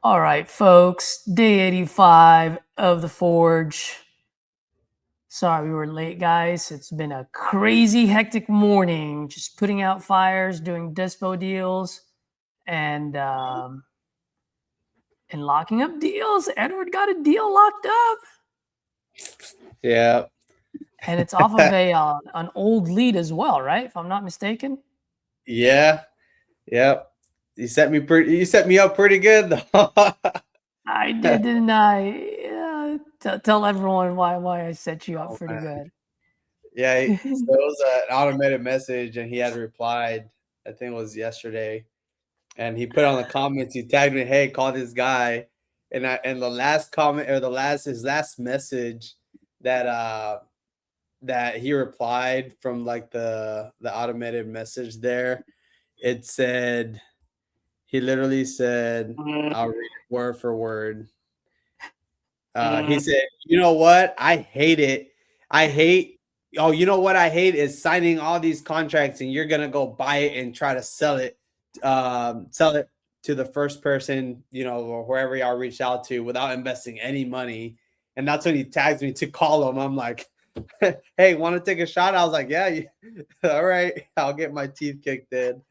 All right, folks, day 85 of the Forge. Sorry we were late, guys. It's been a crazy, hectic morning, just putting out fires, doing dispo deals, and locking up deals. Edward got a deal locked up, Yeah. and it's off of an old lead as well, right? If I'm not mistaken. Yeah. Yep. You set me up pretty good though. I did, didn't I? Tell everyone why I set you up pretty good. Yeah, so it was an automated message and he had replied, I think it was yesterday. And he put on the comments, he tagged me, hey, call this guy. And the last comment or his last message that that he replied from like the automated message there, it said, he literally said, I'll read it word for word. He said, you know what? I hate it. You know what I hate is signing all these contracts and you're gonna go buy it and try to sell it to the first person, or whoever y'all reach out to without investing any money. And that's when he tags me to call him. I'm like, hey, want to take a shot? I was like, yeah, all right, I'll get my teeth kicked in.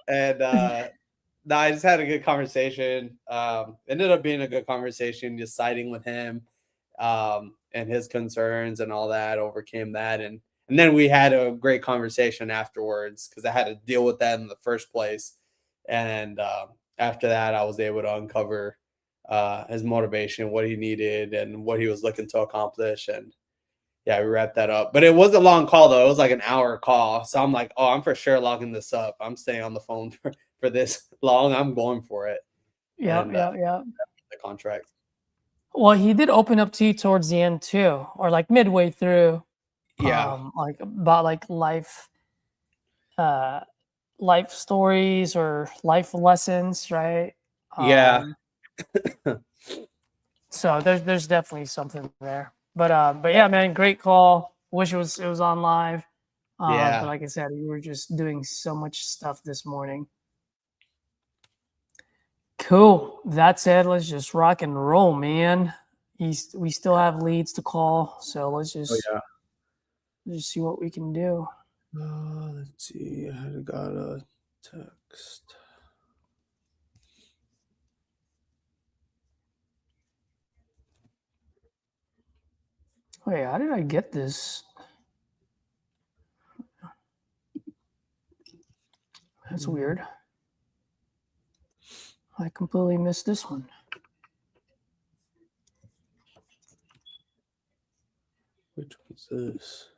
And no, I just had a good conversation. Ended up being a good conversation, just siding with him, and his concerns and all that, overcame that. And then we had a great conversation afterwards because I had to deal with that in the first place. And after that, I was able to uncover his motivation, what he needed, and what he was looking to accomplish. And yeah, we wrapped that up. But it was a long call, though. It was like an hour call. So I'm like, oh, I'm for sure logging this up. I'm staying on the phone for this long. I'm going for it. Yeah. The contract. Well, he did open up to you towards the end too, or like midway through. Yeah. Like about like life stories or life lessons, right? Yeah. So there's definitely something there. But yeah, man, great call. Wish it was on live. Yeah. But like I said, we were just doing so much stuff this morning. Cool. That said, let's just rock and roll, man. We still have leads to call, so let's just see what we can do. Let's see. I got a text. Wait, how did I get this? That's weird. I completely missed this one. Which one's this?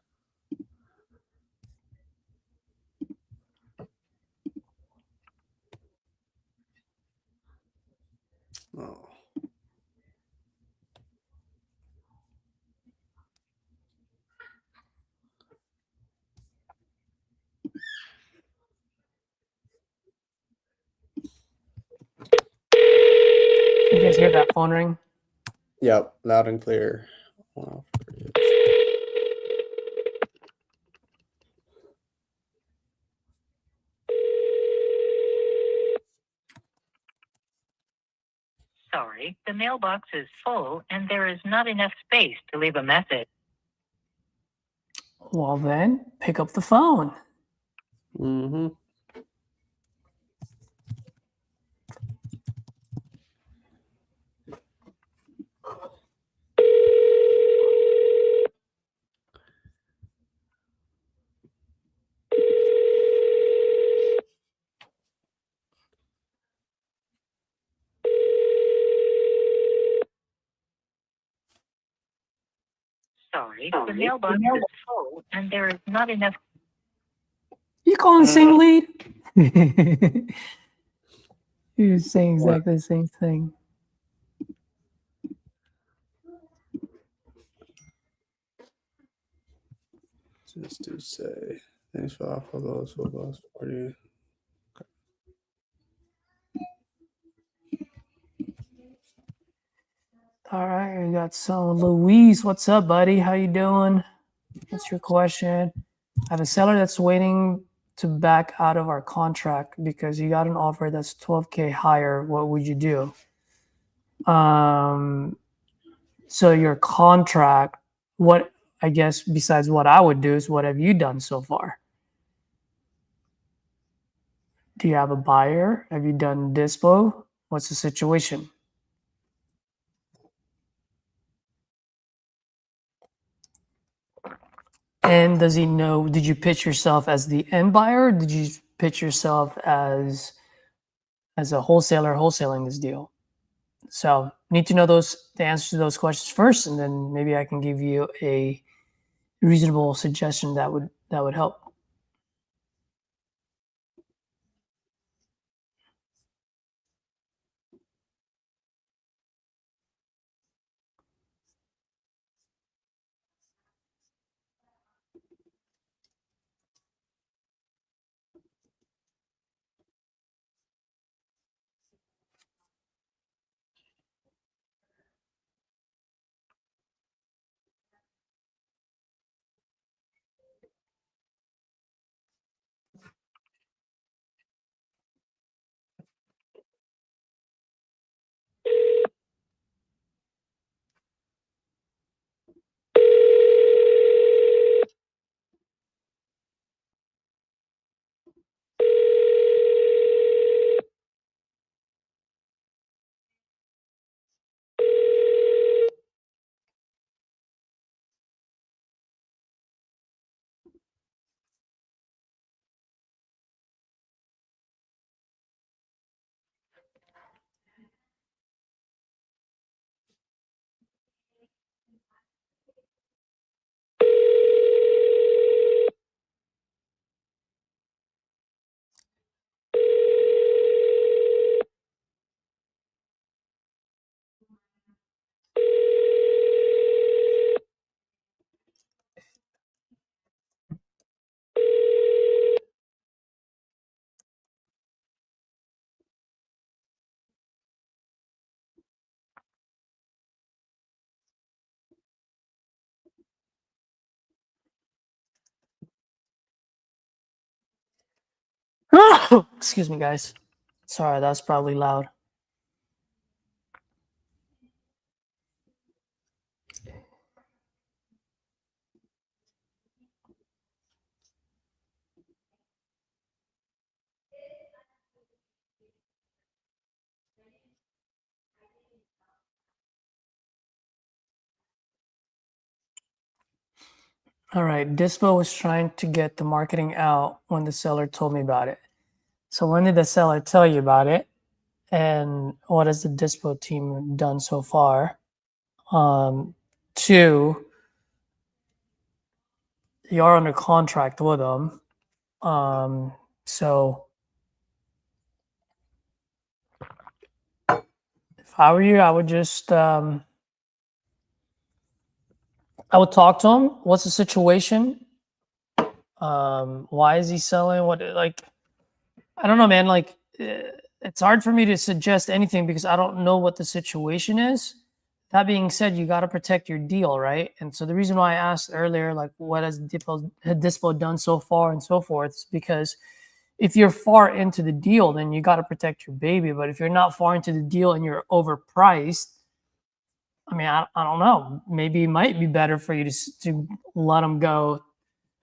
Oh. You guys hear that phone ring? Yep, loud and clear. Wow. Sorry, the mailbox is full and there is not enough space to leave a message. Well, then pick up the phone. Mm-hmm. Sorry, the mailbox is full and there is not enough. You calling the same lead? He was saying exactly the same thing. Just to say, thanks for all those who lost for you. All right, we got some Louise. What's up, buddy? How you doing? What's your question? I have a seller that's waiting to back out of our contract because you got an offer that's 12K higher, what would you do? So your contract, what I guess besides what I would do is what have you done so far? Do you have a buyer? Have you done dispo? What's the situation? And does he know, did you pitch yourself as the end buyer? Or did you pitch yourself as a wholesaler wholesaling this deal? So need to know the answers to those questions first, and then maybe I can give you a reasonable suggestion that would help. Excuse me, guys. Sorry, that's probably loud. All right, Dispo was trying to get the marketing out when the seller told me about it. So when did the seller tell you about it? And what has the Dispo team done so far? Two, you're under contract with them. So if I were you, I would just, I would talk to him. What's the situation? Why is he selling? What, like, I don't know, man. Like, it's hard for me to suggest anything because I don't know what the situation is. That being said, you got to protect your deal, right? And so the reason why I asked earlier, like, what has Dispo done so far and so forth, is because if you're far into the deal, then you got to protect your baby. But if you're not far into the deal and you're overpriced, I mean, I don't know. Maybe it might be better for you to let them go.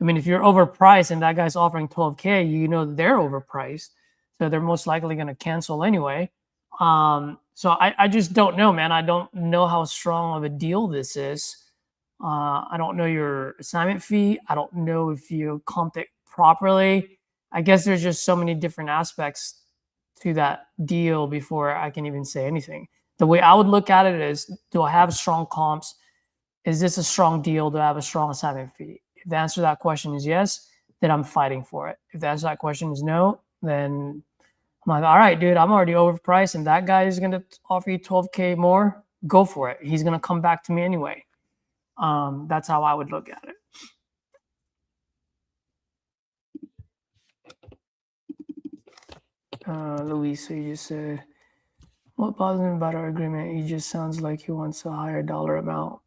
I mean, if you're overpriced and that guy's offering 12K, you know they're overpriced, so they're most likely going to cancel anyway. So I just don't know, man. I don't know how strong of a deal this is. I don't know your assignment fee. I don't know if you comped it properly. I guess there's just so many different aspects to that deal before I can even say anything. The way I would look at it is, do I have strong comps? Is this a strong deal? Do I have a strong assignment fee? If the answer to that question is yes, then I'm fighting for it. If the answer to that question is no, then I'm like, all right, dude, I'm already overpriced and that guy is going to offer you 12K more. Go for it. He's going to come back to me anyway. That's how I would look at it. Luis, so you just said, what bothers me about our agreement? He just sounds like he wants a higher dollar amount.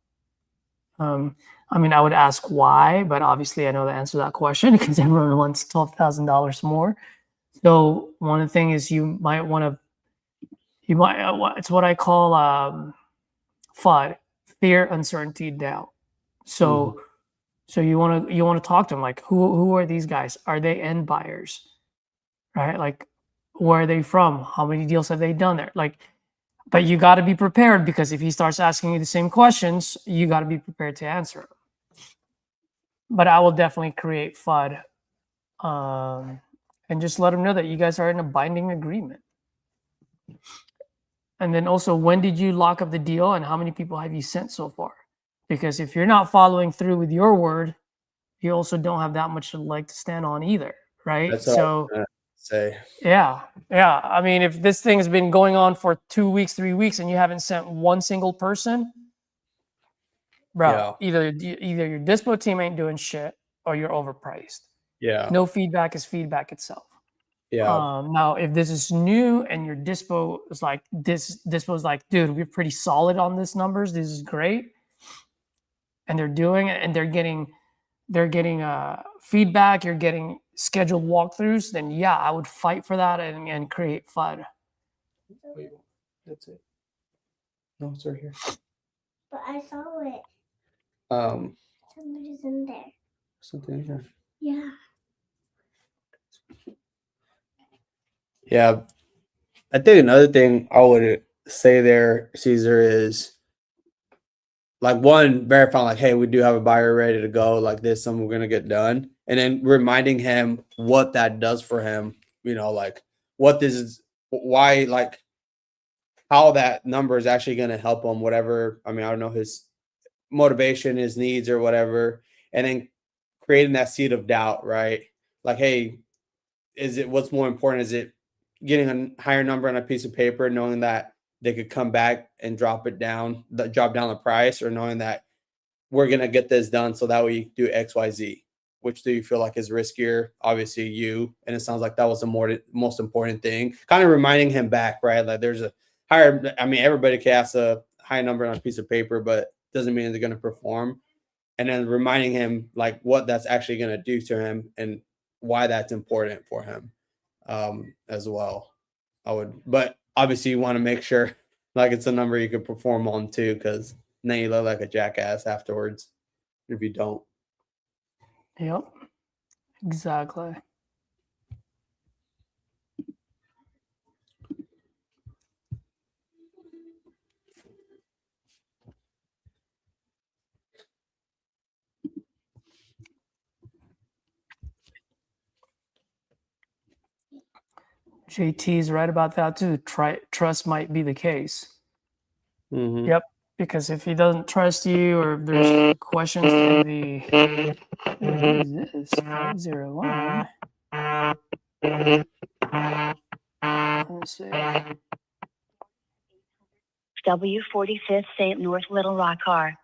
I mean, I would ask why, but obviously I know the answer to that question because everyone wants $12,000 more. So one thing is you might it's what I call FUD, fear, uncertainty, doubt. So so you want to talk to them like who are these guys? Are they end buyers? Right? Like where are they from? How many deals have they done there? Like, but you got to be prepared because if he starts asking you the same questions, you got to be prepared to answer them. But I will definitely create FUD and just let them know that you guys are in a binding agreement. And then also, when did you lock up the deal and how many people have you sent so far? Because if you're not following through with your word, you also don't have that much leg to stand on either, right? That's all So I was gonna say. yeah. I mean, if this thing has been going on for 2 weeks, 3 weeks, and you haven't sent one single person, bro, either your dispo team ain't doing shit or you're overpriced. Yeah. No feedback is feedback itself. Yeah. Now, if this is new and your dispo is like dispo's like, dude, we're pretty solid on this numbers. This is great, and they're doing it, and they're getting feedback. You're getting scheduled walkthroughs. Then yeah, I would fight for that and create FUD. Wait, that's it. No, it's right here. But I saw it. Somebody's in there. Something here. Yeah. Yeah. I think another thing I would say there, Caesar, is like one, verifying like, hey, we do have a buyer ready to go, like this, something we're gonna get done. And then reminding him what that does for him, you know, like what this is, why, like how that number is actually gonna help him, whatever. I mean, I don't know his motivation, his needs, or whatever. And then creating that seed of doubt, right? Like, hey, is it what's more important? Is it getting a higher number on a piece of paper, knowing that they could come back and drop down the price, or knowing that we're going to get this done so that way you do XYZ? Which do you feel like is riskier? Obviously you, and it sounds like that was the most important thing. Kind of reminding him back, right? Like there's a higher, I mean, everybody can ask a high number on a piece of paper, but doesn't mean they're going to perform. And then reminding him like what that's actually going to do to him and why that's important for him as well. But obviously you want to make sure like it's a number you can perform on too, because then you look like a jackass afterwards if you don't. Yep, exactly. JT's right about that too. Trust might be the case. Mm-hmm. Yep, because if he doesn't trust you, or if there's questions in the what is this 501? Let's see. W45th St. North Little Rock car.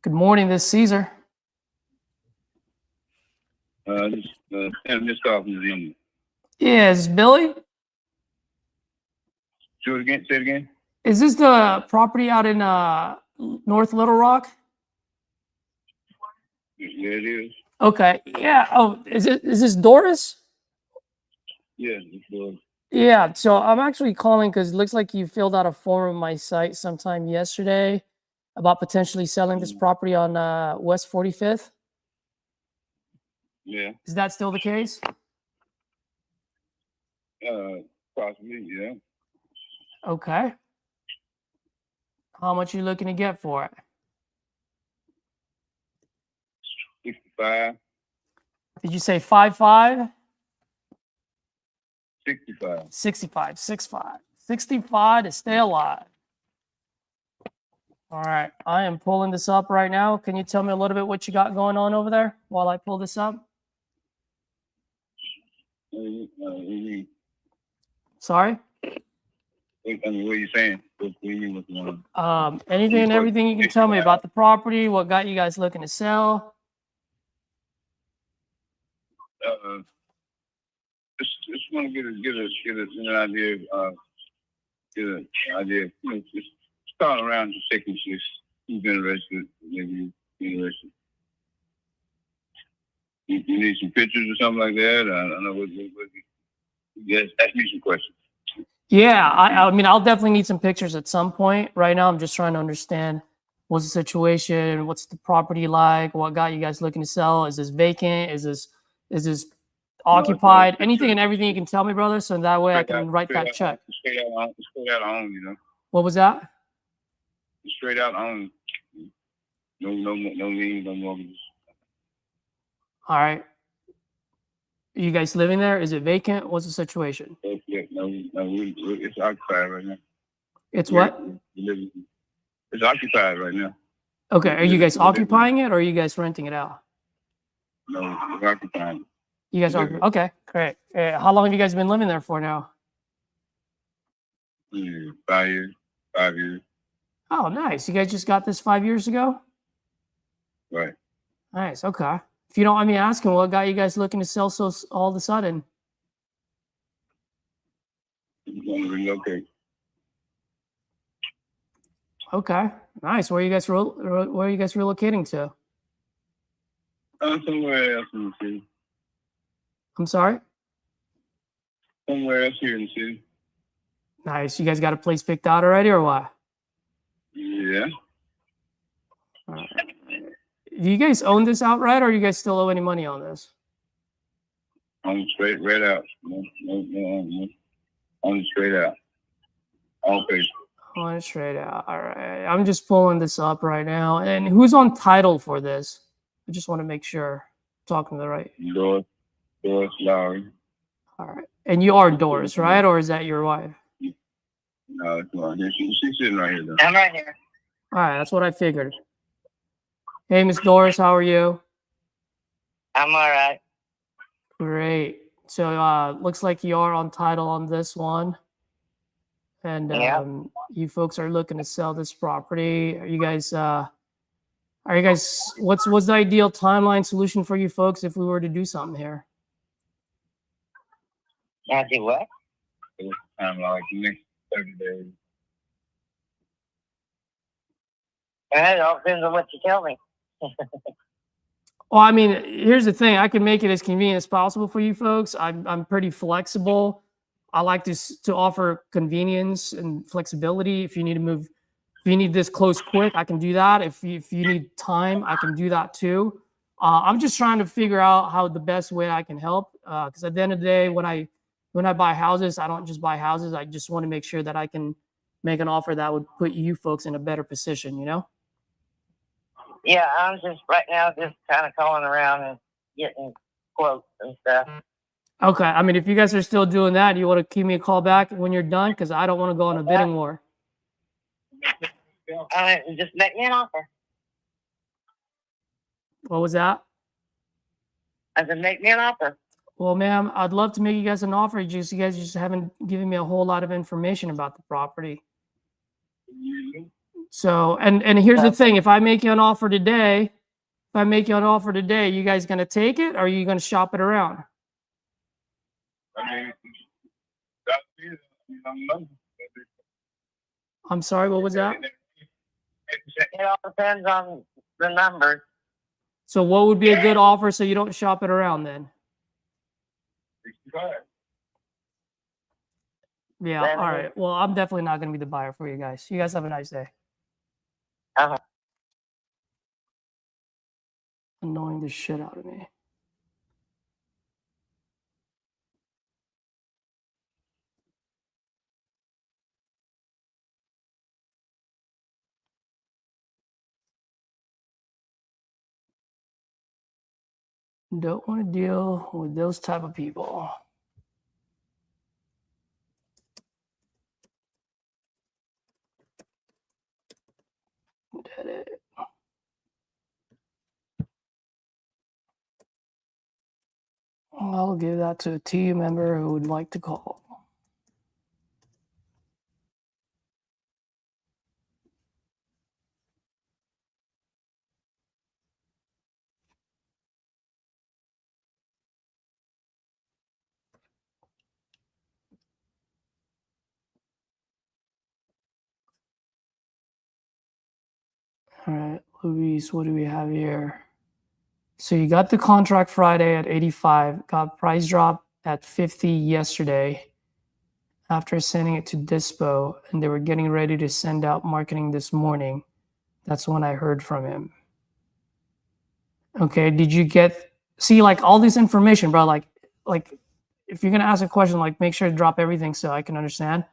Good morning, this is Caesar. This call from the Zoom. Yeah, is this Billy? Say it again. Is this the property out in North Little Rock? Yeah, it is. Okay. Yeah. Oh, is this Doris? Yeah, it's good. Yeah. So I'm actually calling because it looks like you filled out a form on my site sometime yesterday about potentially selling this property on West 45th. Yeah. Is that still the case? Possibly, yeah. Okay. How much you looking to get for it? 65. Did you say 5.5? 65. 65, 6.5. 65 to stay alive. All right. I am pulling this up right now. Can you tell me a little bit what you got going on over there while I pull this up? Sorry? What are you saying? What do you mean what's going on? Anything and everything you can tell me about the property, what got you guys looking to sell? Just want to get an idea. Get an idea. You know, just start around the second shift. Who's interested? Maybe interested. You need some pictures or something like that? I don't know what yes, ask me some questions. Yeah, I mean, I'll definitely need some pictures at some point. Right now, I'm just trying to understand what's the situation, what's the property like, what got you guys looking to sell? Is this vacant? Is this occupied? Anything and everything you can tell me, brother, so that way I can write that check. Straight out on, you know. What was that? Straight out on. No liens, no mortgages. All right. Are you guys living there? Is it vacant? What's the situation? No, it's occupied right now. It's what? It's occupied right now. Okay. Are you guys occupying it or are you guys renting it out? No, it's occupied. You guys are okay. Great. How long have you guys been living there for now? 5 years. 5 years. Oh, nice. You guys just got this 5 years ago? Right. Nice. Okay. If you don't mind me asking, what got you guys looking to sell so all of a sudden? You want to relocate? Okay. Nice. Where are you guys relocating to? Somewhere else in the city. I'm sorry? Somewhere else here in the city. Nice. You guys got a place picked out already or what? Yeah. Do you guys own this outright or you guys still owe any money on this? On straight right out. No. On straight out. All paper. On it straight out. All right. I'm just pulling this up right now. And who's on title for this? I just want to make sure I'm talking to the right. Doris Lowry. All right. And you are Doris, right? Or is that your wife? No, it's not. She's sitting right here, though. I'm right here. All right. That's what I figured. Hey, Miss Doris, how are you? I'm all right. Great. So looks like you are on title on this one. And Yeah. you folks are looking to sell this property. Are you guys what's the ideal timeline solution for you folks if we were to do something here? Now do what? Time like next 30 days. It all depends on what you tell me. Well, I mean, here's the thing. I can make it as convenient as possible for you folks. I'm pretty flexible. I like to offer convenience and flexibility. If you need to move, if you need this close quick, I can do that. If you need time, I can do that too. I'm just trying to figure out how the best way I can help. Because at the end of the day, when I buy houses, I don't just buy houses. I just want to make sure that I can make an offer that would put you folks in a better position, you know? Yeah, I'm just right now just kind of calling around and getting quotes and stuff. Okay. I mean, if you guys are still doing that, you want to give me a call back when you're done? Because I don't want to go on a bidding war. Just make me an offer. What was that? I said, make me an offer. Well, ma'am, I'd love to make you guys an offer. You guys just haven't given me a whole lot of information about the property. So, and here's the thing. If I make you an offer today, you guys going to take it or are you going to shop it around? I mean, that's it. I don't know. I'm sorry, what was that? It all depends on the numbers. So what would be a good offer so you don't shop it around then? 65. Yeah, all right. Well, I'm definitely not going to be the buyer for you guys. You guys have a nice day. Uh-huh. Annoying the shit out of me. Don't want to deal with those type of people. Did it. I'll give that to a team member who would like to call. All right, Luis, what do we have here? So you got the contract Friday at 85, got price drop at 50 yesterday after sending it to Dispo, and they were getting ready to send out marketing this morning. That's when I heard from him. Okay, did you see like all this information, bro? Like if you're gonna ask a question, like make sure to drop everything so I can understand.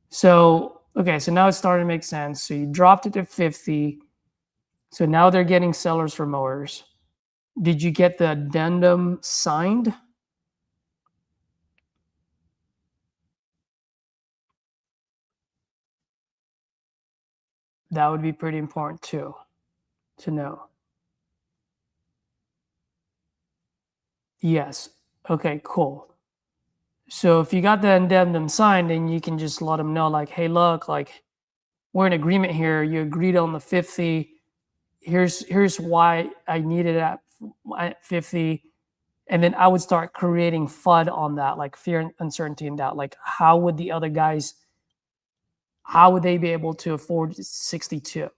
So okay, so now it's starting to make sense. So you dropped it to 50. So now they're getting sellers for mowers. Did you get the addendum signed? That would be pretty important too, to know. Yes. Okay, cool. So if you got the addendum signed, then you can just let them know, like, hey, look, like we're in agreement here. You agreed on the 50. Here's why I need it at 50. And then I would start creating FUD on that, like fear, uncertainty, and doubt. Like, how would the other guys, how would they be able to afford 62?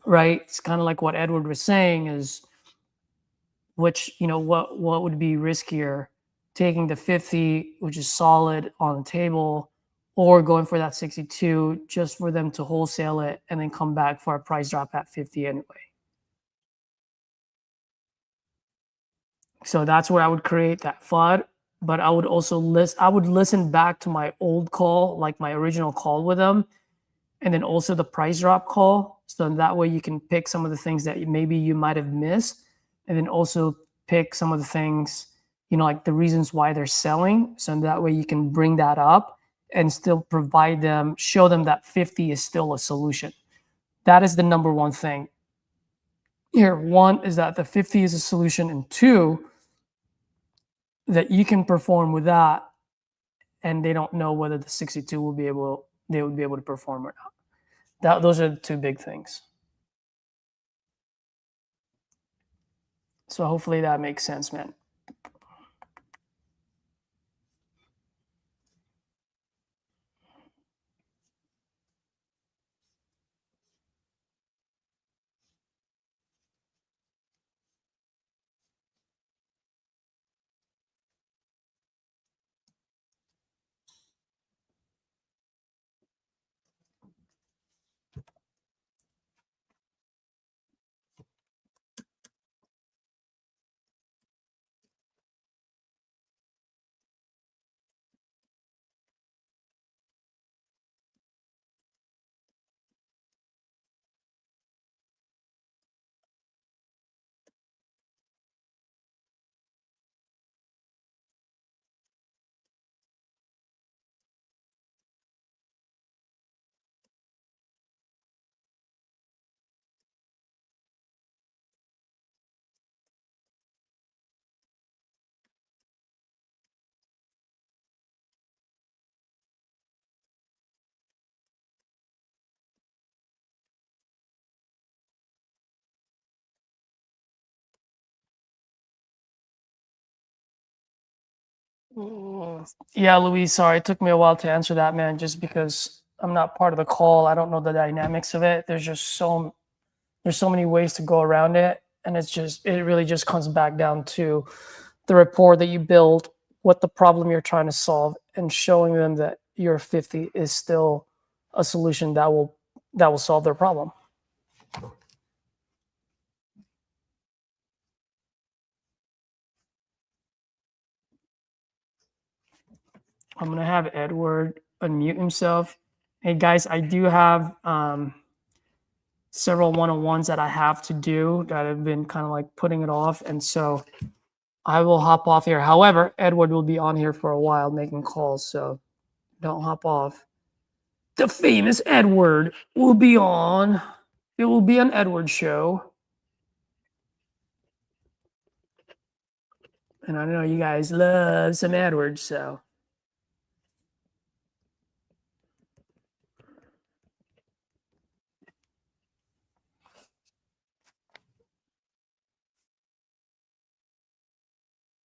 Right? It's kind of like what Edward was saying is, what would be riskier, taking the 50, which is solid on the table, or going for that 62 just for them to wholesale it and then come back for a price drop at 50 anyway. So that's where I would create that FUD. But I would also listen back to my old call, like my original call with them, and then also the price drop call. So that way you can pick some of the things that maybe you might have missed, and then also pick some of the things, like the reasons why they're selling. So that way you can bring that up and still show them that 50 is still a solution. That is the number one thing here. One is that the 50 is a solution, and two, that you can perform with that, and they don't know whether the 62 would be able to perform or not. Those are the two big things. So hopefully that makes sense, man. Yeah, Luis, sorry, it took me a while to answer that, man, just because I'm not part of the call. I don't know the dynamics of it. There's so many ways to go around it, and it really just comes back down to the rapport that you build, what the problem you're trying to solve, and showing them that your 50 is still a solution that will solve their problem. I'm gonna have Edward unmute himself. Hey guys, I do have several one-on-ones that I have to do that I've been kind of like putting it off, and so I will hop off here. However, Edward will be on here for a while making calls, so don't hop off. The famous Edward will be on. It will be an Edward show. And I know you guys love some Edward, so.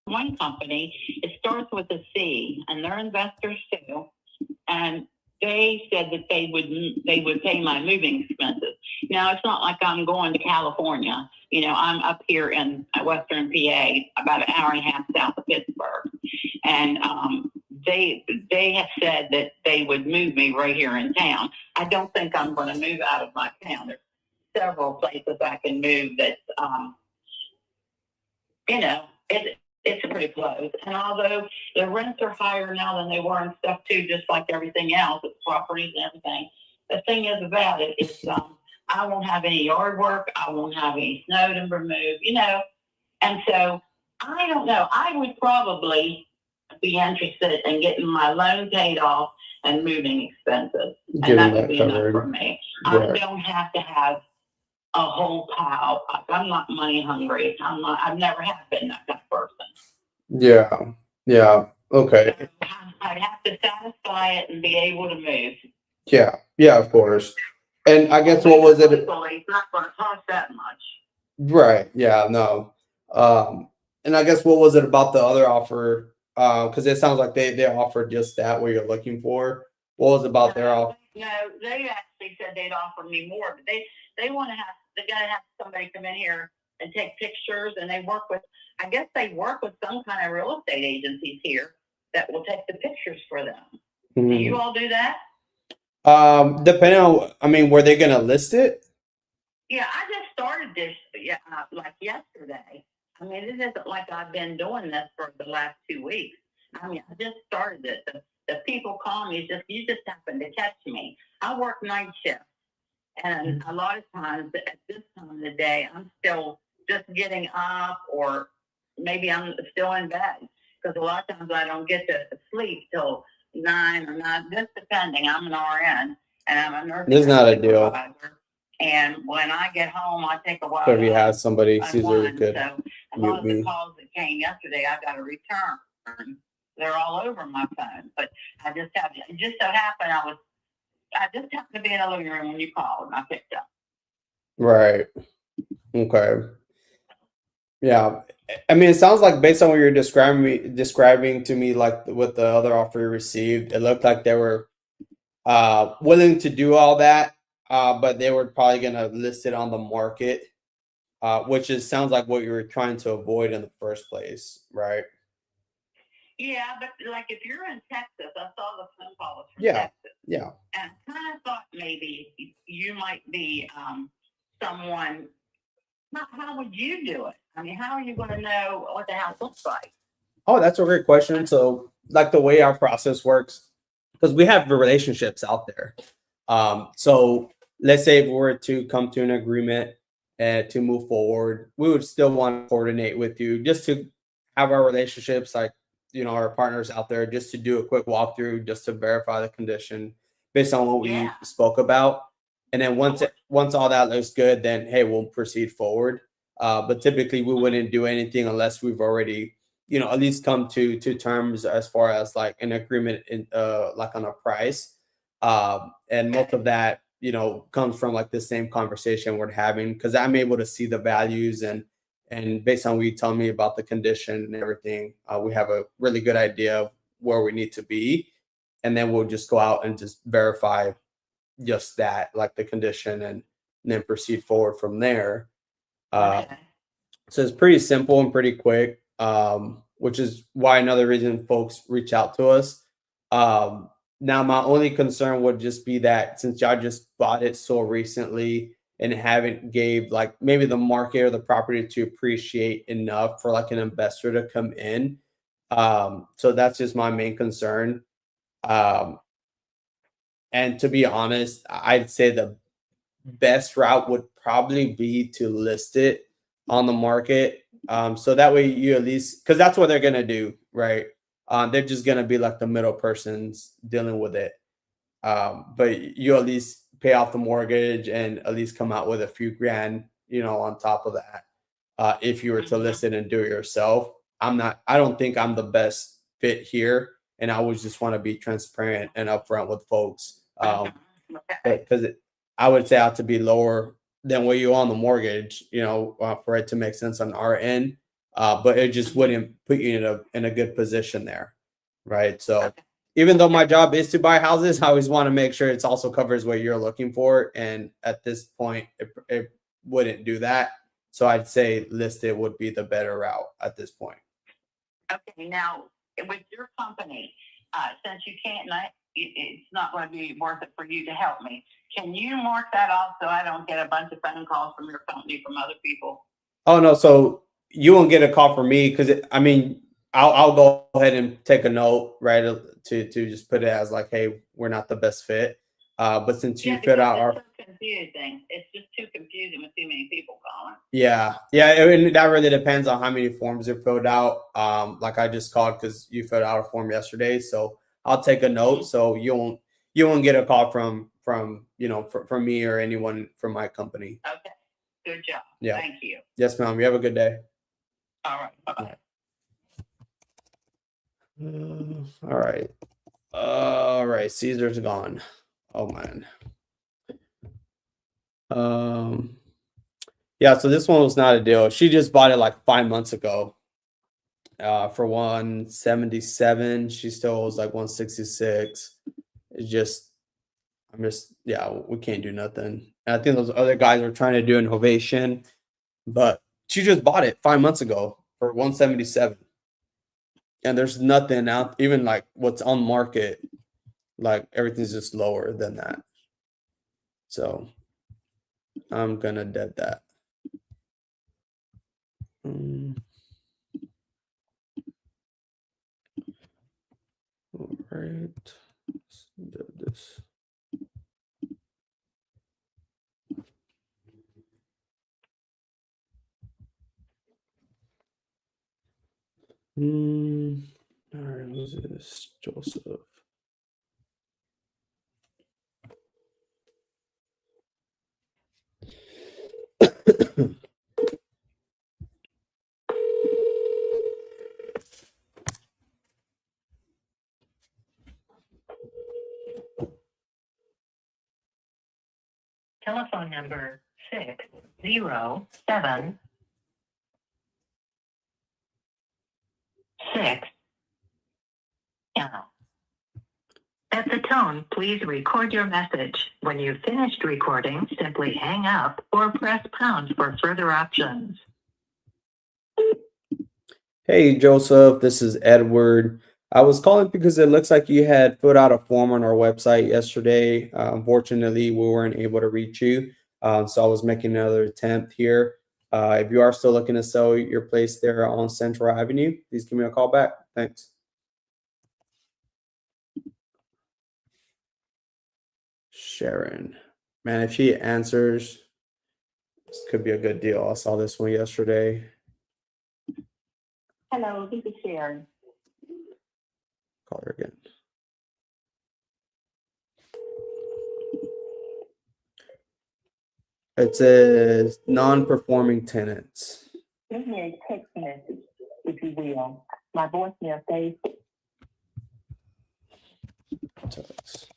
One company, it starts with a C, and they're investors too. And they said that they would pay my moving expenses. Now, it's not like I'm going to California. You know, I'm up here in Western PA, about an hour and a half south of Pittsburgh. And they have said that they would move me right here in town. I don't think I'm going to move out of my town. There's several places I can move that, you know, it's pretty close. And although the rents are higher now than they were and stuff too, just like everything else, with properties and everything, the thing is about it is I won't have any yard work. I won't have any snow to remove, you know. And so I don't know. I would probably be interested in getting my loan paid off and moving expenses. And that would be enough for me. Right. I don't have to have a whole pile. I'm not money hungry. I've never have been that kind of person. Yeah. Yeah. Okay. So I'd have to satisfy it and be able to move. Yeah. Yeah, of course. And I guess what was it? It's not going to cost that much. Right. Yeah, no. And I guess what was it about the other offer? Because it sounds like they offered just that what you're looking for. What was about their offer? No, they actually said they'd offer me more, but they want to have, they got to have somebody come in here and take pictures, and they work with, I guess they work with some kind of real estate agencies here that will take the pictures for them. Do you all do that? Depending on, I mean, were they gonna list it? Yeah, I just started this, like yesterday. I mean, it isn't like I've been doing this for the last 2 weeks. I mean, I just started it. The people call me, you just happen to catch me. I work night shift, and a lot of times at this time of the day, I'm still just getting up, or maybe I'm still in bed, because a lot of times I don't get to sleep till 9 or 9, just depending. I'm an RN, and I'm a nurse. This is not a deal. And when I get home, I take a while. So if you have somebody, Caesar, you could So a lot of the calls that came yesterday, I got to return. They're all over my phone, but I just have, it just so happened I just happened to be in the living room when you called, and I picked up. Right. Okay. Yeah. I mean, it sounds like based on what you're describing to me, like what the other offer you received, it looked like they were willing to do all that, but they were probably going to list it on the market, which sounds like what you were trying to avoid in the first place, right? Yeah, but like if you're in Texas, I saw the phone calls from Texas. Yeah. And I kind of thought maybe you might be someone. How would you do it? I mean, how are you going to know what the house looks like? Oh, that's a great question. So, like the way our process works, because we have the relationships out there. So let's say if we were to come to an agreement and to move forward, we would still want to coordinate with you just to have our relationships, like, you know, our partners out there, just to do a quick walkthrough, just to verify the condition based on what we spoke about. And then once all that looks good, then hey, we'll proceed forward. But typically we wouldn't do anything unless we've already, you know, at least come to terms as far as like an agreement in like on a price. And most of that, you know, comes from like the same conversation we're having, because I'm able to see the values and based on what you tell me about the condition and everything, we have a really good idea of where we need to be. And then we'll just go out and just verify just that, like the condition, and then proceed forward from there. So it's pretty simple and pretty quick, which is why another reason folks reach out to us. Now, my only concern would just be that since y'all just bought it so recently and haven't gave like maybe the market or the property to appreciate enough for like an investor to come in. So that's just my main concern. And to be honest, I'd say the best route would probably be to list it on the market. So that way you at least, because that's what they're going to do, right? They're just going to be like the middle persons dealing with it. But you at least pay off the mortgage and at least come out with a few grand, you know, on top of that. If you were to list it and do it yourself, I don't think I'm the best fit here. And I always just want to be transparent and upfront with folks. Because I would say I have to be lower than what you on the mortgage, you know, for it to make sense on our end. But it just wouldn't put you in a good position there. Right. So even though my job is to buy houses, I always want to make sure it's also covers what you're looking for. And at this point, it wouldn't do that. So I'd say listed would be the better route at this point. Okay, now with your company, since you can't, it's not going to be worth it for you to help me. Can you mark that off so I don't get a bunch of phone calls from your company from other people? Oh no, so you won't get a call from me because I mean I'll go ahead and take a note, right, to just put it as like, hey, we're not the best fit. But since you filled out our, so confusing. It's just too confusing with too many people calling. yeah, and that really depends on how many forms are filled out. Like I just called because you filled out a form yesterday, so I'll take a note so you won't get a call from you know from me or anyone from my company. Okay, good job. Yeah. Thank you. Yes, ma'am. You have a good day. All right. Bye-bye. All right. Caesar's gone. Oh man. Yeah, so this one was not a deal. She just bought it like 5 months ago. For 177. She still owes like 166. Yeah, we can't do nothing. And I think those other guys are trying to do an ovation, but she just bought it 5 months ago for 177. And there's nothing out, even like what's on market, like everything's just lower than that. So I'm gonna dead that. All right, let's do this. All right, who's this? Joseph. Telephone number 607 6. At the tone, please record your message. When you've finished recording, simply hang up or press pound for further options. Hey, Joseph, this is Edward. I was calling because it looks like you had filled out a form on our website yesterday. Unfortunately, we weren't able to reach you. So I was making another attempt here. If you are still looking to sell your place there on Central Avenue, please give me a call back. Thanks. Sharon. Man, if she answers, this could be a good deal. I saw this one yesterday. Hello, this is Sharon. Call her again. It says non-performing tenants. Send me a text message, if you will. My voicemail says Text.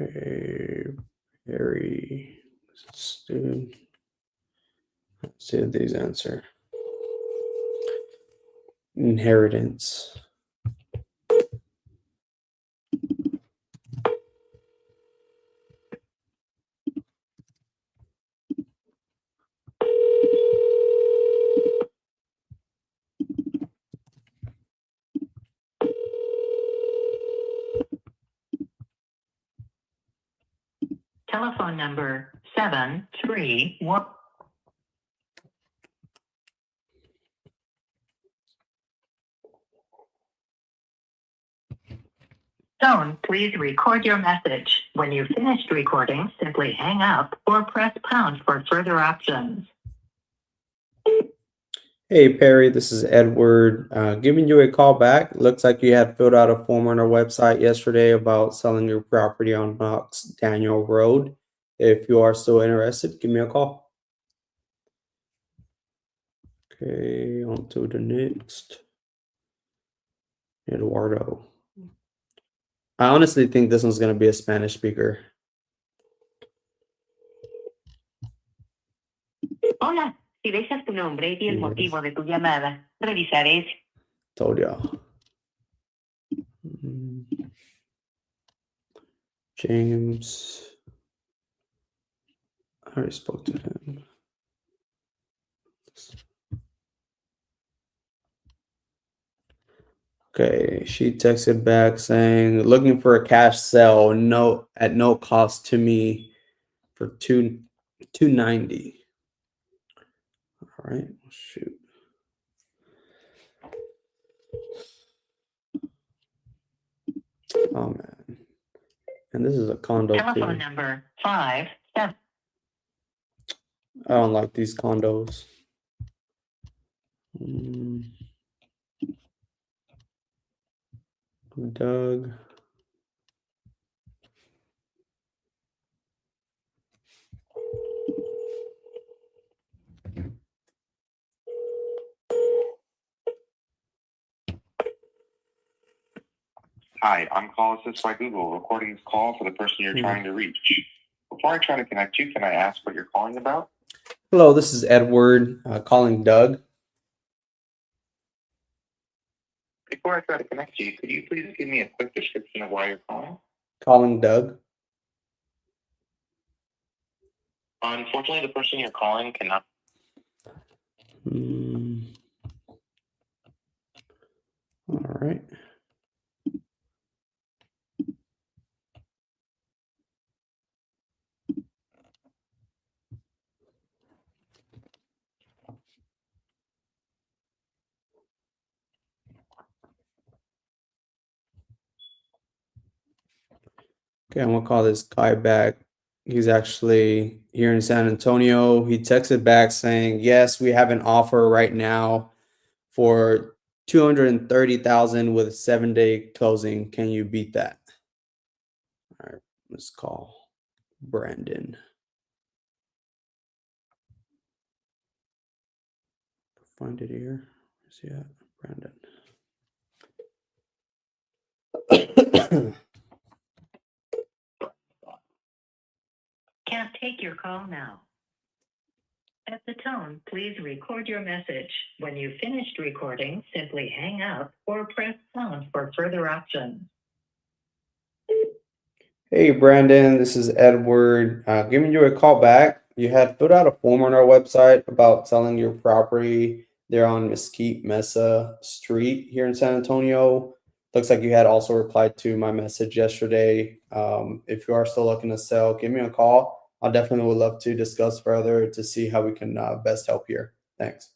Okay, Harry, student. Let's see if these answer. Inheritance. Telephone number 731. Tone, please record your message. When you've finished recording, simply hang up or press pound for further options. Hey Perry, this is Edward. Giving you a call back. Looks like you had filled out a form on our website yesterday about selling your property on Knox Daniel Road. If you are still interested, give me a call. Okay, on to the next. Eduardo. I honestly think this one's going to be a Spanish speaker. Hola, si dejas tu nombre y el Yes. motivo de tu llamada, revisaré. Told y'all. James. I already spoke to him. Okay, she texted back saying, looking for a cash sale, at no cost to me for $290. All right, shoot. Oh man. And this is a condo Telephone too. number 57. I don't like these condos. Doug. Hi, I'm Call Assist by Google, recording this call for the person you're trying to reach. Before I try to connect you, can I ask what you're calling about? Hello, this is Edward calling Doug. Before I try to connect you, could you please give me a quick description of why you're calling? Calling Doug. Unfortunately, the person you're calling cannot. All right. Okay, I'm gonna call this guy back. He's actually here in San Antonio. He texted back saying, yes, we have an offer right now for $230,000 with a 7-day closing. Can you beat that? All right, let's call Brandon. Find it here. Where's he at? Brandon. Can't take your call now. At the tone, please record your message. When you've finished recording, simply hang up or press pound for further options. Hey, Brandon, this is Edward. Giving you a call back. You had filled out a form on our website about selling your property there on Mesquite Mesa Street here in San Antonio. Looks like you had also replied to my message yesterday. If you are still looking to sell, give me a call. I definitely would love to discuss further to see how we can best help here. Thanks.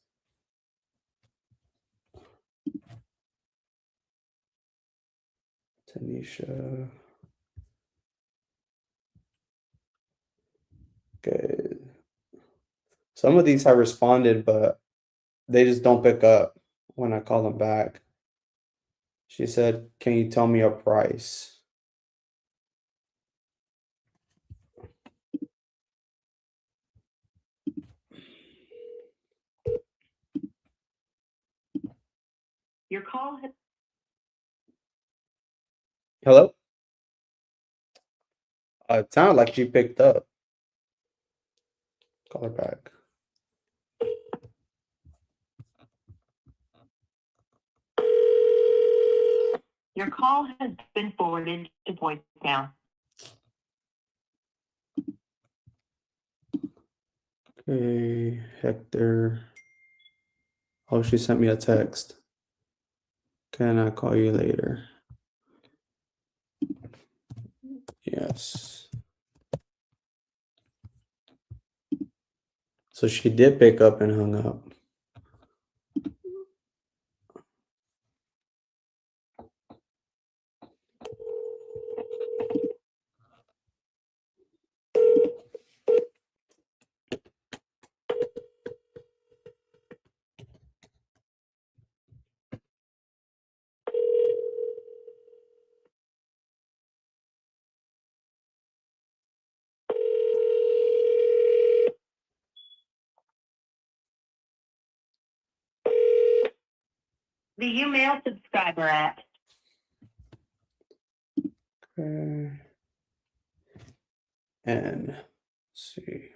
Tanisha. Okay. Some of these I responded, but they just don't pick up when I call them back. She said, can you tell me a price? Your call has Hello? It sounded like she picked up. Call her back. Your call has been forwarded to voicemail. Okay, Hector. Oh, she sent me a text. Can I call you later? Yes. So she did pick up and hung up. The email subscriber at Okay. And let's see.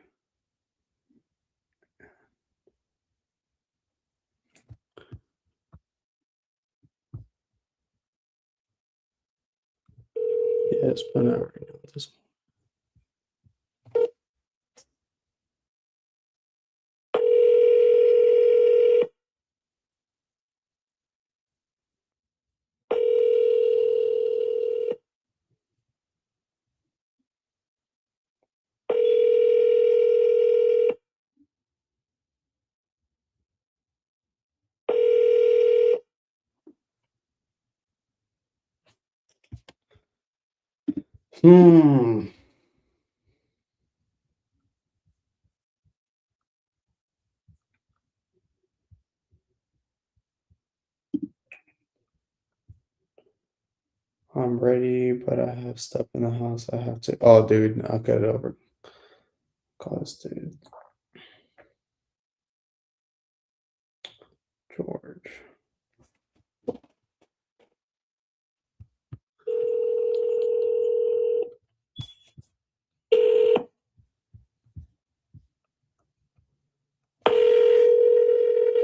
Yes, but not right now. This one. I'm ready, but I have stuff in the house. I have to. Oh, dude, I'll get it over. Call this dude. George.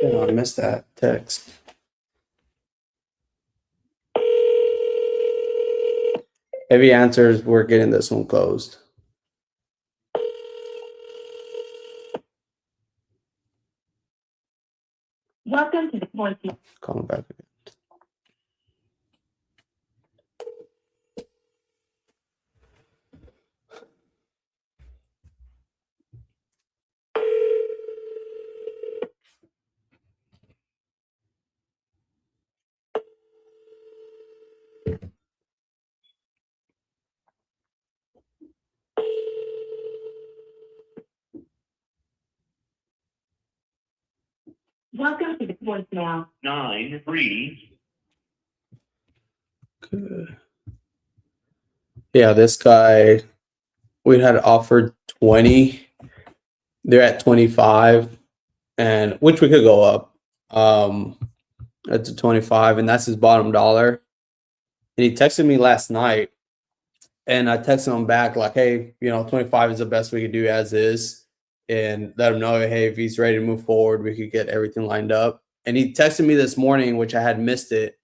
Yeah, I missed that text. If he answers, we're getting this one closed. welcome to the voicemail. Call him back again. Welcome to the voicemail. 9-3. Good. Yeah, this guy, we had offered 20. They're at 25, and which we could go up. That's a 25, and that's his bottom dollar. And he texted me last night, and I texted him back like, hey, 25 is the best we could do as is, and let him know, hey, if he's ready to move forward, we could get everything lined up. And he texted me this morning, which I had missed it,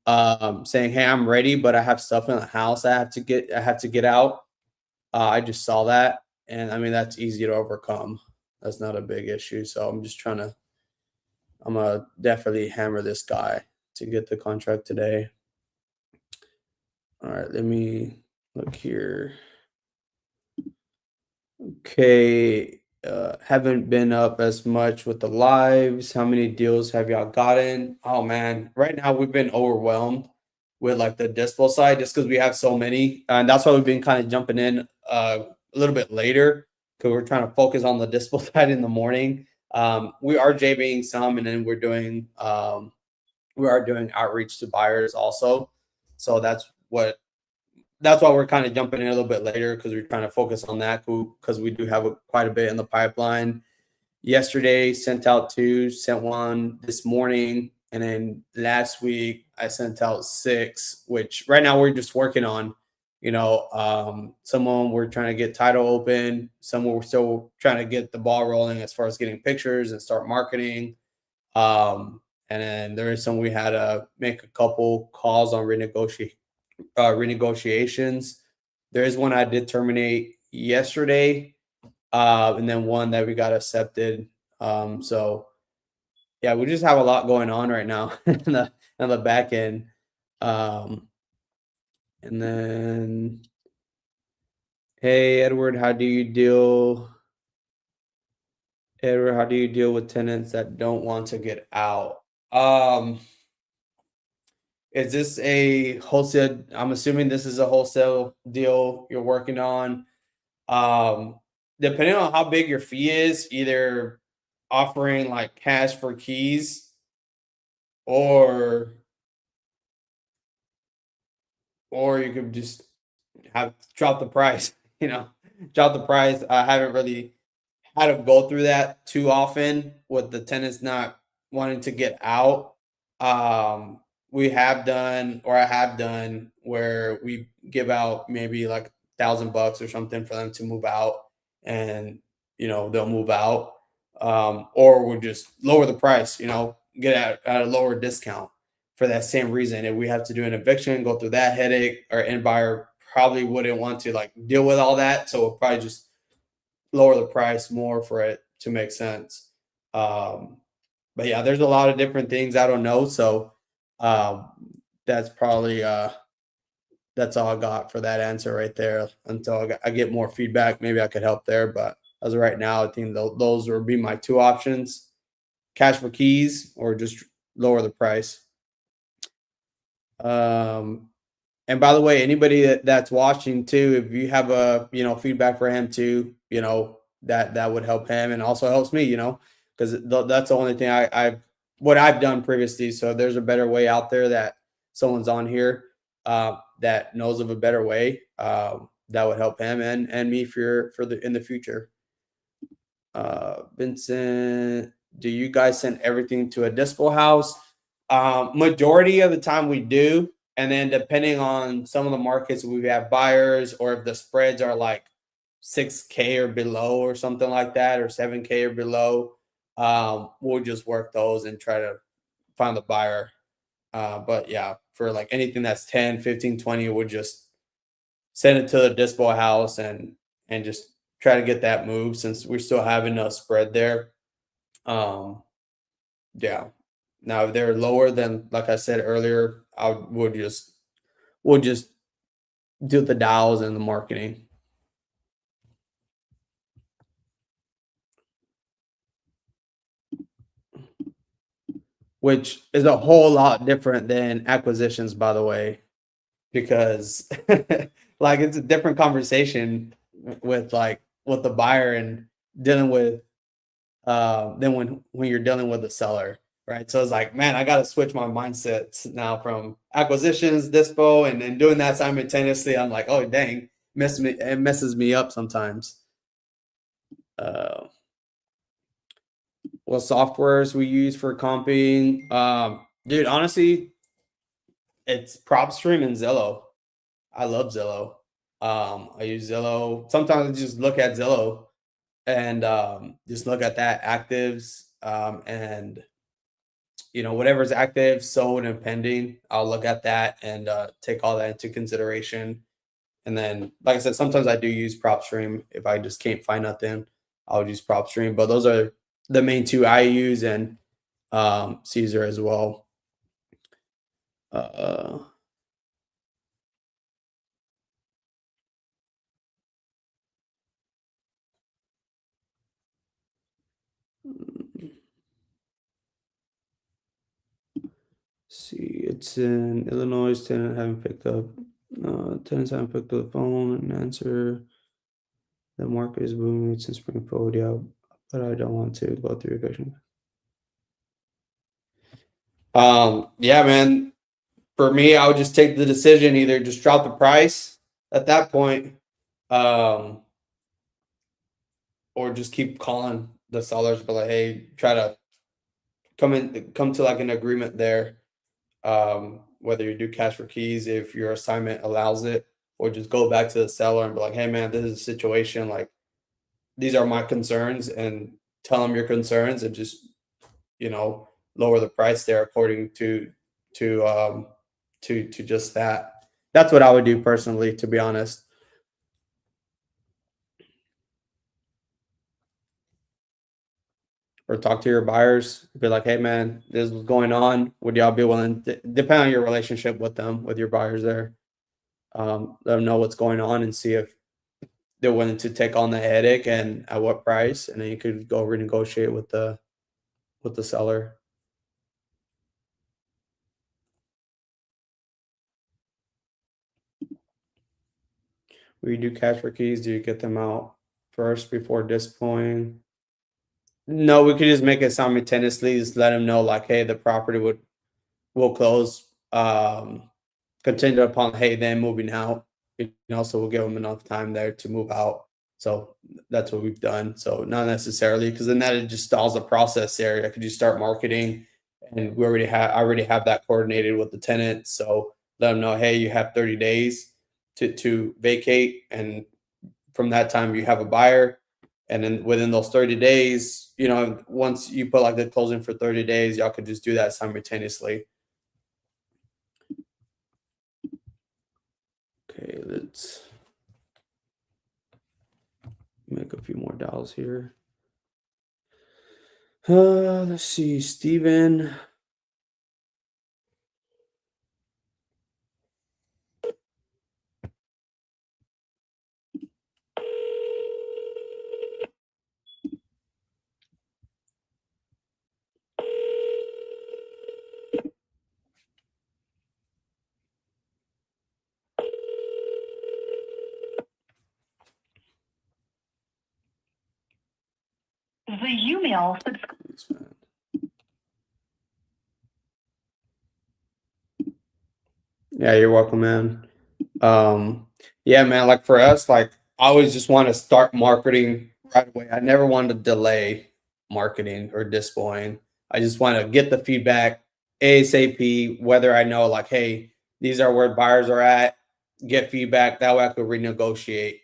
saying, hey, I'm ready, but I have stuff in the house I have to get out. I just saw that, and I mean, that's easy to overcome. That's not a big issue. So I'm gonna definitely hammer this guy to get the contract today. All right, let me look here. Okay, haven't been up as much with the lives. How many deals have y'all gotten? Oh man, right now we've been overwhelmed with like the dispo side just because we have so many, and that's why we've been kind of jumping in a little bit later because we're trying to focus on the dispo side in the morning. We are JBing some, and then we are doing outreach to buyers also. So that's why we're kind of jumping in a little bit later because we're trying to focus on that because we do have quite a bit in the pipeline. Yesterday, sent out 2, sent 1 this morning, and then last week I sent out 6, which right now we're just working on. Some of them we're trying to get title open. Some we're still trying to get the ball rolling as far as getting pictures and start marketing. And then there is some we had to make a couple calls on renegotiations. There is one I did terminate yesterday, and then one that we got accepted. So yeah, we just have a lot going on right now in the back end. And then, hey Edward, how do you deal Edward, how do you deal with tenants that don't want to get out? Is this a wholesale? I'm assuming this is a wholesale deal you're working on. Depending on how big your fee is, either offering like cash for keys or you could just have drop the price, drop the price. I haven't really had to go through that too often with the tenants not wanting to get out. We have done, or I have done, where we give out maybe like $1,000 or something for them to move out, and they'll move out, or we'll just lower the price, get at a lower discount for that same reason. If we have to do an eviction, go through that headache, our end buyer probably wouldn't want to like deal with all that, so we'll probably just lower the price more for it to make sense. But yeah, there's a lot of different things I don't know, so that's probably that's all I got for that answer right there. Until I get more feedback, maybe I could help there. But as of right now, I think those would be my two options: cash for keys or just lower the price. And by the way, anybody that's watching too, if you have a feedback for him too, that would help him and also helps me, because that's the only thing I've done previously. So if there's a better way out there that someone's on here that knows of a better way, that would help him and me in the future. Vincent, do you guys send everything to a dispo house? Majority of the time we do. And then depending on some of the markets, we have buyers, or if the spreads are like 6K or below or something like that, or 7K or below, we'll just work those and try to find the buyer. But yeah, for like anything that's 10, 15, 20, we'll just send it to the dispo house and just try to get that moved, since we're still having a spread there. Yeah. Now, if they're lower than, like I said earlier, we'll just do the dials and the marketing. Which is a whole lot different than acquisitions, by the way, because like it's a different conversation with the buyer and dealing with than when you're dealing with the seller. Right. So it's like, man, I got to switch my mindset now from acquisitions, dispo, and then doing that simultaneously. I'm like, oh, dang, it messes me up sometimes. What softwares we use for comping? Dude, honestly, it's PropStream and Zillow. I love Zillow. I use Zillow. Sometimes I just look at Zillow and just look at that actives and whatever's active, sold, and pending, I'll look at that and take all that into consideration. And then, like I said, sometimes I do use PropStream. If I just can't find nothing, I'll use PropStream. But those are the main two I use, and Caesar as well. See, it's in Illinois. Tenants haven't picked up the phone and answer. The market is booming since spring forward, yeah, but I don't want to go through eviction. Yeah, man. For me, I would just take the decision, either just drop the price at that point, or just keep calling the sellers, but like, hey, try to come to like an agreement there. Whether you do cash for keys if your assignment allows it, or just go back to the seller and be like, hey man, this is a situation, like these are my concerns, and tell them your concerns, and just lower the price there according to just that. That's what I would do personally, to be honest. Or talk to your buyers, be like, hey man, this is going on, would y'all be willing to, depend on your relationship with them, with your buyers there, let them know what's going on and see if they're willing to take on the headache and at what price, and then you could go renegotiate with the seller. When you do cash for keys, do you get them out first before displaying? No, we could just make it simultaneously. Just let them know, like, hey, the property will close, contingent upon hey them moving out. You know, so we'll give them enough time there to move out. So that's what we've done. So not necessarily, because then that just stalls the process there. I could just start marketing, and I already have that coordinated with the tenant. So let them know, hey, you have 30 days to vacate, and from that time you have a buyer. And then within those 30 days, you know, once you put like the closing for 30 days, y'all could just do that simultaneously. Okay, let's make a few more dials here. Let's see, Steven. The email Yeah, you're welcome, man. Yeah, man, like for us, like I always just want to start marketing right away. I never want to delay marketing or displaying. I just want to get the feedback ASAP, whether I know like, hey, these are where buyers are at, get feedback. That way I could renegotiate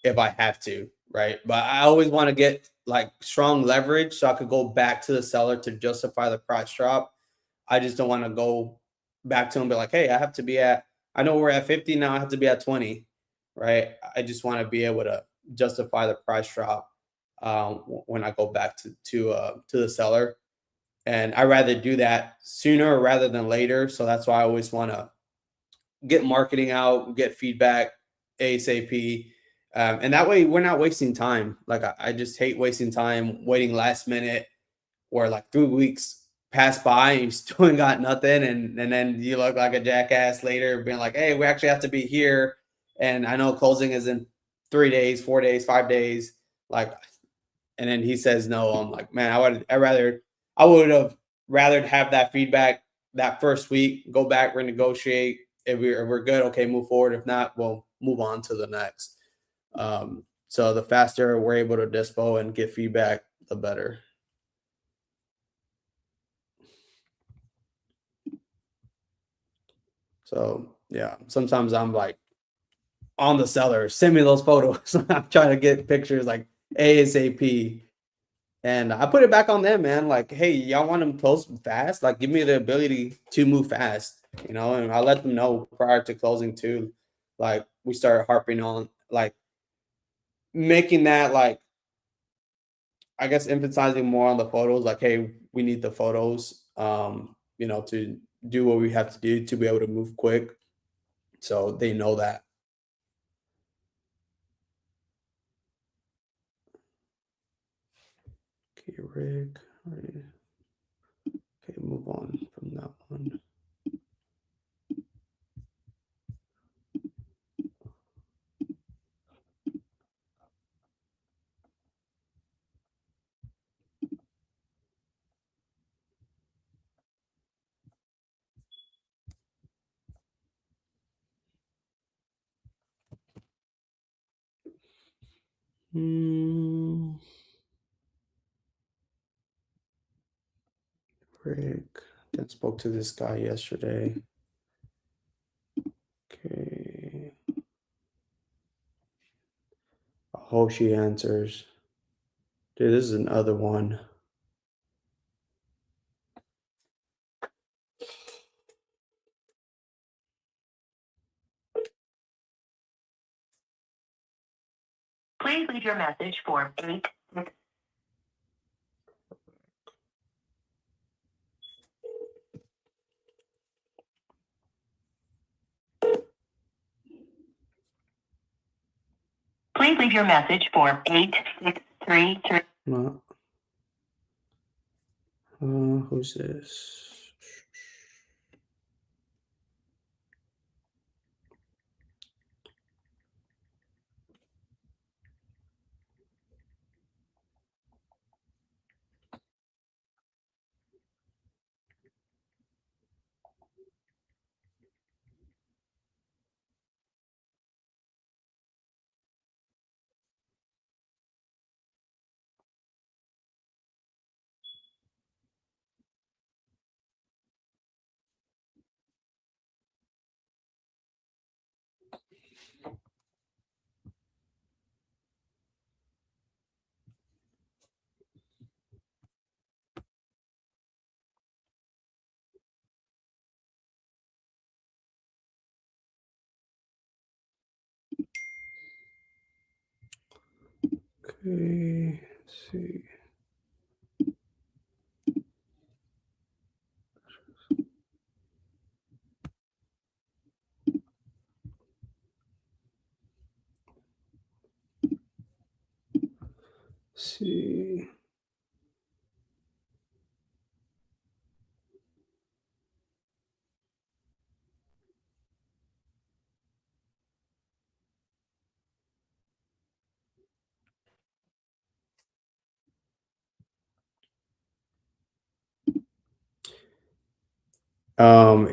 if I have to, right? But I always want to get like strong leverage so I could go back to the seller to justify the price drop. I just don't want to go back to them and be like, hey, I know we're at 50 now, I have to be at 20, right? I just want to be able to justify the price drop when I go back to the seller. And I rather do that sooner rather than later. So that's why I always want to get marketing out, get feedback ASAP. And that way we're not wasting time. Like I just hate wasting time waiting last minute where like 3 weeks pass by and you still ain't got nothing, and then you look like a jackass later being like, hey, we actually have to be here, and I know closing is in 3 days, 4 days, 5 days, like, and then he says no. I'm like, man, I would have rather have that feedback that first week, go back, renegotiate. If we're good, okay, move forward. If not, we'll move on to the next. So the faster we're able to dispo and get feedback, the better. So yeah, sometimes I'm like on the seller, send me those photos. I'm trying to get pictures like ASAP. And I put it back on them, man. Like, hey, y'all want them close fast? Like, give me the ability to move fast, you know, and I'll let them know prior to closing too. Like, we started harping on like making that like, I guess emphasizing more on the photos, like, hey, we need the photos, you know, to do what we have to do to be able to move quick. So they know that. Okay, Rick. Okay, move on from that one. Rick. Then spoke to this guy yesterday. Okay. I hope she answers. Dude, this is another one. Please leave your message for 8. leave your message for 8633. No. Who's this? Okay, let's see. Let's see.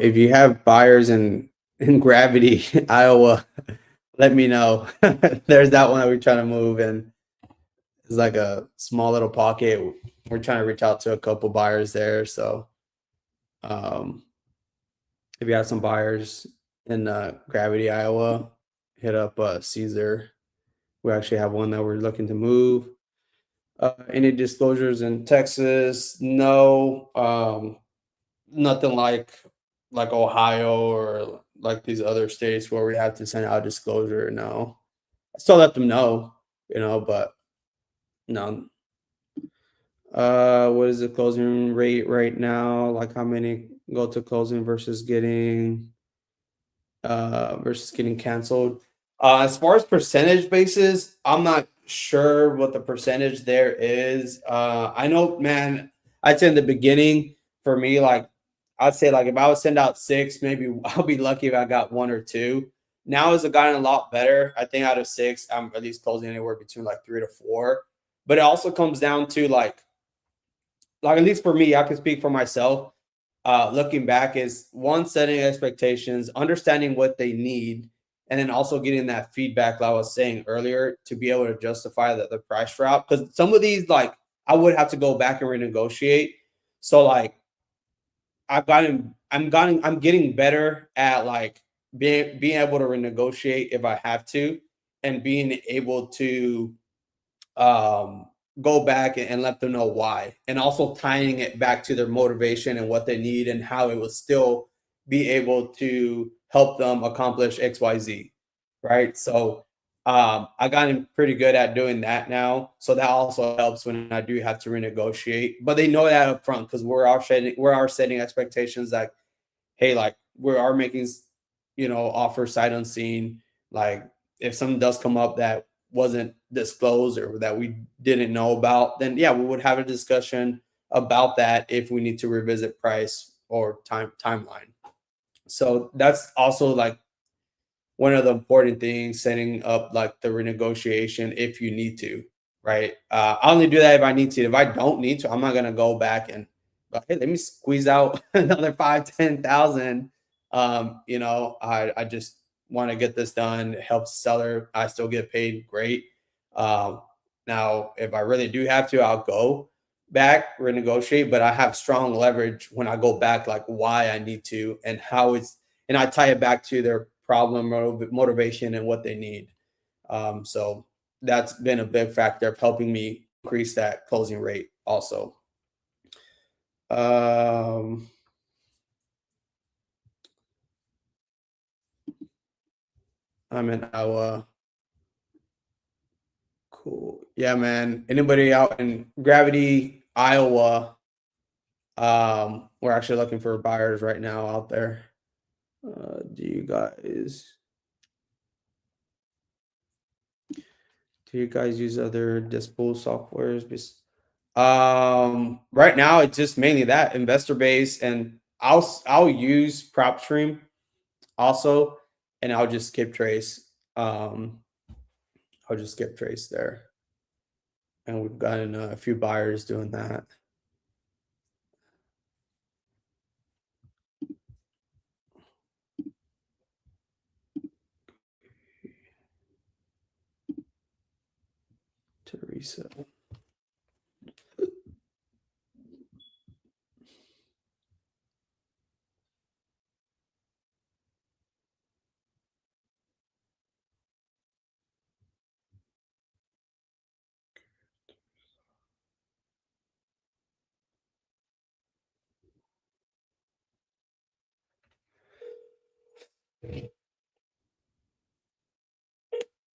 If you have buyers in Gravity, Iowa, let me know. There's that one that we're trying to move, and it's like a small little pocket. We're trying to reach out to a couple buyers there. So, if you have some buyers in Gravity, Iowa, hit up Caesar. We actually have one that we're looking to move. Any disclosures in Texas? No. Nothing like Ohio or like these other states where we have to send out disclosure. No, I still let them know, but no. What is the closing rate right now? Like how many go to closing versus getting canceled? As far as percentage basis, I'm not sure what the percentage there is. I know, man, I'd say in the beginning for me, I'd say if I would send out 6, maybe I'll be lucky if I got 1 or 2. Now it's gotten a lot better. I think out of 6, I'm at least closing anywhere between 3 to 4. But it also comes down to at least for me, I can speak for myself. Looking back is one, setting expectations, understanding what they need, and then also getting that feedback like I was saying earlier to be able to justify the price drop. Because some of these, I would have to go back and renegotiate. So I'm getting better at being able to renegotiate if I have to, and being able to go back and let them know why, and also tying it back to their motivation and what they need and how it will still be able to help them accomplish XYZ, right? So I gotten pretty good at doing that now, so that also helps when I do have to renegotiate. But they know that up front because we're setting expectations that, hey, we are making offers sight unseen. If something does come up that wasn't disclosed or that we didn't know about, then yeah, we would have a discussion about that if we need to revisit price or timeline. So that's also one of the important things, setting up the renegotiation if you need to, right? I only do that if I need to. If I don't need to, I'm not gonna go back and hey, let me squeeze out another 5,000-10,000. I just want to get this done. It helps the seller. I still get paid. Great. Now, if I really do have to, I'll go back, renegotiate, but I have strong leverage when I go back, why I need to and how and I tie it back to their problem, motivation, and what they need. So that's been a big factor of helping me increase that closing rate also. I'm in Iowa. Cool. Yeah, man. Anybody out in Gravity, Iowa? We're actually looking for buyers right now out there. Do you guys? Do you guys use other dispo softwares? Right now it's just mainly that investor base, and I'll use PropStream also, and I'll just skip trace. I'll just skip trace there, and we've gotten a few buyers doing that. Teresa.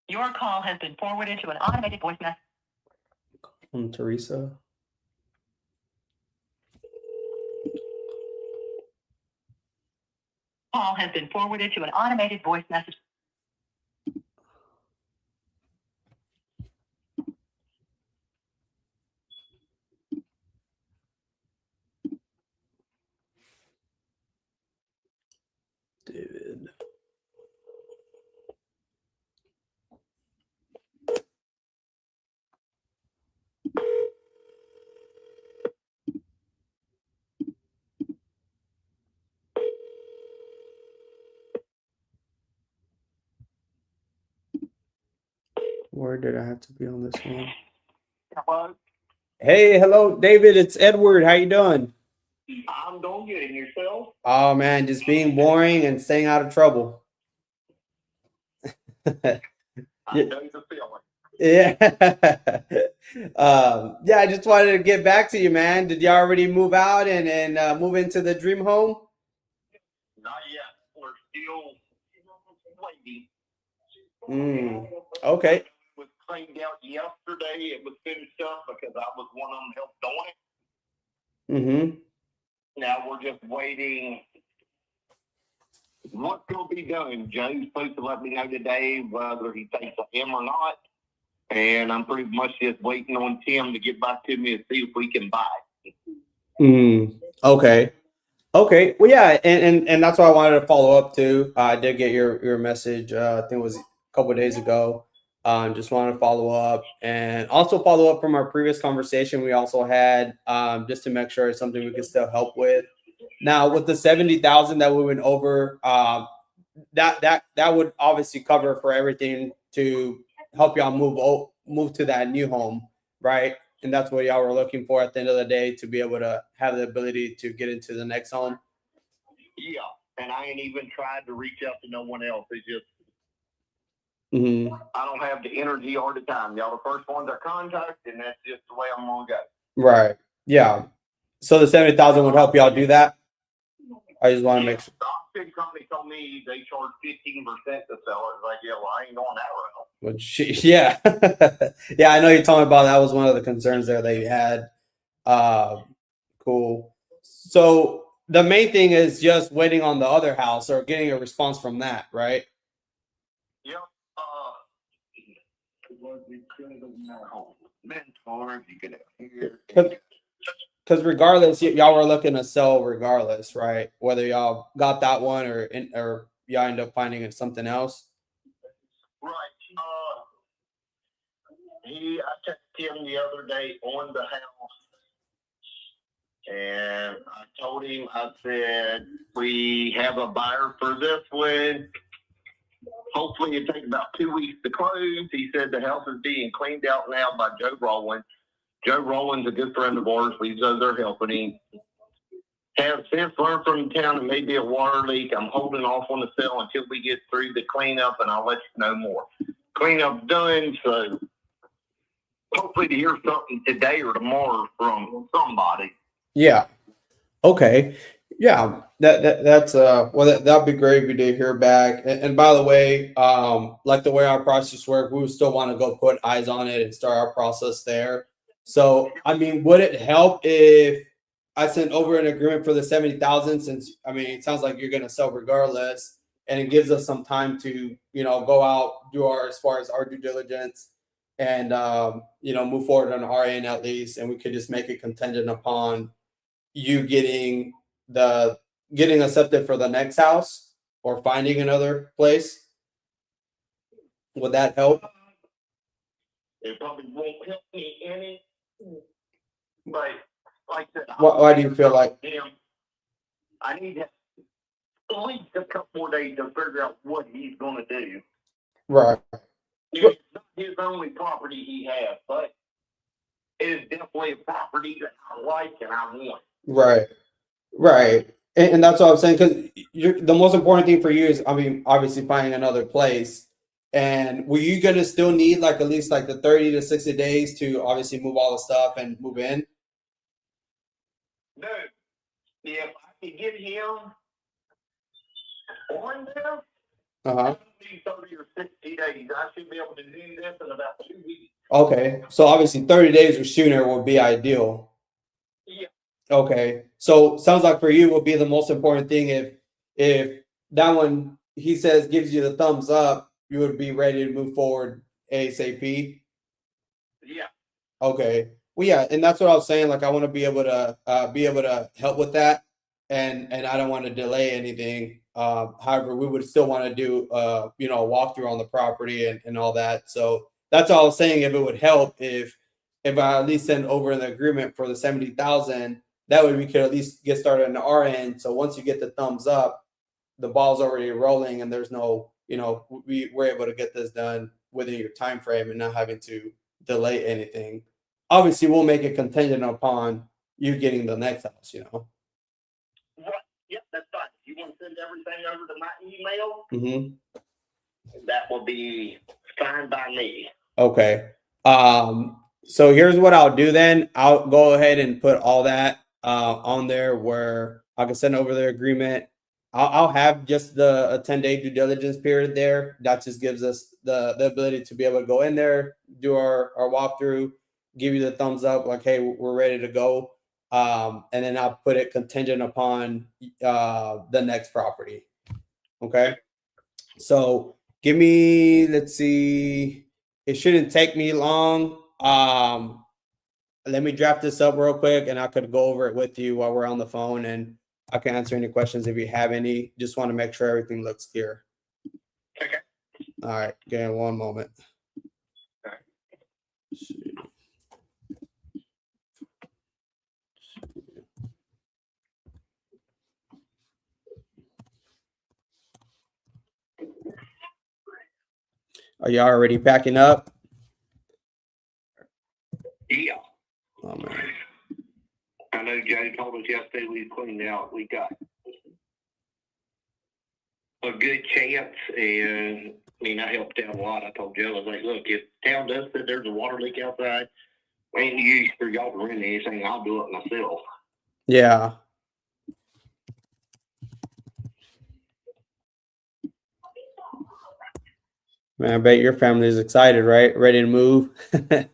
Your call has been forwarded to an automated voice message. Teresa. Call has been forwarded to an automated voice message. David. Where did I have to be on this one? Hello? Hey, hello, David. It's Edward. How you doing? I'm doing good. And yourself? Oh man, just being boring and staying out of trouble. I know the feeling. Yeah. Yeah, I just wanted to get back to you, man. Did you already move out and move into the dream home? Not yet. We're still waiting. Okay. It was cleaned out yesterday. It was finished up because I was one of them helped doing it. Now we're just waiting. What's going to be done? Joe's supposed to let me know today whether he takes a him or not. And I'm pretty much just waiting on Tim to get back to me and see if we can buy it. Okay. Okay. Well, yeah, and that's why I wanted to follow up too. I did get your message. I think it was a couple of days ago. Just wanted to follow up and also follow up from our previous conversation we also had, just to make sure it's something we can still help with. Now, with the 70,000 that we went over, that would obviously cover for everything to help y'all move to that new home, right? And that's what y'all were looking for at the end of the day, to be able to have the ability to get into the next home. Yeah, and I ain't even tried to reach out to no one else. It's just I don't have the energy all the time. Y'all the first ones I contact, and that's just the way I'm gonna go. Right. Yeah. So the 70,000 would help y'all do that. I just want to make sure. The auction company told me they charge 15% to sell it. Like, yeah, well, I ain't going that route. Yeah. Yeah, I know you told me about that. Was one of the concerns there that you had. Cool. So the main thing is just waiting on the other house or getting a response from that, right? Yep. Mentor, you get it. Because regardless, y'all were looking to sell regardless, right? Whether y'all got that one or y'all end up finding it something else. Right. I texted him the other day on the house, and I told him, I said, we have a buyer for this one. Hopefully it takes about 2 weeks to close. He said the house is being cleaned out now by Joe Rowland. Joe Rowland's a good friend of ours. We know they're helping him. Have since learned from the town it may be a water leak. I'm holding off on the sale until we get through the cleanup, and I'll let you know more. Cleanup's done, so hopefully to hear something today or tomorrow from somebody. Yeah. Okay. Yeah. That's that'd be great if we did hear back. And by the way, like the way our process works, we would still want to go put eyes on it and start our process there. So, I mean, would it help if I sent over an agreement for the 70,000? Since I mean, it sounds like you're going to sell regardless, and it gives us some time to go out, do as far as our due diligence, and move forward on our end at least, and we could just make it contingent upon you getting accepted for the next house or finding another place. Would that help? It probably won't help me any, but like I said, Why do you feel like? I need at least a couple more days to figure out what he's going to do. Right. It's not his only property he has, but it is definitely a property that I like and I want. Right. And that's what I'm saying, because the most important thing for you is, I mean, obviously finding another place. And were you going to still need like at least like the 30 to 60 days to obviously move all the stuff and move in? No. If I could get him on there, I don't need 30 or 60 days. I should be able to do this in about 2 weeks. Okay. So obviously 30 days or sooner would be ideal. Yeah. Okay. So sounds like for you would be the most important thing if that one he says gives you the thumbs up, you would be ready to move forward ASAP. Yeah. Okay. Well, yeah, and that's what I was saying. Like, I want to be able to help with that, and I don't want to delay anything. However, we would still want to do a walkthrough on the property and all that. So that's all I was saying. If it would help, if I at least send over an agreement for the 70,000, that way we could at least get started on our end. So once you get the thumbs up, the ball's already rolling, and there's no, we're able to get this done within your time frame and not having to delay anything. Obviously, we'll make it contingent upon you getting the next house, What? Yep, that's fine. You want to send everything over to my email? Mm-hmm. That will be fine by me. Okay. So here's what I'll do then. I'll go ahead and put all that on there where I can send over the agreement. I'll have just a 10-day due diligence period there. That just gives us the ability to be able to go in there, do our walkthrough, give you the thumbs up, like, hey, we're ready to go. And then I'll put it contingent upon the next property. Okay. So give me, let's see, it shouldn't take me long. Let me draft this up real quick, and I could go over it with you while we're on the phone, and I can answer any questions if you have any. Just want to make sure everything looks clear. Okay. All right. Give me one moment. Okay. Are you already packing up? Yeah. Oh, man. I know Joe told us yesterday we cleaned out. We got a good chance, and I helped out a lot. I told Joe, I was like, look, if town does say there's a water leak outside, ain't no use for y'all to rent anything. I'll do it myself. Yeah. Man, I bet your family is excited, right? Ready to move? Oh,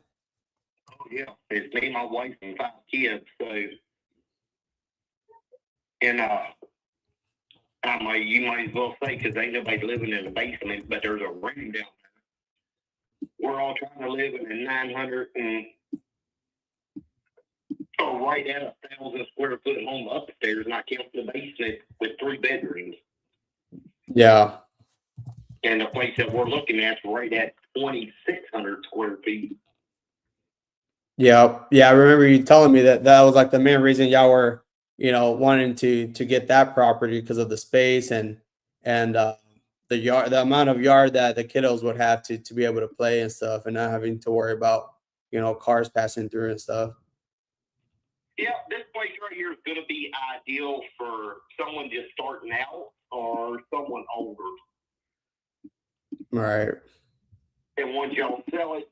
yeah. It's me, my wife, and 5 kids. So, and you might as well say, because ain't nobody living in the basement, but there's a room down there. We're all trying to live in a 900 and right at 1,000 square foot home upstairs, not counting the basement with 3 bedrooms. Yeah. And the place that we're looking at is right at 2,600 square feet. Yeah. I remember you telling me that was like the main reason y'all were, wanting to get that property, because of the space and the yard, the amount of yard that the kiddos would have to be able to play and stuff, and not having to worry about, cars passing through and stuff. Yeah, this place right here is going to be ideal for someone just starting out or someone older. Right. And once y'all sell it,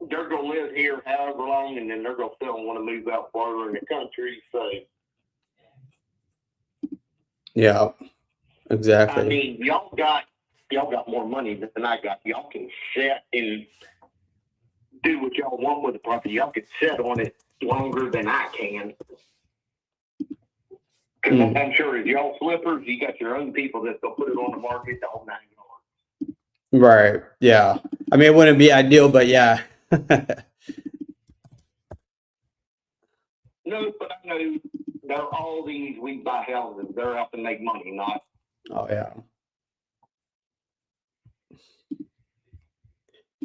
they're going to live here however long, and then they're going to sell and want to move out farther in the country. So, yeah, exactly. y'all got more money than I got. Y'all can sit and do what y'all want with the property. Y'all can sit on it longer than I can. Because I'm sure if y'all flippers, you got your own people that's going to put it on the market all 9 yards. Right. Yeah. I mean, it wouldn't be ideal, but yeah. No, but I know they're all these we buy houses. They're out to make money, not. Oh yeah.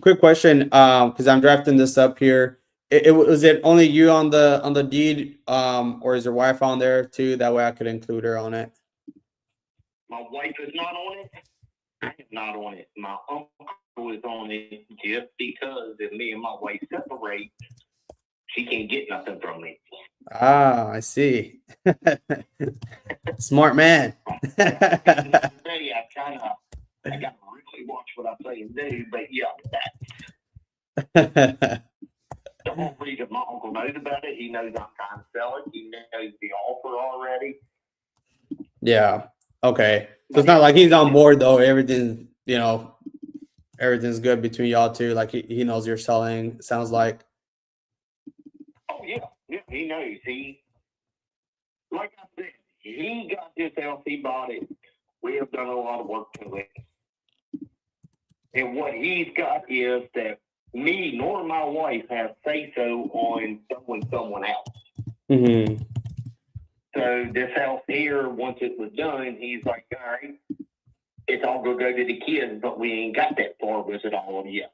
Quick question, because I'm drafting this up here. Was it only you on the deed, or is your wife on there too? That way I could include her on it. My wife is not on it. I am not on it. My uncle is on it just because if me and my wife separate, she can't get nothing from me. Ah, I see. Smart man. Today I gotta really watch what I say and do, but yeah, the whole reason my uncle knows about it, he knows I'm trying to sell it. He knows the offer already. Yeah. Okay. So it's not like he's on board though. Everything, everything's good between y'all two. Like he knows you're selling. Sounds like. Oh yeah, he knows. Like I said, he got this house. He bought it. We have done a lot of work to it, and what he's got is that me nor my wife have say so on someone else. Mm-hmm. So this house here, once it was done, he's like, all right, it's all gonna go to the kids, but we ain't got that far with it all yet.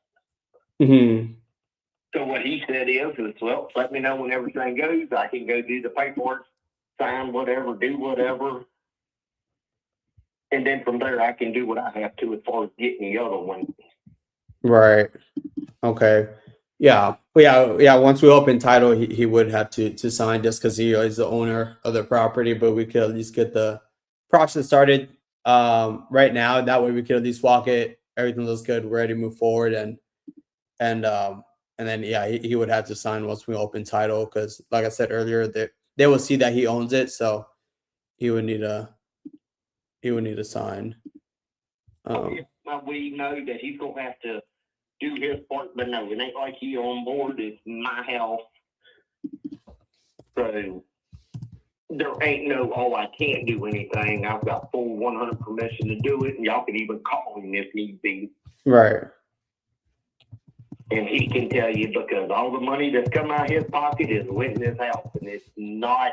Mm-hmm. So what he said is, well, let me know when everything goes. I can go do the paperwork, sign whatever, do whatever. And then from there, I can do what I have to as far as getting the other one. Right. Okay. Yeah. Yeah. Once we open title, he would have to sign just because he is the owner of the property, but we could at least get the process started right now. That way we could at least walk it. Everything looks good. We're ready to move forward. And then, yeah, he would have to sign once we open title. Cause like I said earlier, they will see that he owns it. So he would need to sign. We know that he's going to have to do his part, but no, it ain't like he on board. It's my house. So there ain't no, I can't do anything. I've got full 100 permission to do it, and y'all can even call him if need be. Right. And he can tell you, because all the money that's come out of his pocket is went in his house, and it's not,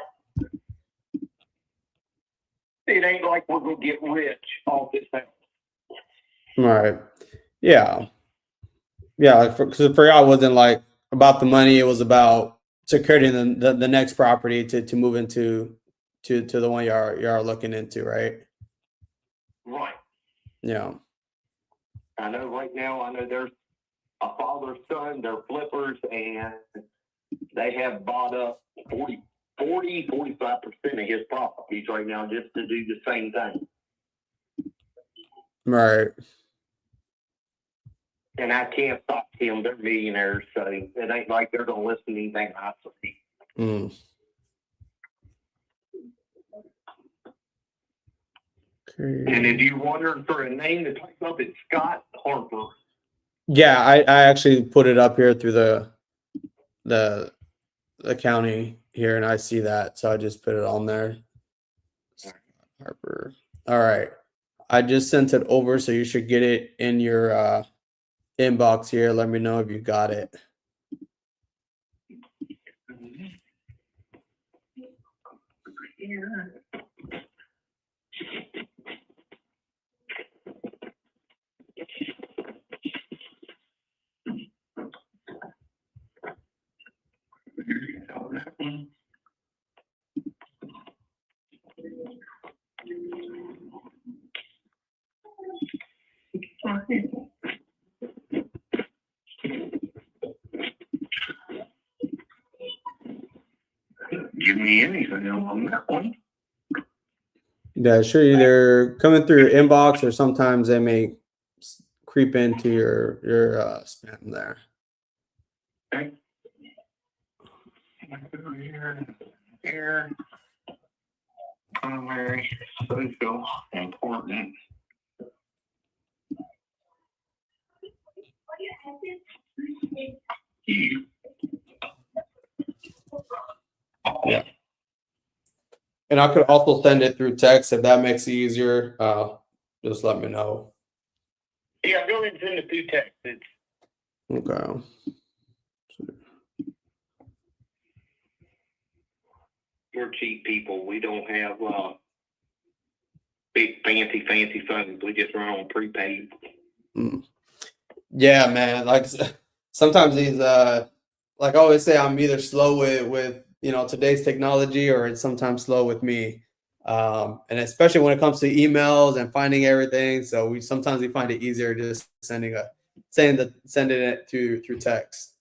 it ain't like we're going to get rich off this house. Right. Yeah. Yeah. Like for y'all, it wasn't like about the money. It was about securing the next property to move into to the one you're looking into, right? Right. Yeah. I know right now, there's a father, son, they're flippers, and they have bought up 45% of his properties right now just to do the same thing. Right. And I can't stop them. They're millionaires, so it ain't like they're going to listen to anything I say. Mm. Okay. And if you're wondering for a name to type up, it's Scott Harper. Yeah, I actually put it up here through the county here, and I see that, so I just put it on there. Harper. All right, I just sent it over, so you should get it in your inbox here. Let me know if you got it. Give me anything on that one. Yeah, sure. Either coming through your inbox, or sometimes they may creep into your spam there. Okay. Here. Primary, social, important. Yeah. And I could also send it through text if that makes it easier. Just let me know. Yeah, go ahead and send it through text. It's Okay. We're cheap people. We don't have big fancy phones. We just run on prepaid. Yeah, man. Like sometimes these, like I always say, I'm either slow with today's technology, or it's sometimes slow with me. And especially when it comes to emails and finding everything. So we find it easier just sending it through text.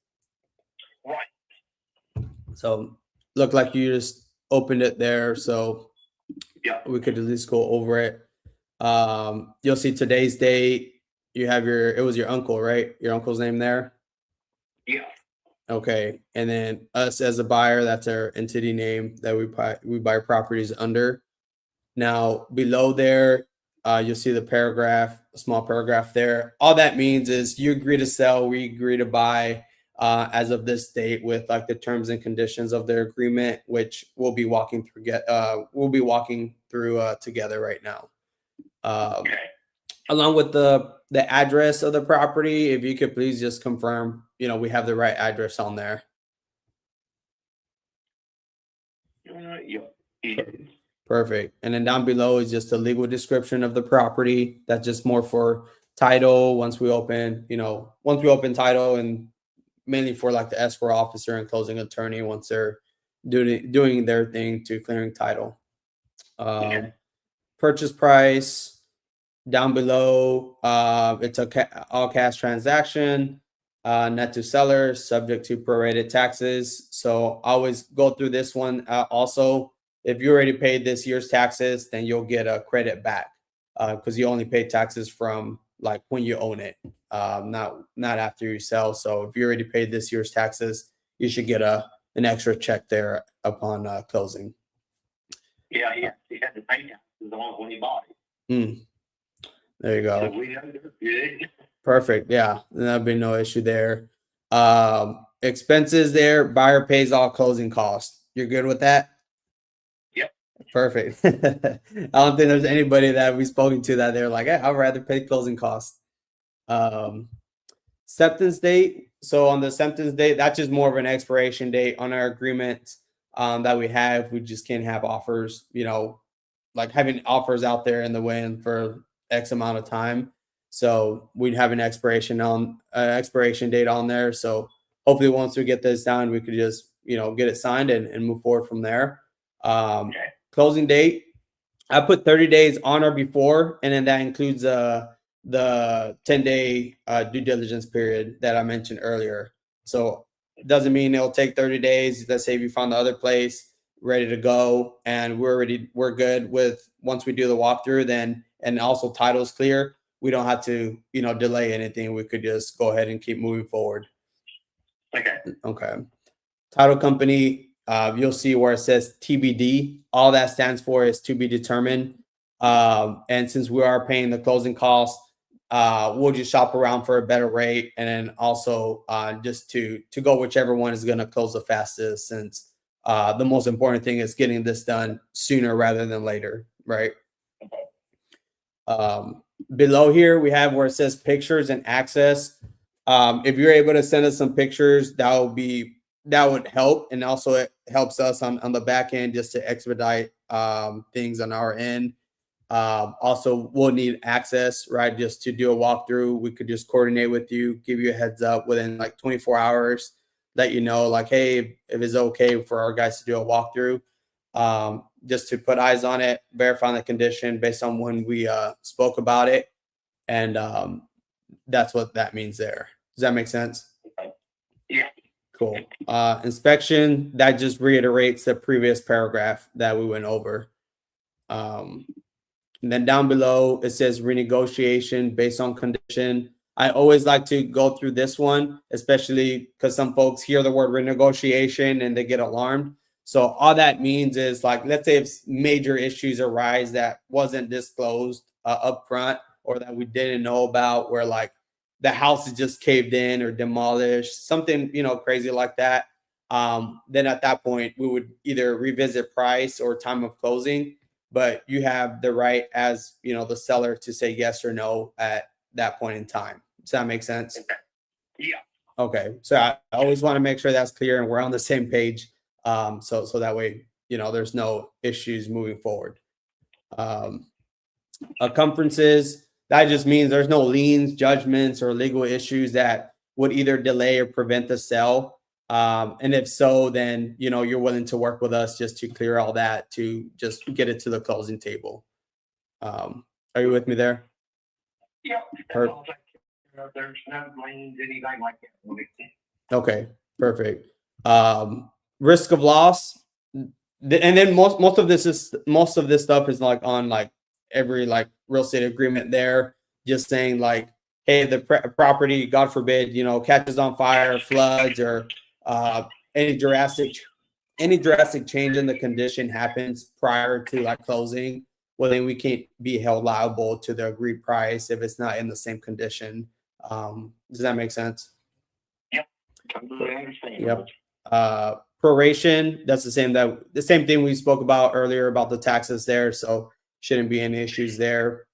Right. So look like you just opened it there, so Yeah. we could at least go over it. You'll see today's date. You have it was your uncle, right? Your uncle's name there. Yeah. Okay, and then us as a buyer, that's our entity name that we buy properties under. Now below there, you'll see the paragraph, a small paragraph there. All that means is you agree to sell, we agree to buy as of this date, with like the terms and conditions of their agreement, which we'll be walking through together right now. Okay. Along with the address of the property, if you could please just confirm, we have the right address on there. Yeah. Perfect. And then down below is just a legal description of the property. That's just more for title once we open title, and mainly for like the escrow officer and closing attorney once they're doing their thing to clearing title. Okay. Purchase price. Down below, it's a all cash transaction, net to seller, subject to prorated taxes. So always go through this one. Also, if you already paid this year's taxes, then you'll get a credit back because you only pay taxes from like when you own it, not after you sell. So if you already paid this year's taxes, you should get an extra check there upon closing. Yeah, he had to pay taxes on it when he bought it. There you go. So we know they're good. Perfect. Yeah, that'd be no issue there. Expenses there. Buyer pays all closing costs. You're good with that? Yep. Perfect. I don't think there's anybody that we've spoken to that they're like, hey, I'd rather pay closing costs. Acceptance date. So on the acceptance date, that's just more of an expiration date on our agreement that we have. We just can't have offers, like having offers out there in the wind for X amount of time. So we'd have an expiration date on there. So hopefully once we get this done, we could just, get it signed and move forward from there. Okay. Closing date, I put 30 days on or before, and then that includes the 10-day due diligence period that I mentioned earlier. So it doesn't mean it'll take 30 days. Let's say if you found the other place ready to go and we're good with once we do the walkthrough, then, and also title's clear, we don't have to, delay anything. We could just go ahead and keep moving forward. Okay. Title company, you'll see where it says TBD. All that stands for is to be determined. And since we are paying the closing costs, we'll just shop around for a better rate. And then also just to go whichever one is going to close the fastest, since the most important thing is getting this done sooner rather than later, right? Below here, we have where it says pictures and access. If you're able to send us some pictures, that would help. And also it helps us on the back end just to expedite things on our end. Also, we'll need access, right? Just to do a walkthrough. We could just coordinate with you, give you a heads up within like 24 hours, let you know, like, hey, if it's okay for our guys to do a walkthrough, just to put eyes on it, verify the condition based on when we spoke about it. And that's what that means there. Does that make sense? Yeah. Cool. Inspection, that just reiterates the previous paragraph that we went over. And then down below, it says renegotiation based on condition. I always like to go through this one, especially because some folks hear the word renegotiation and they get alarmed. So all that means is, like, let's say if major issues arise that wasn't disclosed up front, or that we didn't know about, where like the house is just caved in or demolished, something, crazy like that. Then at that point, we would either revisit price or time of closing. But you have the right as, the seller to say yes or no at that point in time. Does that make sense? Yeah. Okay. So I always want to make sure that's clear and we're on the same page. So that way, there's no issues moving forward. Conferences, that just means there's no liens, judgments, or legal issues that would either delay or prevent the sale. And if so, then, you're willing to work with us just to clear all that, to just get it to the closing table. Are you with me there? Yeah. Perfect. There's no liens, anything like that. Okay, perfect. Risk of loss, and then most of this stuff is like on like every like real estate agreement there, just saying like, hey, the property, God forbid, catches on fire, floods, or any drastic change in the condition happens prior to like closing. Well, then we can't be held liable to the agreed price if it's not in the same condition. Does that make sense? Yep. Completely understand. Yep. Proration, that's the same thing we spoke about earlier about the taxes there, so shouldn't be any issues there.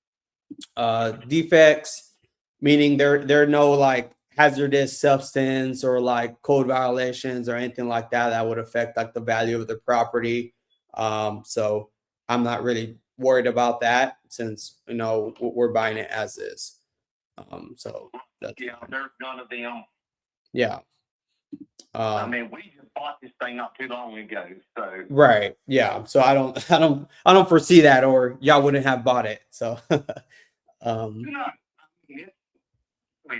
Defects, meaning there are no like hazardous substance or like code violations or anything like that would affect like the value of the property. So I'm not really worried about that since we're buying it as is. So that's Yeah, there's none of them. yeah. I mean, we just bought this thing not too long ago, so Right. Yeah. So I don't foresee that, or y'all wouldn't have bought it. So I mean,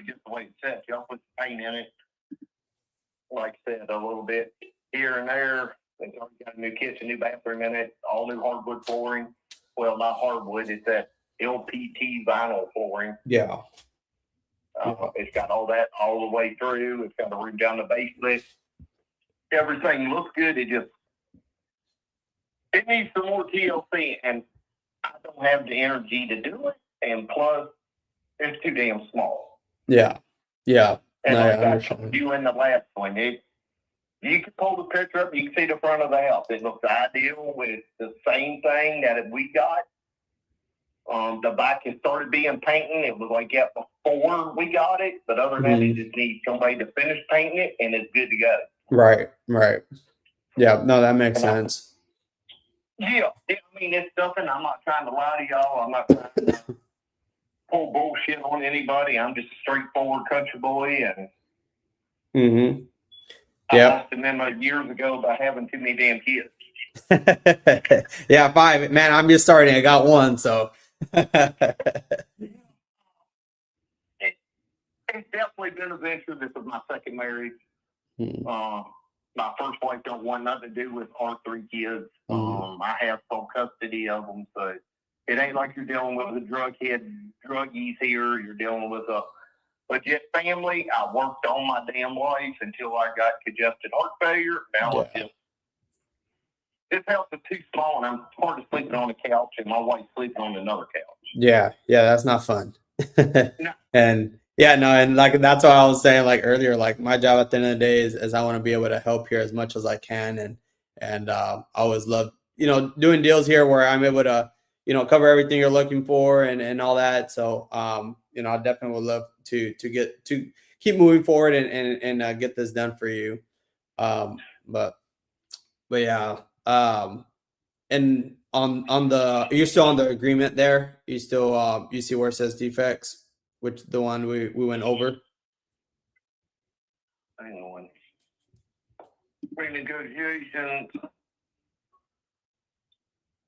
just the way it's set, y'all put the paint in it. Like I said, a little bit here and there. They already got a new kitchen, new bathroom in it, all new hardwood flooring. Well, not hardwood, it's that LPT vinyl flooring. yeah. It's got all that all the way through. It's got a room down the basement. Everything looks good. It needs some more TLC, and I don't have the energy to do it. And plus, it's too damn small. Yeah. Yeah. And No, I like I understand. told you in the last one, you can pull the picture up, you can see the front of the house. It looks ideal with the same thing that we got. The back has started being painting. It was like that before we got it, but other than that, it just needs somebody to finish painting it, and it's good to go. Right. Yeah, no, that makes sense. Yeah, I mean, it's something. I'm not trying to lie to y'all. I'm not trying to pull bullshit on anybody. I'm just a straightforward country boy, and I lost a memo years ago about having too many damn kids. Yeah, 5. Man, I'm just starting. I got 1, so. It's definitely been an adventure. This is my second marriage. My first wife don't want nothing to do with our 3 kids. I have full custody of them, so it ain't like you're dealing with a druggies here. You're dealing with a legit family. I worked all my damn life until I got congested heart failure. Now this house is too small, and I'm part of sleeping on the couch, and my wife's sleeping on another couch. Yeah, that's not fun. No. And and like that's what I was saying like earlier. Like my job at the end of the day is I want to be able to help here as much as I can, and I always love doing deals here where I'm able to cover everything you're looking for and all that. So I definitely would love to keep moving forward and get this done for you. But yeah. And on the, you're still on the agreement there. You still you see where it says defects, which the one we went over. Hang on. Renegotiations.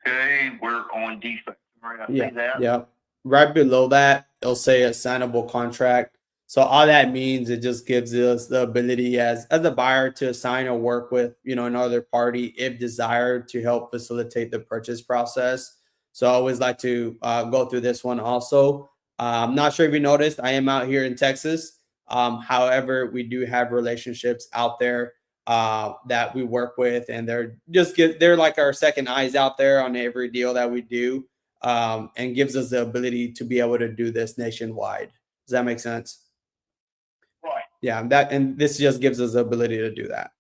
Okay, we're on defects. Right, I see that. Yeah. Right below that, it'll say assignable contract. So all that means, it just gives us the ability as a buyer to assign or work with, another party if desired to help facilitate the purchase process. So I always like to go through this one also. I'm not sure if you noticed, I am out here in Texas. However, we do have relationships out there that we work with, and they're like our second eyes out there on every deal that we do, and gives us the ability to be able to do this nationwide. Does that make sense? Right. Yeah, and this just gives us the ability to do that.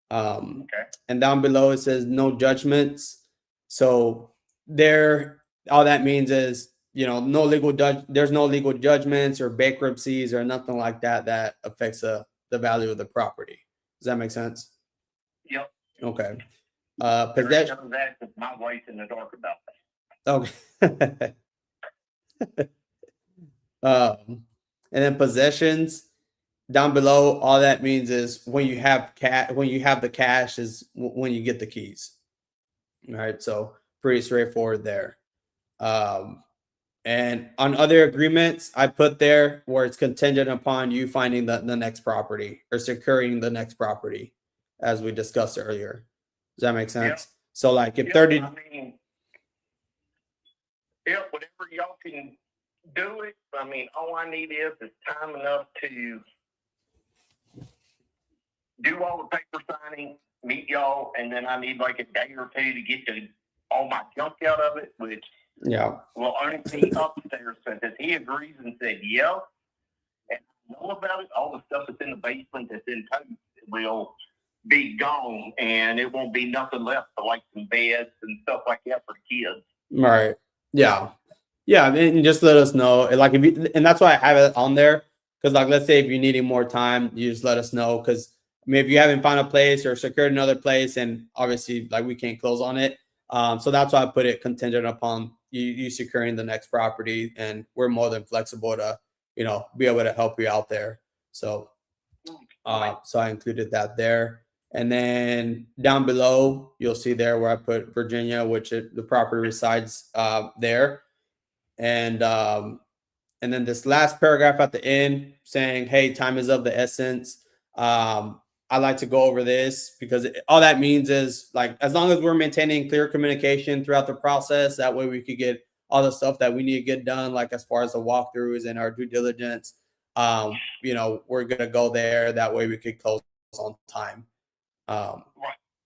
Okay. And down below it says no judgments. So all that means is there's no legal judgments or bankruptcies or nothing like that affects the the value of the property. Does that make sense? Yep. Okay. Possession of that, because my wife's in the dark about that. Okay. And then possessions down below, all that means is when you have the cash is when you get the keys. All right, so pretty straightforward there. And on other agreements, I put there where it's contingent upon you finding the next property or securing the next property, as we discussed earlier. Does that make sense? Yep. So like if Yep, 30. I mean, yeah, whatever y'all can do it. I mean, all I need is time enough to do all the paper signing, meet y'all, and then I need like a day or two to get all my junk out of it, which Yeah. will only be upstairs. So if he agrees and said, yeah, and I know about it, all the stuff that's in the basement that's in totes will be gone, and it won't be nothing left but like some beds and stuff like that for kids. Right. Yeah. Yeah. And just let us know. Like if you, and that's why I have it on there. Cause like, let's say if you're needing more time, you just let us know. Cause I mean, if you haven't found a place or secured another place, and obviously like we can't close on it. So that's why I put it contingent upon you securing the next property, and we're more than flexible to, be able to help you out there. So, so I included that there. And then down below, you'll see there where I put Virginia, which the property resides there. And then this last paragraph at the end saying, hey, time is of the essence. I like to go over this because all that means is like, as long as we're maintaining clear communication throughout the process, that way we could get all the stuff that we need to get done, like as far as the walkthroughs and our due diligence, we're going to go there. That way we could close on time.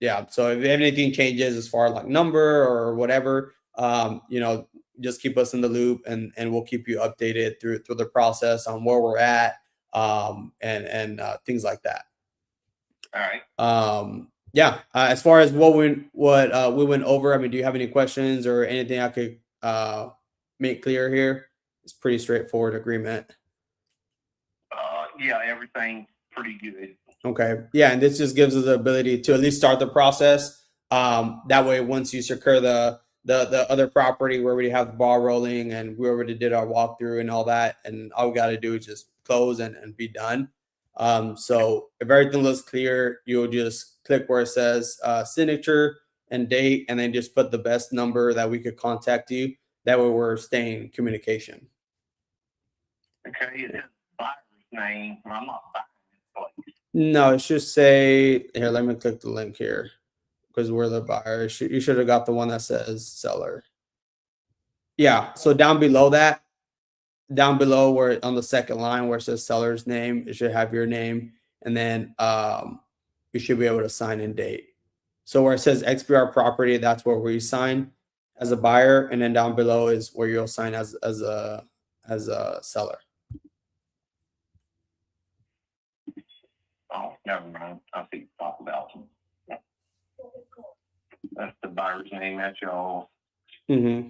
Yeah. So if anything changes as far as like number or whatever, just keep us in the loop, and we'll keep you updated through the process on where we're at, and things like that. All right. As far as what we went over, I mean, do you have any questions or anything I could make clear here? It's pretty straightforward agreement. Yeah, everything's pretty good. Okay. Yeah, and this just gives us the ability to at least start the process. That way, once you secure the other property, we already have the ball rolling, and we already did our walkthrough and all that, and all we got to do is just close and be done. So if everything looks clear, you'll just click where it says signature and date, and then just put the best number that we could contact you. That way we're staying in communication. Okay, it is buyer's name. I'm not buying this place. No, it should say here. Let me click the link here because we're the buyer. You should have got the one that says seller. Yeah. So down below where on the second line where it says seller's name, it should have your name, and then you should be able to sign in date. So where it says XBR property, that's where we sign as a buyer, and then down below is where you'll sign as a seller. Oh, never mind. I see talk about them. That's the buyer's name. That's y'all. Mm-hmm.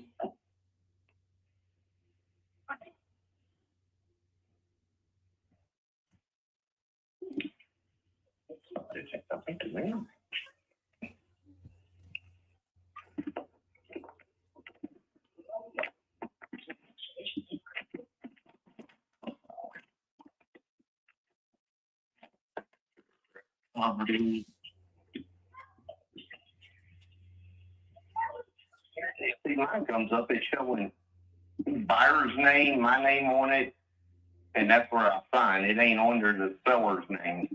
See, mine comes up. It's showing buyer's name, my name on it, and that's where I sign. It ain't under the seller's name.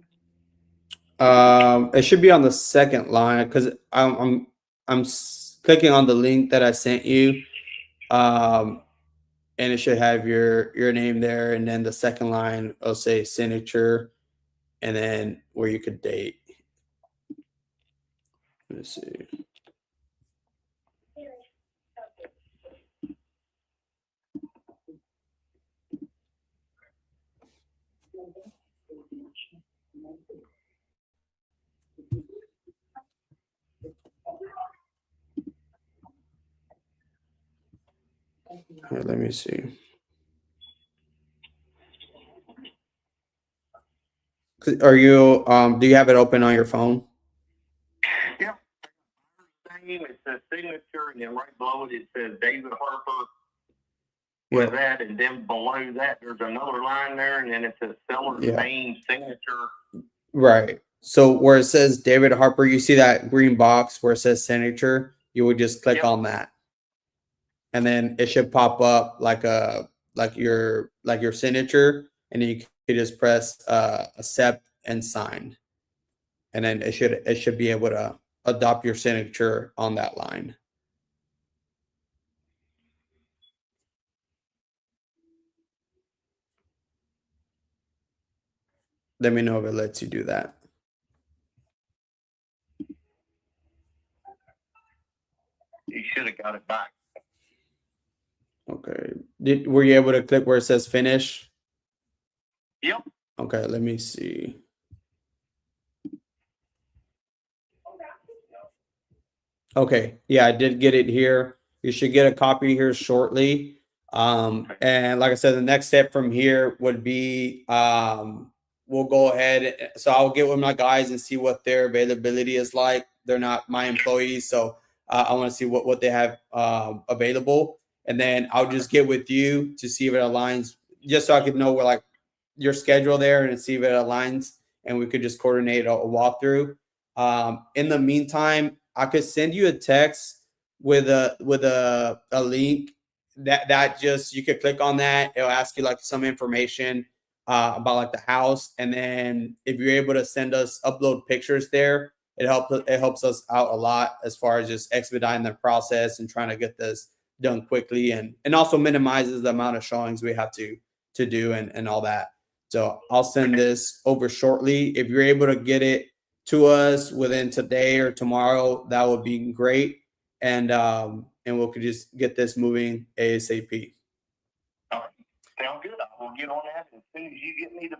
It should be on the second line because I'm clicking on the link that I sent you, and it should have your name there, and then the second line will say signature, and then where you could date. Let's see. Here, let me see. Are you do you have it open on your phone? Yeah. Name, it says signature, and then right below it says David Harper with that, and then below that there's another line there, and then it says seller's name, signature. Right. So where it says David Harper, you see that green box where it says signature, you would just click on that. And then it should pop up like your signature, and then you can just press accept and sign. And then it should be able to adopt your signature on that line. Let me know if it lets you do that. You should have got it back. Okay. Were you able to click where it says finish? Yep. Okay, let me see. Okay, yeah, I did get it here. You should get a copy here shortly. And like I said, the next step from here would be we'll go ahead. So I'll get with my guys and see what their availability is like. They're not my employees, so I want to see what they have available. And then I'll just get with you to see if it aligns, just so I could know where like your schedule there and see if it aligns, and we could just coordinate a walkthrough. In the meantime, I could send you a text with a link that just, you could click on that. It'll ask you like some information about like the house, and then if you're able to upload pictures there, it helps us out a lot as far as just expediting the process and trying to get this done quickly, and also minimizes the amount of showings we have to do and all that. So I'll send this over shortly. If you're able to get it to us within today or tomorrow, that would be great. And we could just get this moving ASAP. All right. Sound good. I will get on that as soon as you get me the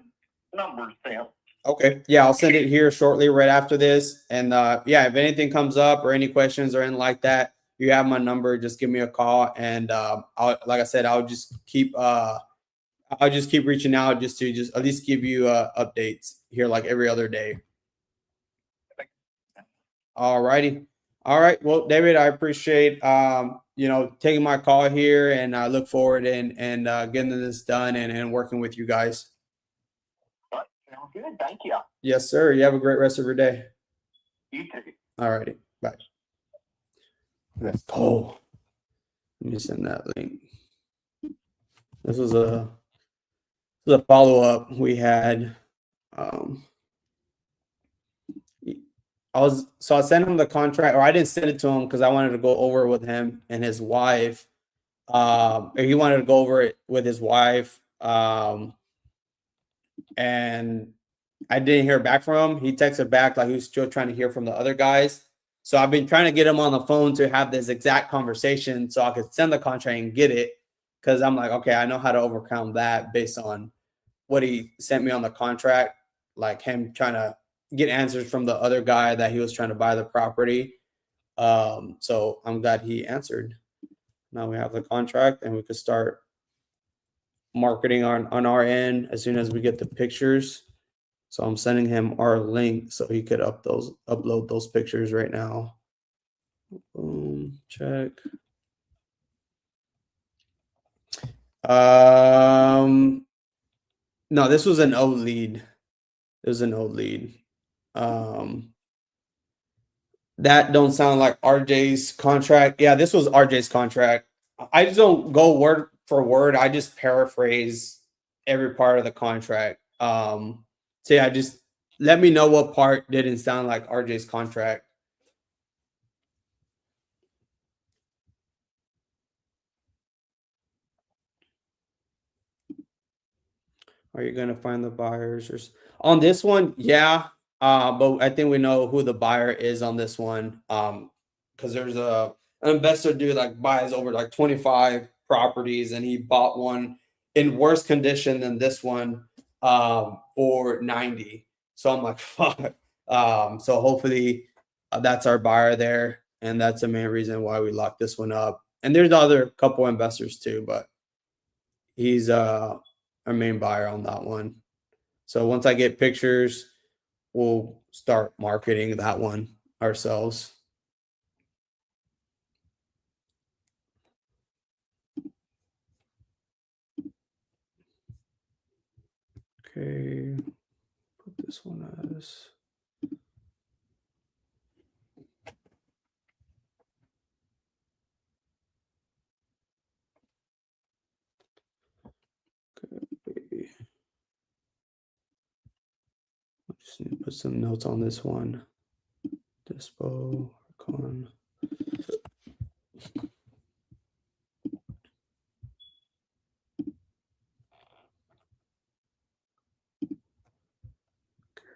numbers, Sam. Okay. Yeah, I'll send it here shortly right after this. And yeah, if anything comes up or any questions or anything like that, you have my number. Just give me a call. And like I said, I'll just keep reaching out just to at least give you updates here like every other day. All righty. All right. Well, David, I appreciate taking my call here, and I look forward and getting this done and working with you guys. All right. Sounds good. Thank you. Yes, sir. You have a great rest of your day. You too. All righty. Bye. Oh, let me send that link. This was a follow-up we had. I sent him the contract, or I didn't send it to him because I wanted to go over with him and his wife. Or he wanted to go over it with his wife. And I didn't hear back from him. He texted back like he was still trying to hear from the other guys. So I've been trying to get him on the phone to have this exact conversation so I could send the contract and get it. Because I'm like, okay, I know how to overcome that based on what he sent me on the contract, like him trying to get answers from the other guy that he was trying to buy the property. So I'm glad he answered. Now we have the contract, and we could start marketing on our end as soon as we get the pictures. So I'm sending him our link so he could upload those pictures right now. Boom, check. No, this was an old lead. It was an old lead. That don't sound like RJ's contract. Yeah, this was RJ's contract. I just don't go word for word. I just paraphrase every part of the contract. So yeah, just let me know what part didn't sound like RJ's contract. Are you going to find the buyers on this one? Yeah. But I think we know who the buyer is on this one. Because there's an investor dude like buys over like 25 properties, and he bought one in worse condition than this one for 90. So I'm like, fuck. So hopefully that's our buyer there, and that's the main reason why we locked this one up. And there's other couple investors too, but he's our main buyer on that one. So once I get pictures, we'll start marketing that one ourselves. Okay, put this one as. Okay. I just need to put some notes on this one. Dispo, con.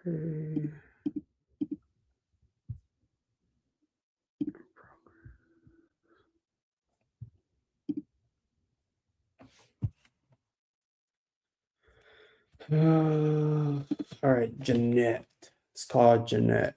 Okay. All right, Jeanette. It's called Jeanette.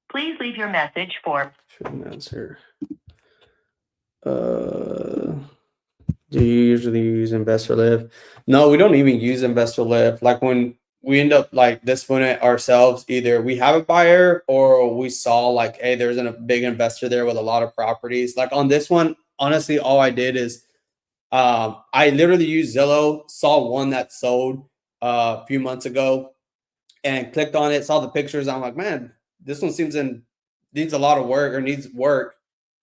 Please leave your message for. Shouldn't answer. Do you usually use Investor Lift? No, we don't even use Investor Lift. Like when we end up like this one ourselves, either we have a buyer or we saw like, hey, there's a big investor there with a lot of properties. Like on this one, honestly, all I did is I literally used Zillow, saw one that sold a few months ago and clicked on it, saw the pictures. I'm like, man, this one needs a lot of work or needs work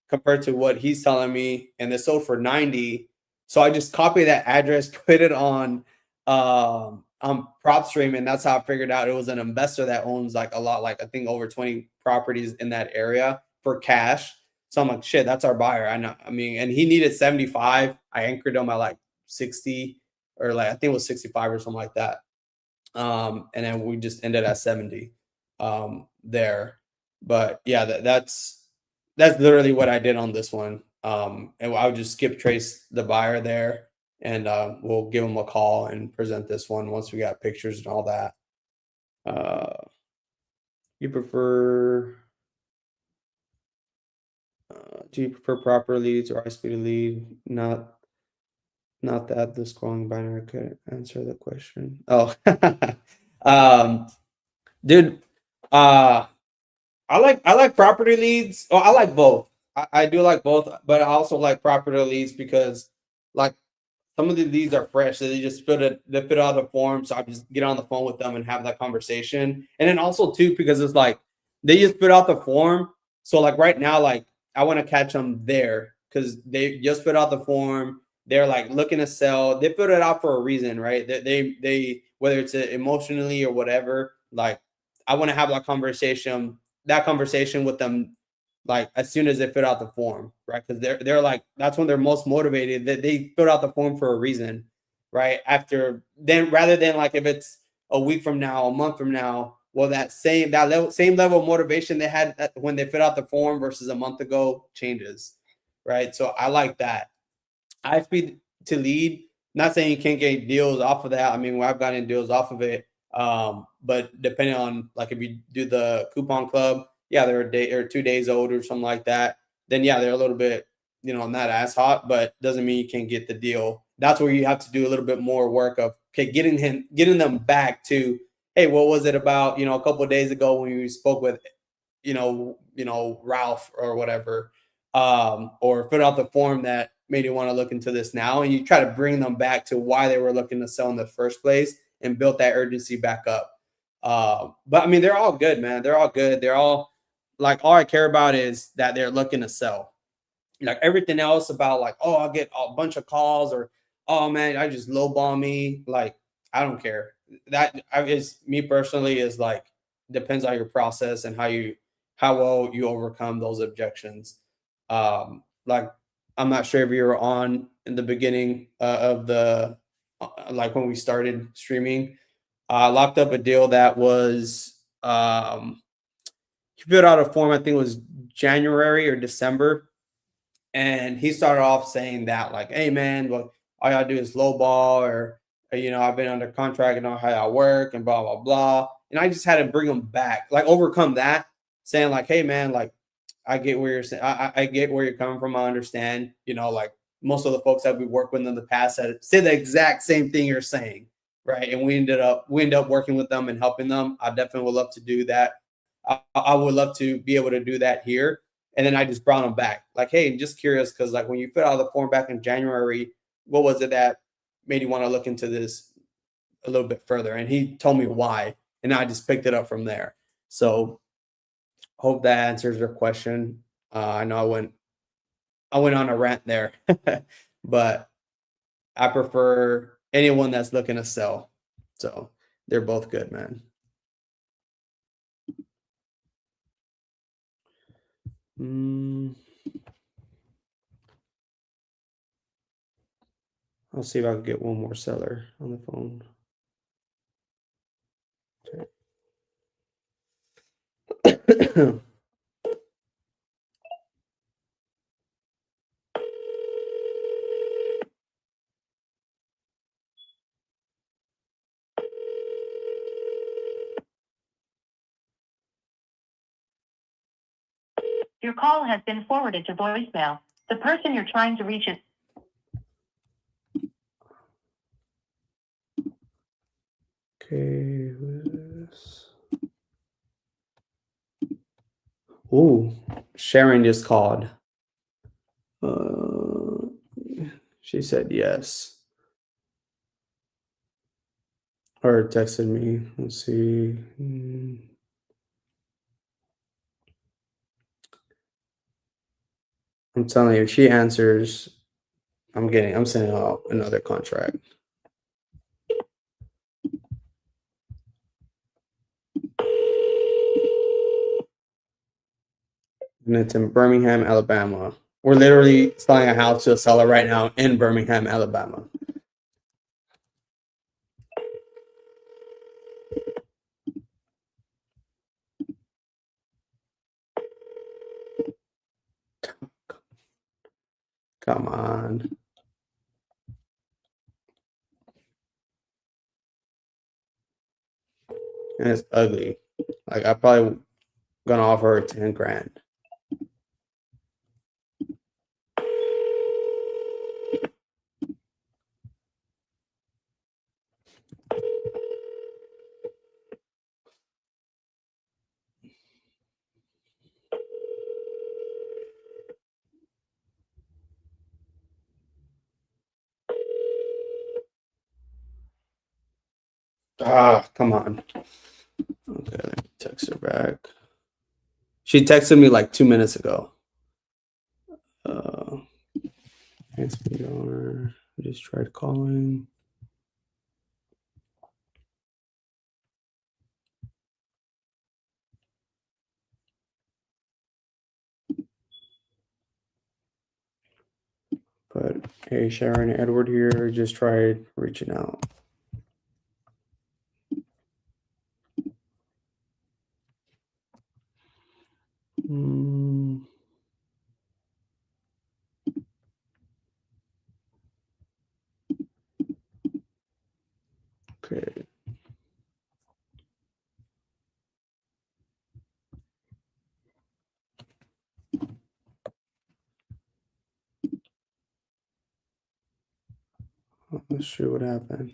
compared to what he's telling me, and it sold for 90. So I just copied that address, put it on PropStream, and that's how I figured out it was an investor that owns like a lot, like I think over 20 properties in that area for cash. So I'm like, shit, that's our buyer. I know. I mean, and he needed 75. I anchored him at like 60, or like I think it was 65 or something like that. And then we just ended at 70 there. But yeah, that's literally what I did on this one. And I would just skip trace the buyer there, and we'll give them a call and present this one once we got pictures and all that. You prefer? Do you prefer proper leads or high-speed lead? Not that the scrolling binary could answer the question. Oh, dude, I like property leads. Oh, I like both. I do like both, but I also like property leads because like some of the leads are fresh. So they just fill out the form. So I just get on the phone with them and have that conversation. And then also too, because it's like they just put out the form. So like right now, like I want to catch them there because they just put out the form. They're like looking to sell. They put it out for a reason, right? They whether it's emotionally or whatever, like I want to have that conversation with them like as soon as they fill out the form, right? Because they're like that's when they're most motivated. That they filled out the form for a reason, right? After then, rather than like if it's a week from now, a month from now, well, same level of motivation they had when they filled out the form versus a month ago changes, right? So I like that. High speed to lead. Not saying you can't get deals off of that. I mean, I've gotten deals off of it. But depending on like if you do the coupon club, yeah, they're a day or 2 days old or something like that. Then yeah, they're a little bit, not as hot, but doesn't mean you can't get the deal. That's where you have to do a little bit more work of getting them back to, hey, what was it about? A couple of days ago when you spoke with, Ralph or whatever, or fill out the form that made you want to look into this now, and you try to bring them back to why they were looking to sell in the first place and build that urgency back up. But I mean, they're all good, man. They're all good. They're all like, all I care about is that they're looking to sell. Like everything else about like, oh, I'll get a bunch of calls or, oh man, I just lowball me. Like, I don't care. That is me personally is like, depends on your process and how well you overcome those objections. Like, I'm not sure if you were on in the beginning of the, like when we started streaming, locked up a deal that was he filled out a form, I think it was January or December. And he started off saying that, like, hey, man, look, all y'all do is lowball, or, you know, I've been under contract and know how y'all work and blah, blah, blah. And I just had to bring him back, like, overcome that, saying, like, hey, man, like, I get where you're saying, I get where you're coming from. I understand, you know, like, most of the folks that we worked with in the past said the exact same thing you're saying, right? And we ended up working with them and helping them. I definitely would love to do that. I would love to be able to do that here. And then I just brought them back, like, hey, just curious, because like when you fill out the form back in January, what was it that made you want to look into this a little bit further? And he told me why, and I just picked it up from there. So hope that answers your question. I know I went on a rant there, but I prefer anyone that's looking to sell. So they're both good, man. I'll see if I can get one more seller on the phone. Okay. Your call has been forwarded to voicemail. The person you're trying to reach is... Okay. Ooh, Sharon just called. She said yes. Or texted me. Let's see. I'm telling you, if she answers, I'm sending out another contract. And it's in Birmingham, Alabama. We're literally selling a house to a seller right now in Birmingham, Alabama. Come on. And it's ugly. Like, I probably gonna offer her 10 grand. Ah, come on. Okay, let me text her back. She texted me like 2 minutes ago. SPR. I just tried calling. But hey, Sharon, Edward here. Just tried reaching out. Okay. Let's see what happened.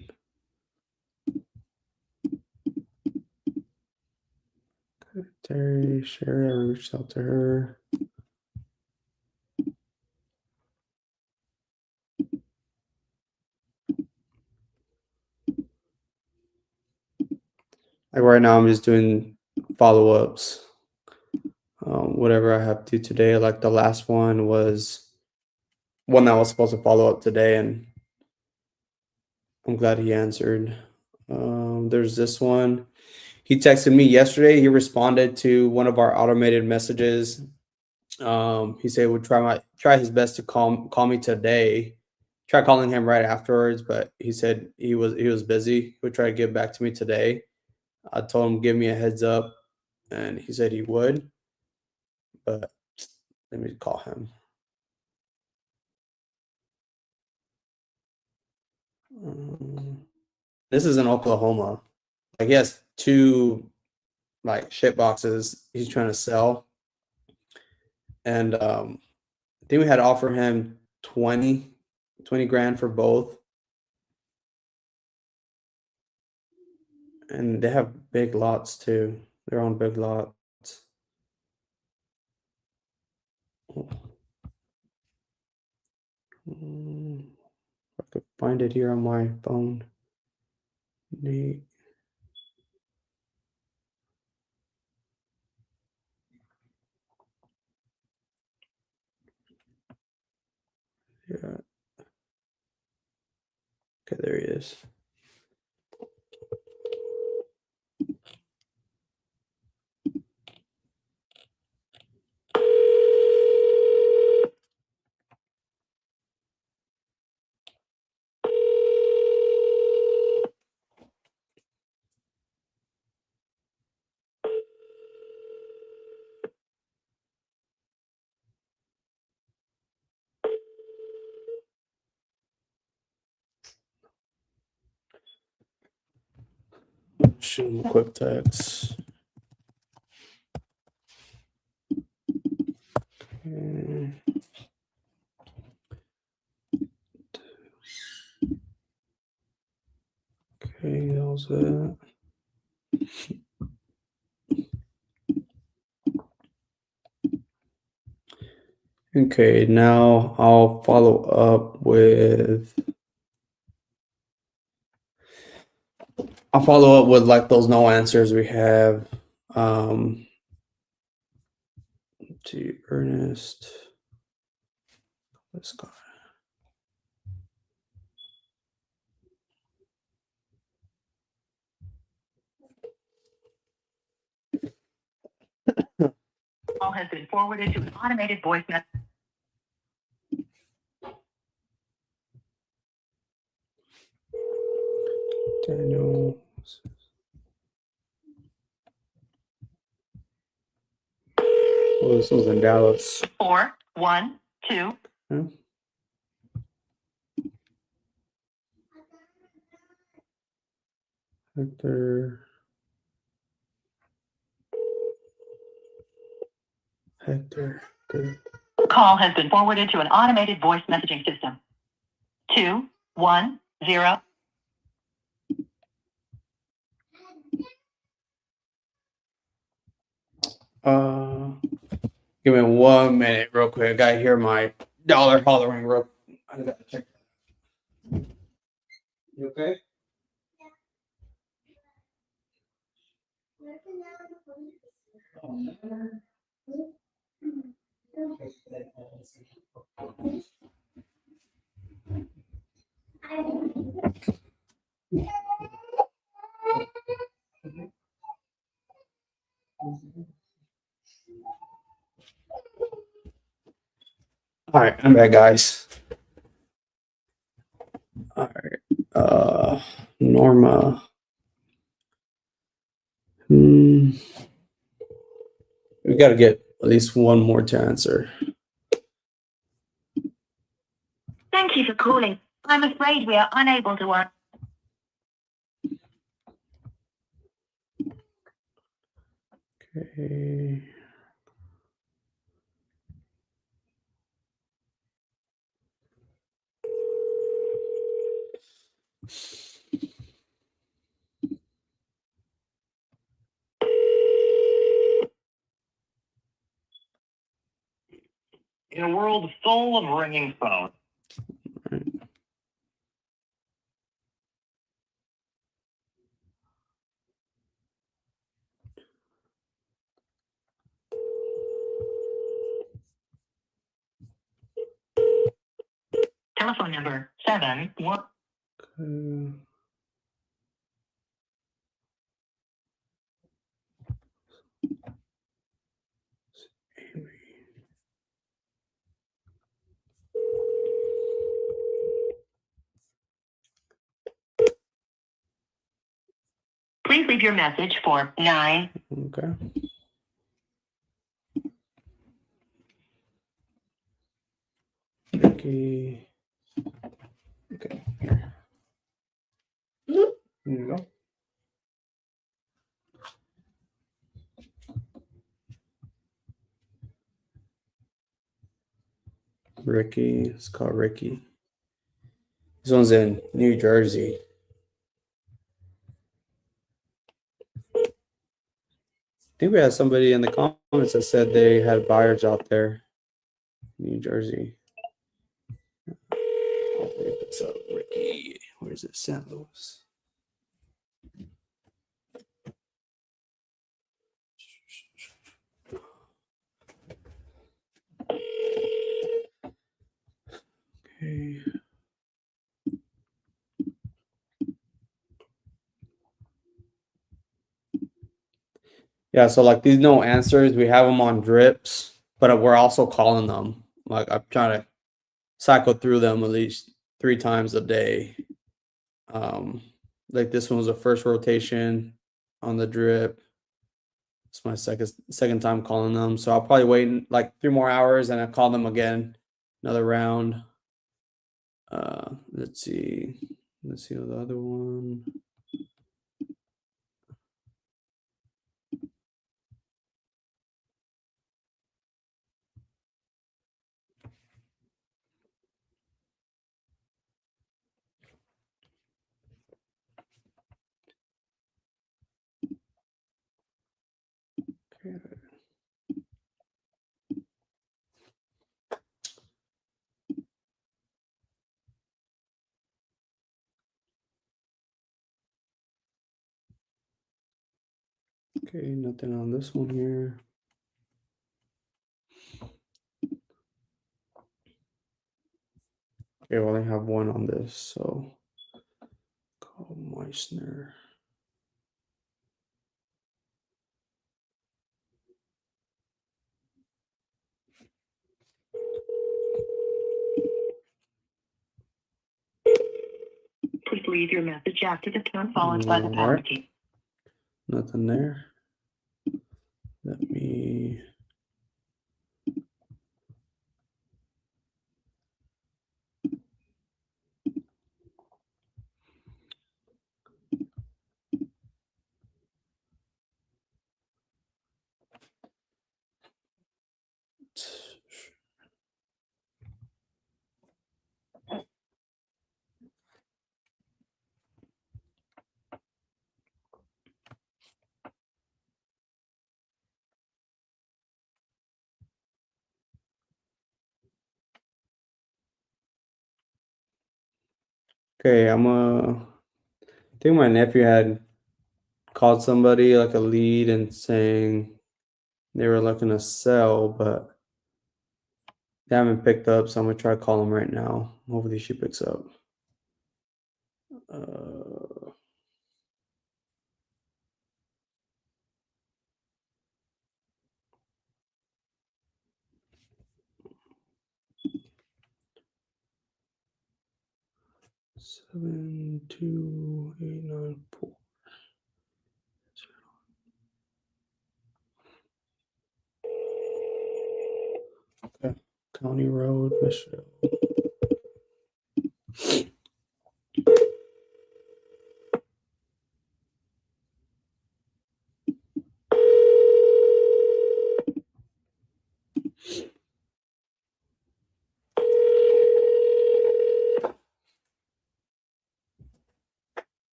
Okay, Terry, Sherry, I reached out to her. Like right now, I'm just doing follow-ups. Whatever I have to do today. Like the last one was one that was supposed to follow up today, and I'm glad he answered. There's this one. He texted me yesterday. He responded to one of our automated messages. He said would try his best to call me today. Try calling him right afterwards, but he said he was busy. He would try to get back to me today. I told him give me a heads up. and he said he would, but let me call him. This is in Oklahoma. Like, he has 2 like ship boxes he's trying to sell, and I think we had to offer him 20 grand for both, and they have big lots too. They're on big lots. I could find it here on my phone. Neat. Yeah. Okay, there he is. Shoot him a quick text. Okay, that was it. Okay, now I'll follow up with like those no answers we have. To Ernest. This guy. Call has been forwarded to an automated voice message. Daniel. Oh, this was in Dallas. 412. Yeah. Hector. Good. Call has been forwarded to an automated voice messaging system. 210. Give me 1 minute, real quick. I gotta hear my dollar hollering real. I gotta check. You okay? All right, I'm back, guys. All right, Norma. We got to get at least one more to answer. Thank you for calling. I'm afraid we are unable to answer. Okay. In a world full of ringing phones. Telephone number 71. Please leave your message for 9. Okay. Ricky. Okay, here. Here you go. Ricky, it's called Ricky. This one's in New Jersey. I think we had somebody in the comments that said they had buyers out there, New Jersey. What's up, Ricky? Where's it? St. Louis. Okay. Yeah, so like these no answers, we have them on drips, but we're also calling them. Like I'm trying to cycle through them at least 3 times a day. Like this one was the first rotation on the drip. It's my second time calling them, so I'll probably wait like 3 more hours and I'll call them again, another round. Let's see the other one. Okay. Okay, nothing on this one here. Okay, well, I have one on this, so call Meissner. Please leave your message after the tone followed by the pound key. Nothing there. Let me. Okay, I think my nephew had called somebody like a lead and saying they were looking to sell, but they haven't picked up, so I'm gonna try to call them right now. Hopefully she picks up. 72894. Okay, County Road, Michelle.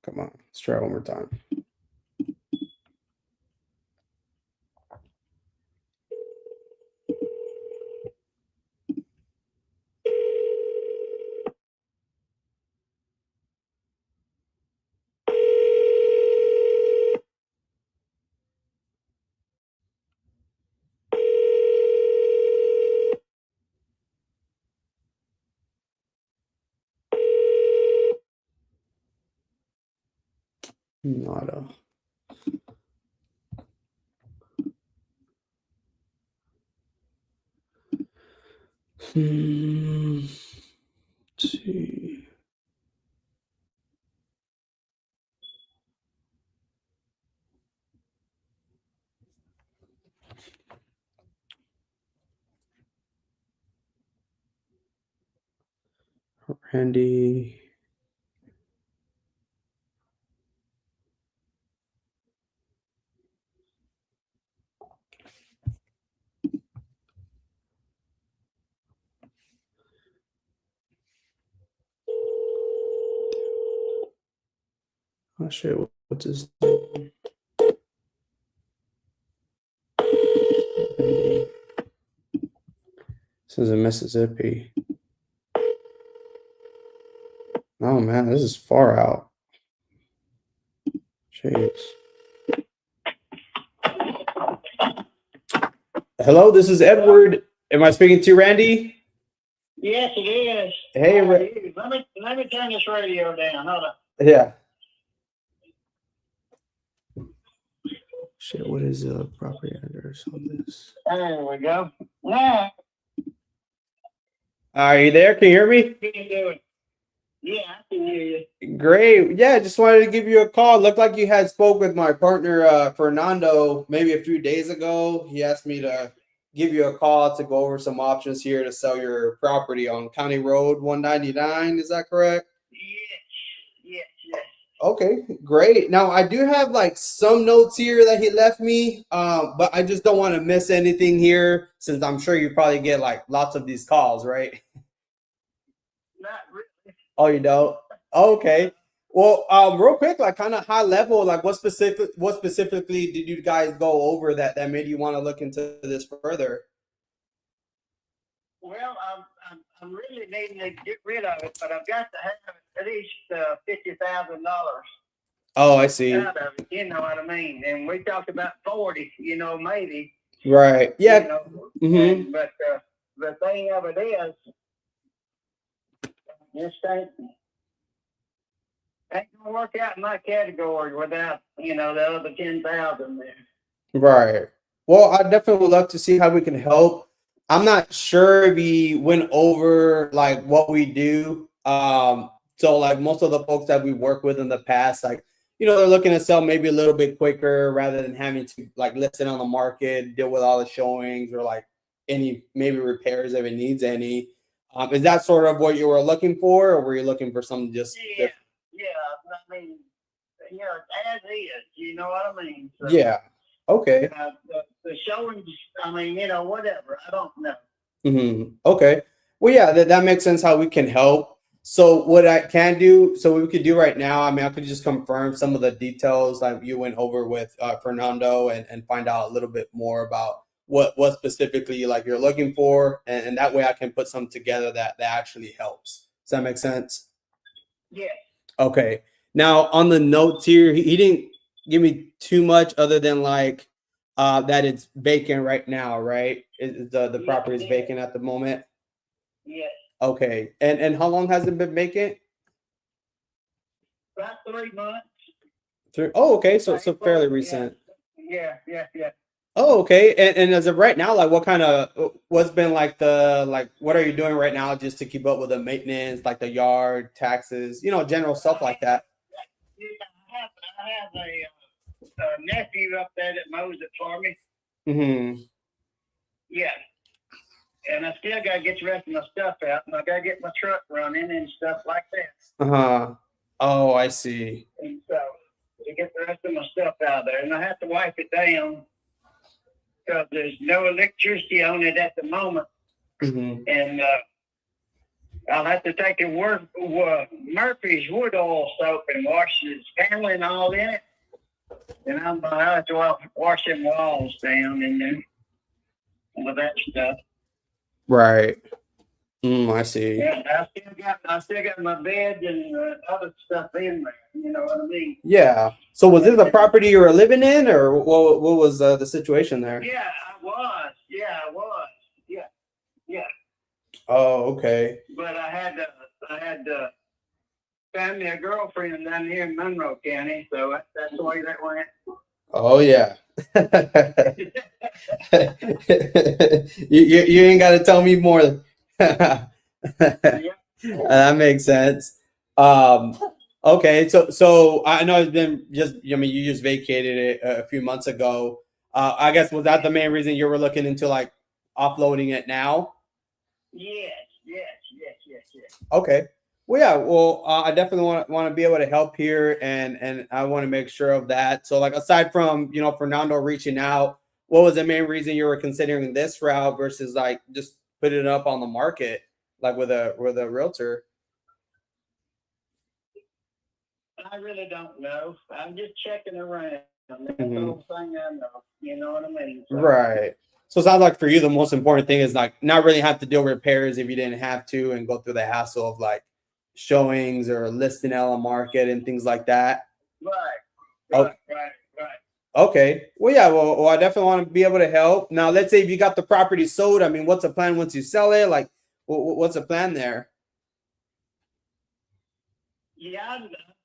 Come on, let's try it one more time. Nada. Let's see. Randy. Oh shit, what's his name? This is in Mississippi. Oh man, this is far out. Jeez. Hello, this is Edward. Am I speaking to Randy? Yes, it is. Hey, How are you? Let me turn this radio down. Hold on. Yeah. Shit, what is the property address on this? There we go. Now, Are you there? Can you hear me? how you doing? Yeah, I can hear you. Great. Yeah, just wanted to give you a call. Looked like you had spoke with my partner Fernando maybe a few days ago. He asked me to give you a call to go over some options here to sell your property on County Road 199. Is that correct? Yes. Okay, great. Now I do have like some notes here that he left me, but I just don't want to miss anything here since I'm sure you probably get like lots of these calls, right? Not really. Oh, you don't? Okay. Well, real quick, like kind of high level, like what specifically did you guys go over that made you want to look into this further? Well, I'm really needing to get rid of it, but I've got to have at least $50,000 Oh, I see. out of it. You know what I mean? And we talked about 40. You know, maybe. Right. Yeah. You know, Mm-hmm. but the thing of it is, this ain't gonna work out in my category without, you know, the other 10,000 there. Right. Well, I definitely would love to see how we can help. I'm not sure if he went over like what we do. So like most of the folks that we work with in the past, like, you know, they're looking to sell maybe a little bit quicker rather than having to like list it on the market, deal with all the showings or like any maybe repairs if it needs any. Is that sort of what you were looking for, or were you looking for something just different? Yeah. I mean, you know, as is. You know what I mean? So, Yeah. Okay. the showings. I mean, you know, whatever. I don't know. Mm-hmm. Okay. Well, yeah, that makes sense how we can help. So what I can do, so what we could do right now, I mean, I could just confirm some of the details that you went over with Fernando and find out a little bit more about what specifically like you're looking for. And that way I can put something together that actually helps. Does that make sense? Yeah. Okay. Now on the notes here, he didn't give me too much other than like that it's vacant right now, right? The property is vacant at the moment? Yes. Okay. And how long has it been vacant? About 3 months. Oh, okay. So fairly recent. Yeah. Oh, okay. And as of right now, like what's been like what are you doing right now just to keep up with the maintenance, like the yard, taxes, you know, general stuff like that? Yeah, I have a nephew up there that mows it for me. Mm-hmm. Yeah. And I still got to get the rest of my stuff out, and I got to get my truck running and stuff like that. Uh-huh. Oh, I see. And so to get the rest of my stuff out there, and I have to wipe it down because there's no electricity on it at the moment. Mm-hmm. And I'll have to take Murphy's wood oil soap and wash this paneling all in it. And I'll have to wash them walls down in there with that stuff. Right. I see. Yeah, I still got my bed and other stuff in there. You know what I mean? Yeah. So was this a property you were living in, or what was the situation there? Yeah, I was. Yeah. Oh, okay. But I had to find me a girlfriend down here in Monroe County, so that's the way that went. Oh yeah. you ain't got to tell me more. That makes sense. Okay, so I know it's been you just vacated it a few months ago. I guess was that the main reason you were looking into like offloading it now? Yes. Okay. Well, yeah. Well, I definitely want to be able to help here, and I want to make sure of that. So, like, aside from Fernando reaching out, what was the main reason you were considering this route versus like just putting it up on the market, like with a realtor? I really don't know. I'm just checking around. That's the Mhm. whole thing I know. You know what I mean? So, Right. So it sounds like for you, the most important thing is like not really have to do repairs if you didn't have to and go through the hassle of like showings or listing on the market and things like that. right. Okay. Well, yeah. Well, I definitely want to be able to help. Now, let's say if you got the property sold, I mean, what's the plan once you sell it? Like, what's the plan there? Yeah,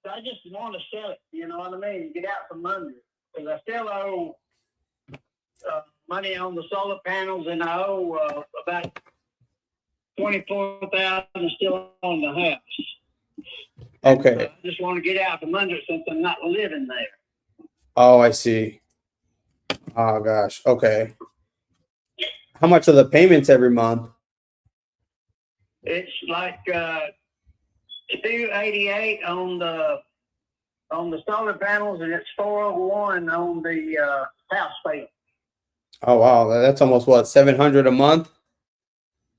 I just want to sell it. You know what I mean? Get out from under it. Because I still owe money on the solar panels, and I owe about $24,000 still on the house. Okay. So I just want to get out from under it since I'm not living there. Oh, I see. Oh gosh. Okay. How much are the payments every month? It's like $288 on the solar panels, and it's $401 on the house payment. Oh wow, that's almost what, 700 a month?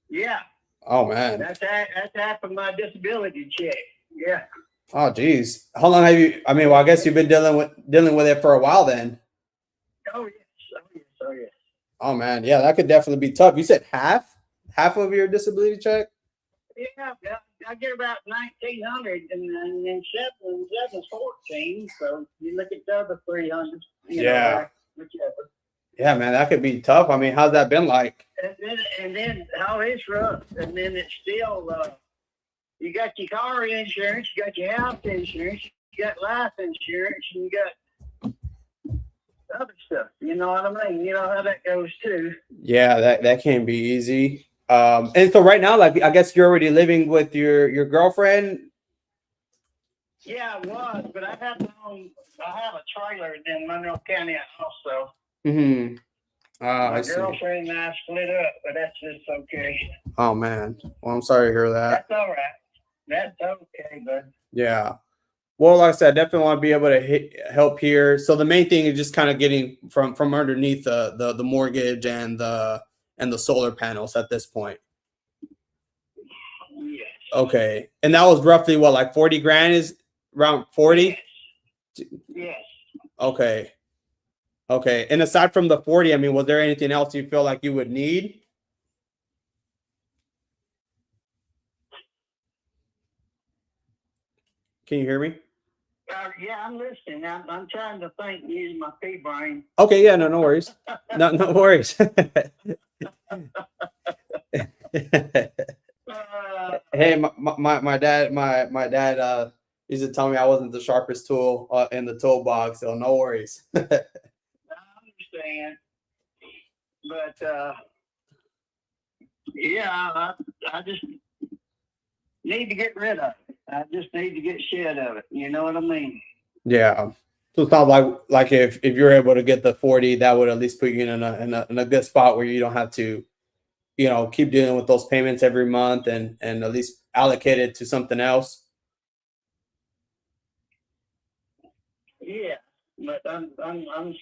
Yeah, Oh man. that's half of my disability check. Yeah. Oh geez. How long have you? I mean, well, I guess you've been dealing with it for a while then. Oh yes. Oh man, yeah, that could definitely be tough. You said half of your disability check? Yeah, I get about 1,900, and then seven's 14. So you look at the other 300. Yeah. Whichever. Yeah, man, that could be tough. I mean, how's that been like? And then how it's rough, and then it's still you got your car insurance, you got your house insurance, you got life insurance, and you got other stuff. You know what I mean? You know how that goes too. Yeah, that can be easy. And so right now, like, I guess you're already living with your girlfriend. Yeah, I was, but I have a trailer in Monroe County also. Mm-hmm. My I see. girlfriend and I split up, but that's just okay. Oh man. Well, I'm sorry to hear that. That's all right. That's okay, bud. Yeah. Well, like I said, I definitely want to be able to help here. So the main thing is just kind of getting from underneath the mortgage and the solar panels at this point. Yes. Okay. And that was roughly what, like 40 grand, is around 40? Yes. Okay. Okay. And aside from the 40, I mean, was there anything else you feel like you would need? Can you hear me? Yeah, I'm listening. I'm trying to think, use my pea brain. Okay. Yeah. No worries. No worries. Hey, my dad used to tell me I wasn't the sharpest tool in the toolbox, so no worries. I understand, but yeah, I just need to get rid of it. I just need to get shed of it. You know what I mean? Yeah. So it's not like if you're able to get the 40, that would at least put you in a good spot where you don't have to, keep dealing with those payments every month and at least allocate it to something else. Yeah, but I'm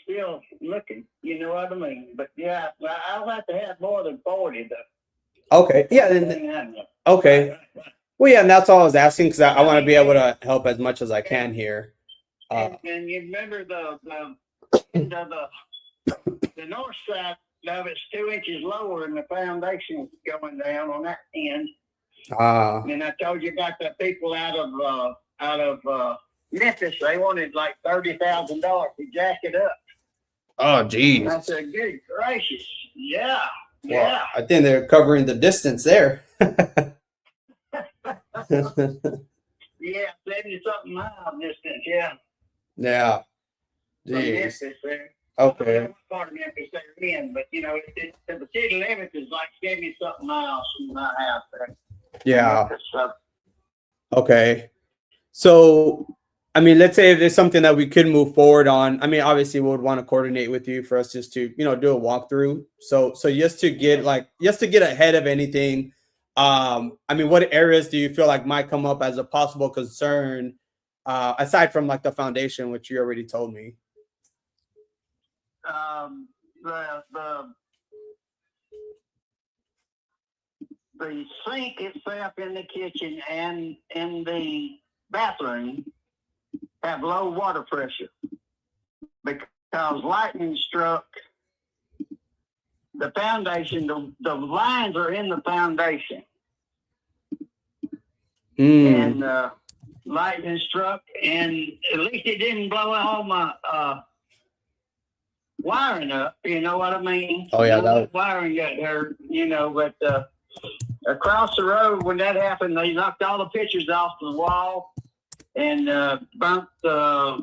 still looking. You know what I mean? But yeah, I'll have to have more than 40 though. Okay. Yeah. Okay. Well, yeah, and that's all I was asking because I want to be able to help as much as I can here. And you remember the north side of it's 2 inches lower, and the foundation's going down on that end. And I told you about the people out of Memphis. They wanted like $30,000 to jack it up. Oh, geez. I said, good gracious, yeah. Well, I think they're covering the distance there. Yeah, 70-something mile distance, yeah. Yeah. From Jeez. Memphis there. Okay. I don't know what part of Memphis they're in, but the city limits is like 70-something miles from my house there. Yeah. Memphis, so. Okay. So, I mean, let's say if there's something that we could move forward on. I mean, obviously, we would want to coordinate with you for us just to, do a walkthrough. So just to get ahead of anything, I mean, what areas do you feel like might come up as a possible concern, aside from like the foundation, which you already told me? The sink itself in the kitchen and in the bathroom have low water pressure because lightning struck the foundation. The lines are in the foundation. And lightning struck, and at least it didn't blow all my wiring up. You know what I mean? Oh yeah, that wiring got hurt. You know, but across the road when that happened, they knocked all the pictures off the wall and burnt the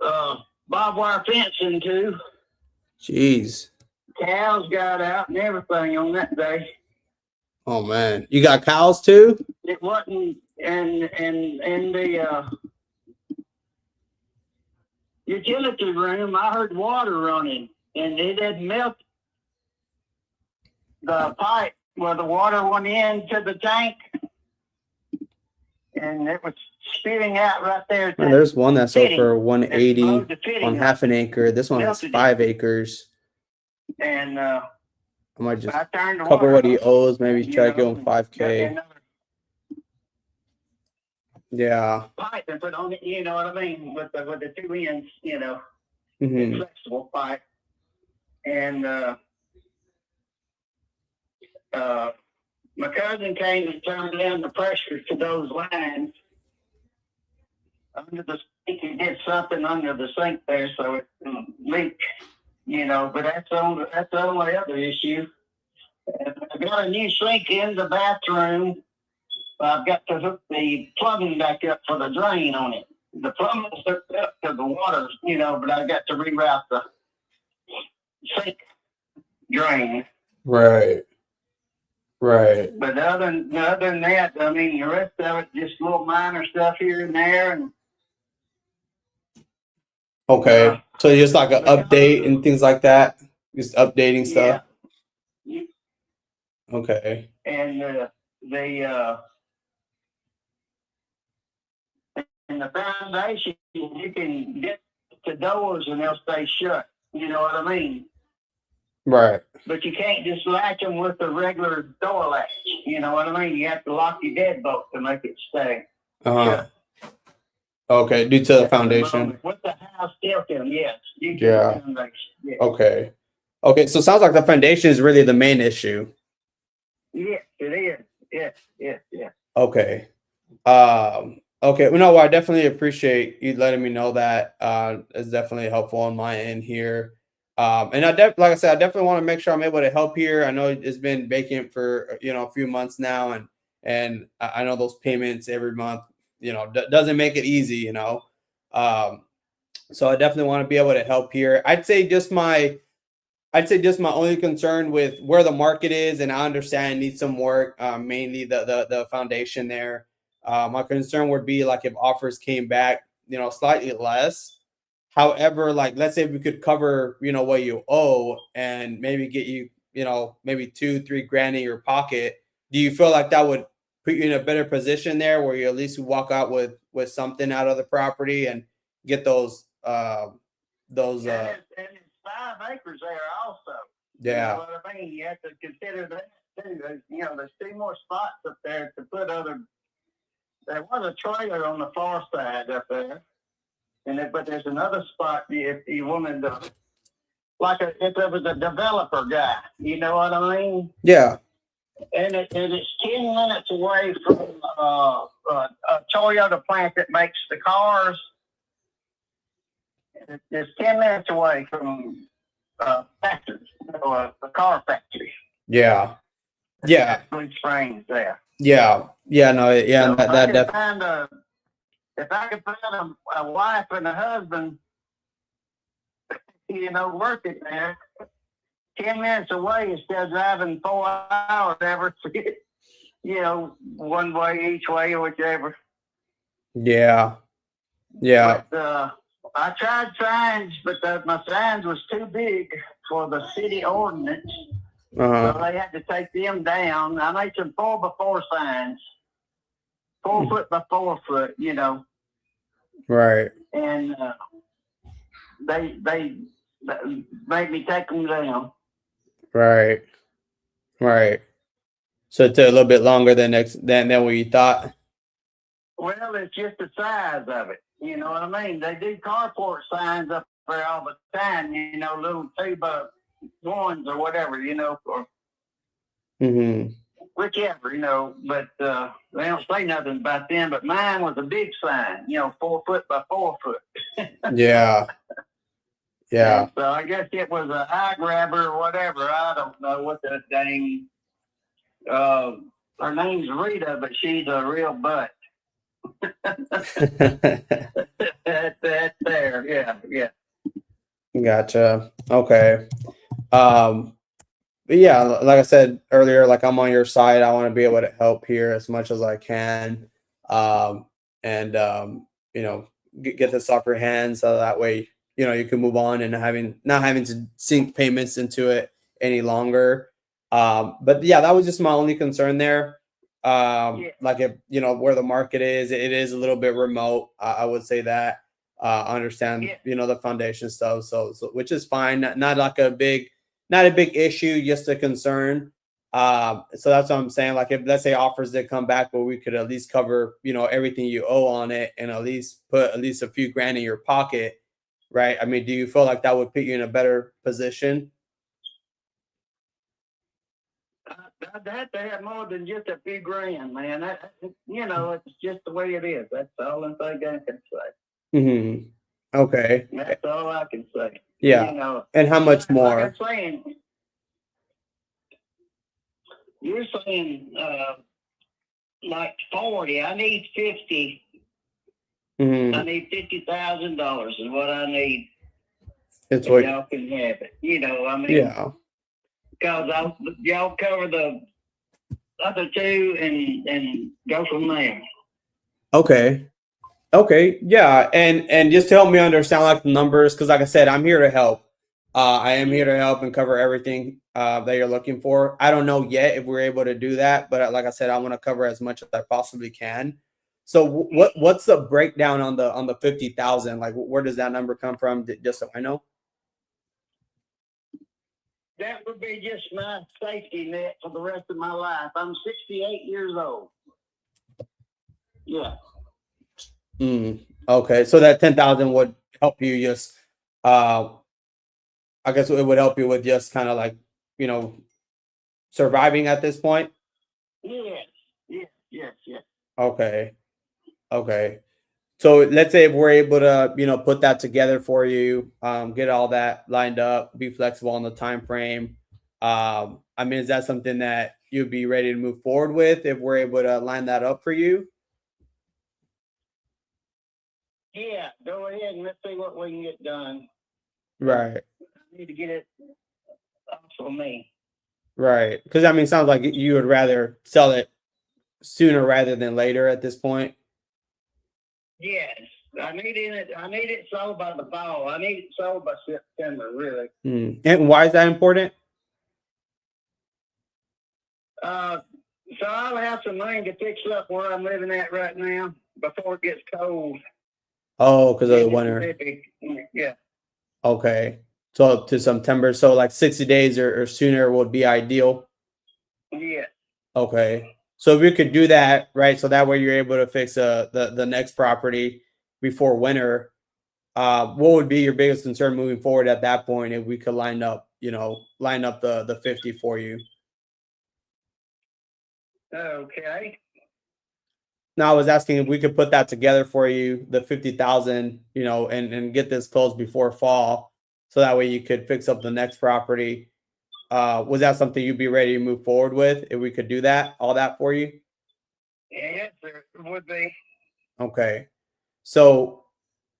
barbed wire fencing too. Jeez. Cows got out and everything on that day. Oh man, you got cows too? It wasn't in the utility room. I heard water running, and it had melted the pipe where the water went into the tank, and it was spitting out right there. Man, there's one that's over 180 on half an acre. This one has 5 acres. And I might just cover what he owes, maybe try to give him 5K. Yeah. Pipe and put on it, you know what I mean, with the 2 ends, you know, flexible pipe. And my cousin came and turned down the pressure to those lines under the sink. He did something under the sink there, so it leaked, you know. But that's the only other issue. And I got a new sink in the bathroom. I've got to hook the plumbing back up for the drain on it. The plumbing's hooked up to the water, you know, but I've got to reroute the sink drain. Right. Right. But other than that, I mean, the rest of it, just little minor stuff here and there. And okay. So just like an update and things like that? Just updating stuff? Yeah. Okay. And in the foundation, you can get the doors and they'll stay shut. You know what I mean? Right. But you can't just latch them with the regular door latch. You know what I mean? You have to lock your deadbolt to make it stay. Shut. Okay, due to the foundation. With the house tilting, yes. Yeah. Yeah. Okay. Okay, so it sounds like the foundation is really the main issue. Yes, it is. Yes. Okay. Okay. Well, no, I definitely appreciate you letting me know that. It's definitely helpful on my end here. And like I said, I definitely want to make sure I'm able to help here. I know it's been vacant for, you know, a few months now, and I know those payments every month, you know, doesn't make it easy, you know. So I definitely want to be able to help here. I'd say just my only concern with where the market is, and I understand it needs some work, mainly the foundation there. My concern would be like if offers came back, you know, slightly less. However, like let's say we could cover, you know, what you owe and maybe get you, you know, maybe $2-3 grand in your pocket. Do you feel like that would put you in a better position there, where you at least walk out with something out of the property and get those And it's 5 acres there also. Yeah. You know what I mean? You have to consider that too. There's 2 more spots up there to put other. There was a trailer on the far side up there, but there's another spot if you wanted to, if there was a developer guy. You know what I mean? Yeah. And it's 10 minutes away from a Toyota plant that makes the cars. It's 10 minutes away from factories, the car factory. Yeah. Yeah. Blue Springs there. Yeah. Yeah. No. Yeah. So if I could find a wife and a husband, you know, working there, 10 minutes away instead of driving 4 hours ever to get, you know, one way each way or whichever. Yeah. Yeah. But, I tried signs, but my signs was too big for the city ordinance. Uh-huh. So they had to take them down. I made some 4x4 signs, 4 foot by 4 foot, you know. Right. And they made me take them down. Right. Right. So it took a little bit longer than what you thought. Well, it's just the size of it. You know what I mean? They do carport signs up there all the time, you know, little 2x1s or whatever, you know, or whichever, you know, but they don't say nothing about them. But mine was a big sign, you know, 4 foot by 4 foot. Yeah. Yeah. And so I guess it was an eye grabber or whatever. I don't know what the dang. Her name's Rita, but she's a real butt. That's there. Yeah. Yeah. Gotcha. Okay. But yeah, like I said earlier, like I'm on your side. I want to be able to help here as much as I can. And you know, get this off your hands so that way, you know, you can move on and not having to sink payments into it any longer. But yeah, that was just my only concern there. Like if, you know, where the market is, it is a little bit remote. I would say that. I understand, you know, the foundation stuff. So which is fine. Not like a big issue, just a concern. So that's what I'm saying. Like if, let's say, offers did come back, but we could at least cover, you know, everything you owe on it and at least put at least a few grand in your pocket. Right. I mean, do you feel like that would put you in a better position? I'd have to have more than just a few grand, man. You know, it's just the way it is. That's all I can say. Okay. That's all I can say. Yeah. You know, and how much more? Like I'm saying, you're saying like 40. I need 50. I need $50,000 is what I need. It's what y'all can have it. You know, I mean, yeah. Because y'all cover the other two and go from there. Okay. Yeah. And just to help me understand like the numbers, because like I said, I'm here to help. I am here to help and cover everything that you're looking for. I don't know yet if we're able to do that, but like I said, I want to cover as much as I possibly can. So what's the breakdown on the 50,000? Like where does that number come from? Just so I know. That would be just my safety net for the rest of my life. I'm 68 years old. Yeah. Okay. So that 10,000 would help you just, I guess it would help you with just kind of like, you know, surviving at this point. Yes. Okay. So let's say if we're able to, you know, put that together for you, get all that lined up, be flexible on the time frame. I mean, is that something that you'd be ready to move forward with if we're able to line that up for you? Yeah, go ahead and let's see what we can get done. Right. I need to get it off of me. Right. Because I mean, it sounds like you would rather sell it sooner rather than later at this point. Yes, I need it sold by the fall. I need it sold by September, really. And why is that important? So I'll have some money to fix up where I'm living at right now before it gets cold. Oh, because of the winter. Yeah. Okay. So up to September. So like 60 days or sooner would be ideal. Yeah. Okay. So if we could do that, right? So that way you're able to fix the next property before winter. What would be your biggest concern moving forward at that point if we could line up the 50 for you? Okay. Now I was asking if we could put that together for you, the 50,000, you know, and get this closed before fall, so that way you could fix up the next property. Was that something you'd be ready to move forward with if we could do that, all that for you? Yes, sir, it would be. Okay. So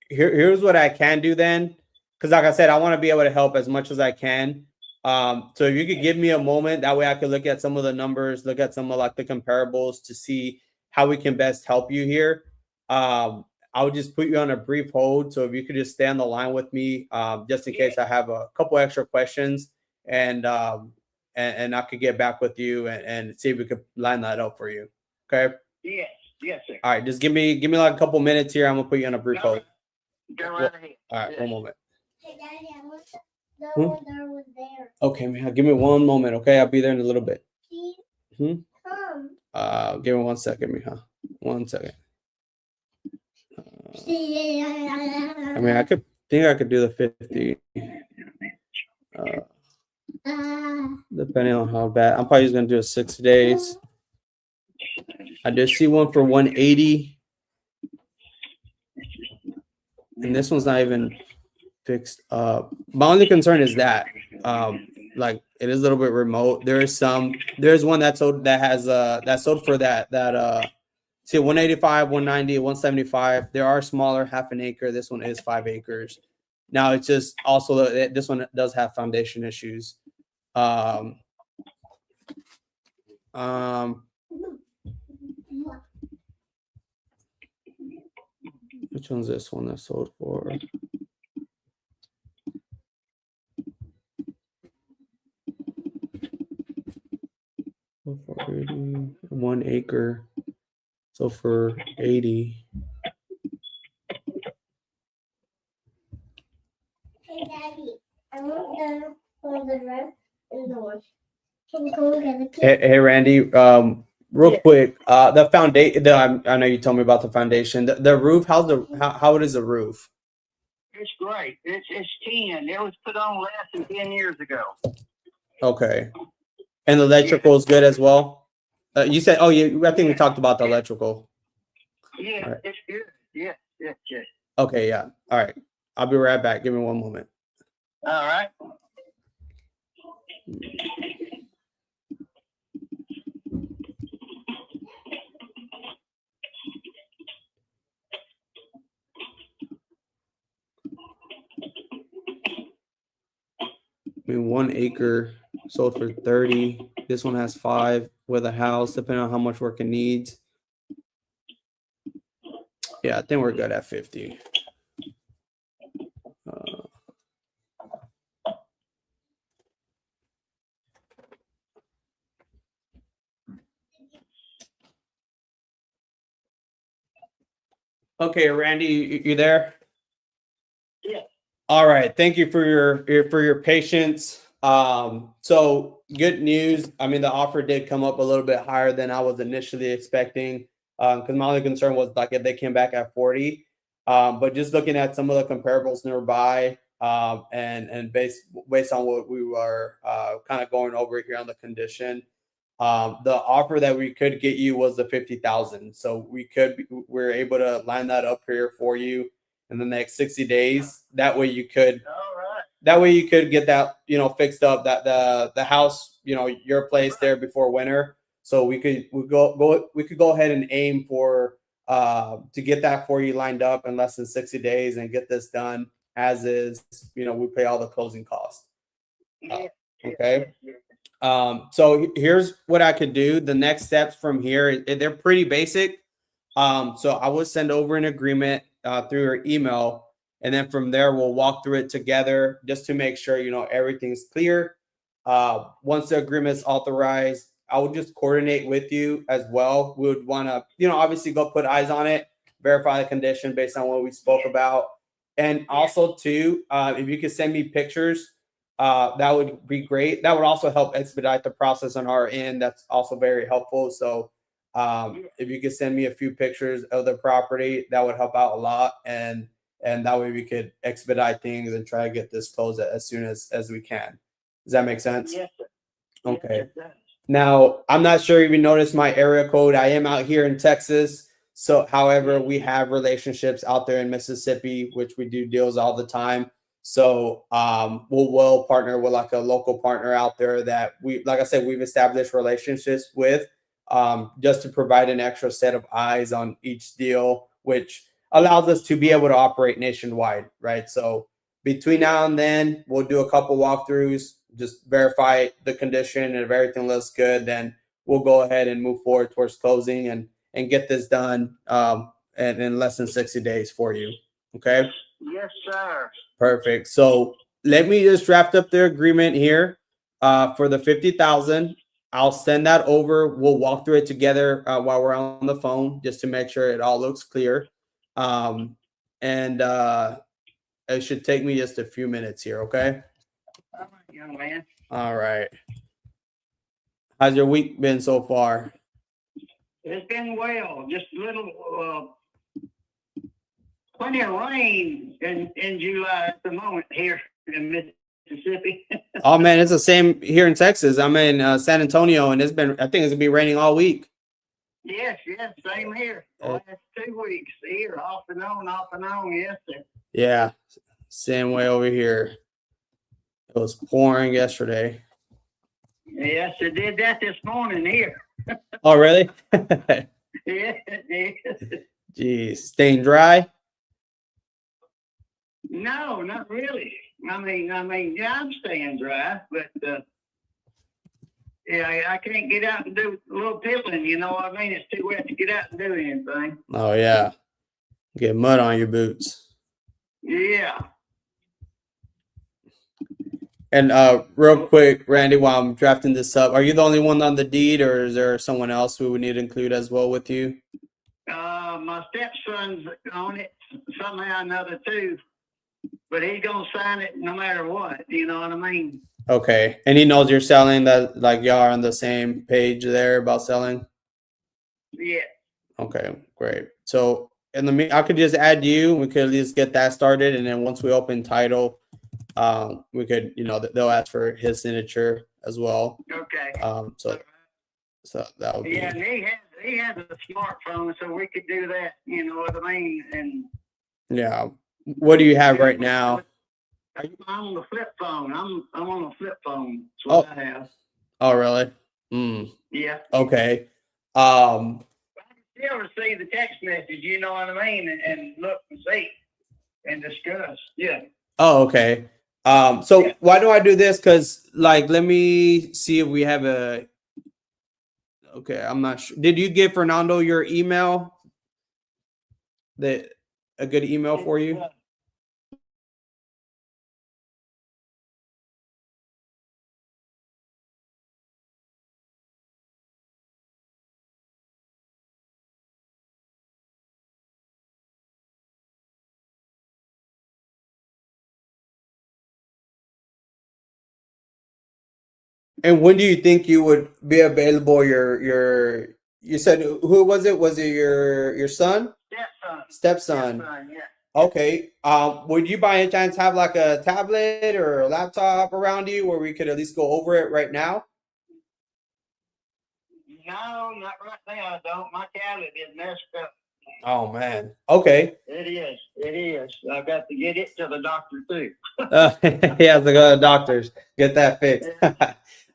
here's what I can do then, because like I said, I want to be able to help as much as I can. So if you could give me a moment, that way I could look at some of the numbers, look at some of like the comparables to see how we can best help you here. I'll just put you on a brief hold. So if you could just stay on the line with me, just in case I have a couple extra questions, and and I could get back with you and see if we could line that up for you. Okay. Yes, yes, sir. All right. Just give me like a couple minutes here. I'm gonna put you on a brief hold. Go right ahead. All right. Yes. One moment. Hey, Daddy, I want the one that was there. Okay, man. Give me one moment. Okay. I'll be there in a little bit. Please Give me 1 second, Mija. 1 second. I mean, I could do the 50. Depending on how bad. I'm probably just gonna do it 60 days. I did see one for 180. And this one's not even fixed up. My only concern is that like it is a little bit remote. There's one that's sold for that see 185, 190, 175. There are smaller, half an acre. This one is 5 acres. Now it's just also this one does have foundation issues. Which one's this one that sold for? For 80, 1 acre. So for 80. Hey, Daddy, I want the red and the one. Can you go and get Hey, Randy, real quick, the foundation, I know you told me about the foundation. The roof, how is the roof? It's great. It's 10. It was put on less than 10 years ago. Okay. And the electrical is good as well? You said, I think we talked about the electrical. Yeah, right. It's good. Yes. Okay, yeah. All right. I'll be right back. Give me 1 moment. All right. I mean, 1 acre sold for 30. This one has 5 with a house, depending on how much work it needs. Yeah, I think we're good at 50. Okay, Randy, you there? Yeah. All right. Thank you for your patience. So good news. I mean, the offer did come up a little bit higher than I was initially expecting. Because my only concern was like if they came back at 40. But just looking at some of the comparables nearby, and based on what we were kind of going over here on the condition, the offer that we could get you was the 50,000. So we're able to line that up here for you in the next 60 days. That way you could get that, fixed up, that the house, your place there before winter. So we could go ahead and aim for to get that for you lined up in less than 60 days and get this done as is. We pay all the closing costs. Okay. So here's what I could do. The next steps from here, they're pretty basic. So I will send over an agreement through your email, and then from there we'll walk through it together just to make sure everything's clear. Once the agreement's authorized, I will just coordinate with you as well. We would want to, obviously go put eyes on it, verify the condition based on what we spoke about, and also too, if you could send me pictures. That would be great. That would also help expedite the process on our end. That's also very helpful. So if you could send me a few pictures of the property, that would help out a lot. And that way we could expedite things and try to get this closed as soon as we can. Does that make sense? Yes, sir. Okay. Yes, Now, I'm not sure if you noticed my area code. I am out here in Texas. So, however, we have relationships out there in Mississippi, which we do deals all the time. So we'll partner with like a local partner out there that like I said, we've established relationships with just to provide an extra set of eyes on each deal, which allows us to be able to operate nationwide, right? So between now and then, we'll do a couple walkthroughs, just verify the condition, and if everything looks good, then we'll go ahead and move forward towards closing and get this done in less than 60 days for you. Okay. Yes, sir. Perfect. So let me just draft up the agreement here. for the 50,000. I'll send that over. We'll walk through it together while we're on the phone, just to make sure it all looks clear. And it should take me just a few minutes here. Okay. All right, young man. All right. How's your week been so far? It's been well. Just a little, plenty of rain in July at the moment here in Mississippi. Oh man, it's the same here in Texas. I'm in San Antonio, and I think it's gonna be raining all week. Yes, same here. The last 2 weeks here, off and on. Yes, sir. Yeah, same way over here. It was pouring yesterday. Yes, it did that this morning here. Oh really? Yeah. Jeez, staying dry? No, not really. I mean, yeah, I'm staying dry, but yeah, I can't get out and do a little piddling. You know what I mean? It's too wet to get out and do anything. Oh yeah, get mud on your boots. Yeah. And real quick, Randy, while I'm drafting this up, are you the only one on the deed, or is there someone else we would need to include as well with you? My stepson's on it somehow or another too, but he's gonna sign it no matter what. You know what I mean? Okay, and he knows you're selling, that like y'all are on the same page there about selling? Yeah. Okay, great. So I could just add you. We could at least get that started, and then once we open title, we could, they'll ask for his signature as well. Okay. So that would be. Yeah, and he has a smartphone, so we could do that. You know what I mean? And yeah. What do you have right now? I'm on the flip phone. I'm on a flip phone. That's what I have. Oh, really? Yeah. Okay. I can still receive the text message. You know what I mean? And look and see and discuss. Yeah. Oh, okay. So why do I do this? Because let me see if we have a. Okay, I'm not sure. Did you give Fernando your email? A good email for you? And when do you think you would be available? You said, who was it? Was it your son? Stepson. Yeah. Okay. Would you by any chance have like a tablet or a laptop around you where we could at least go over it right now? No, not right now. I don't. My tablet is messed up. Oh man. Okay. It is. I've got to get it to the doctor too. He has to go to the doctors, get that fixed.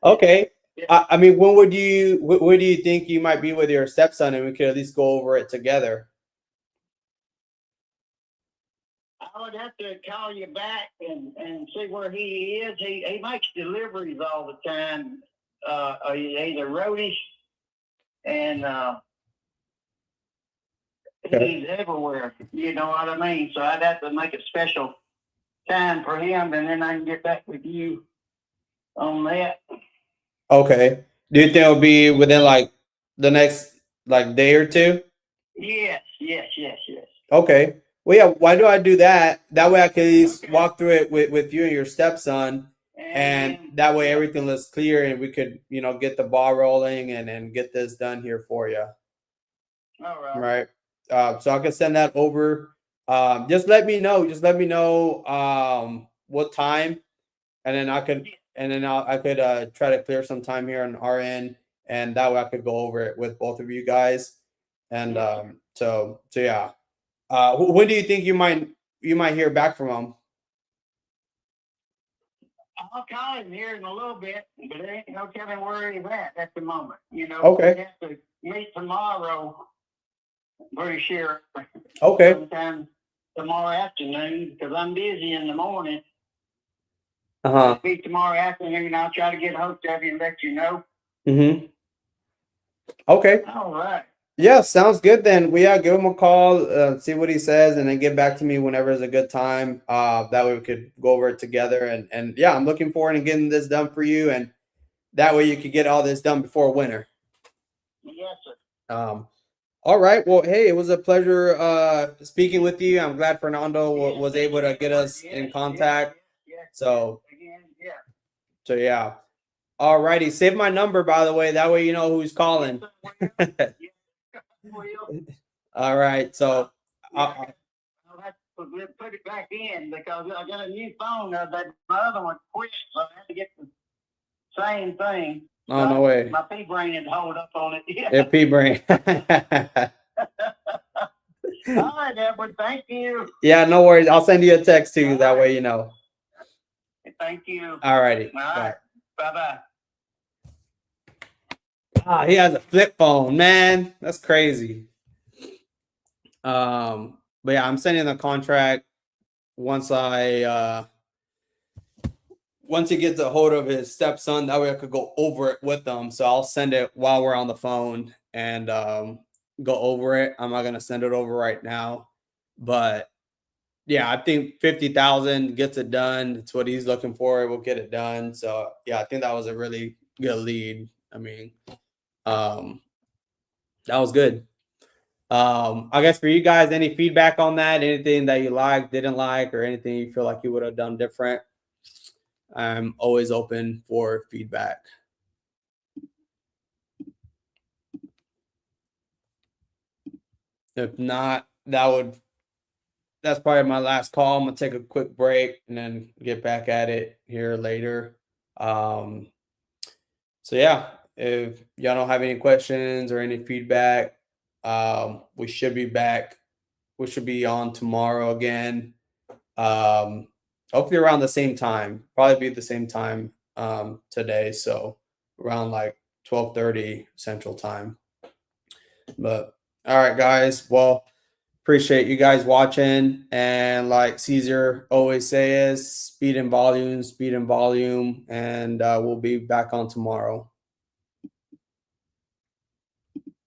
Okay. I mean, when do you think you might be with your stepson, and we could at least go over it together? I would have to call you back and see where he is. He makes deliveries all the time. He's a roadie, and he's everywhere. You know what I mean? So I'd have to make a special time for him, and then I can get back with you on that. Okay. Do you think it'll be within the next day or two? Yes. Okay. Well, yeah. Why do I do that? That way I can at least walk through it with you and your stepson, and that way everything looks clear, and we could, get the ball rolling and get this done here for you. All right. Right. So I can send that over. Just let me know. What time, and then I could try to clear some time here on our end, and that way I could go over it with both of you guys. And so yeah. When do you think you might hear back from him? I'll call him here in a little bit, but there ain't no telling where he's at the moment. Okay. We have to meet tomorrow. Pretty sure. Okay. Sometime tomorrow afternoon, because I'm busy in the morning. Meet tomorrow afternoon. I'll try to get a hold of you and let you know. Okay. All right. Yeah, sounds good then. Well, yeah, give him a call, see what he says, and then get back to me whenever is a good time. That way we could go over it together. And yeah, I'm looking forward to getting this done for you, and that way you could get all this done before winter. Yes, sir. All right. Well, hey, it was a pleasure speaking with you. I'm glad Fernando was able to get us in contact. So, so yeah. All righty. Save my number, by the way. That way you know who's calling. All right. So I'll have to put it back in because I got a new phone. That my other one quit, so I had to get the same thing. oh, no way. My pea brain didn't hold up on it. Yeah, P brain. All right, Edward. Thank you. Yeah, no worries. I'll send you a text too. That way you know. Thank you. All righty. All right. Bye-bye. Ah, he has a flip phone, man. That's crazy. But yeah, I'm sending the contract once he gets a hold of his stepson. That way I could go over it with them. So I'll send it while we're on the phone and go over it. I'm not gonna send it over right now, but yeah, I think 50,000 gets it done. It's what he's looking for. We'll get it done. So yeah, I think that was a really good lead. I mean, that was good. I guess for you guys, any feedback on that? Anything that you liked, didn't like, or anything you feel like you would have done different? I'm always open for feedback. If not, that's probably my last call. I'm gonna take a quick break and then get back at it here later. So yeah, if y'all don't have any questions or any feedback, we should be back. We should be on tomorrow again. Hopefully around the same time. Probably be the same time today. So around like 12:30 Central Time. But all right, guys. Well, appreciate you guys watching. And like Caesar always says, speed and volume, and we'll be back on tomorrow.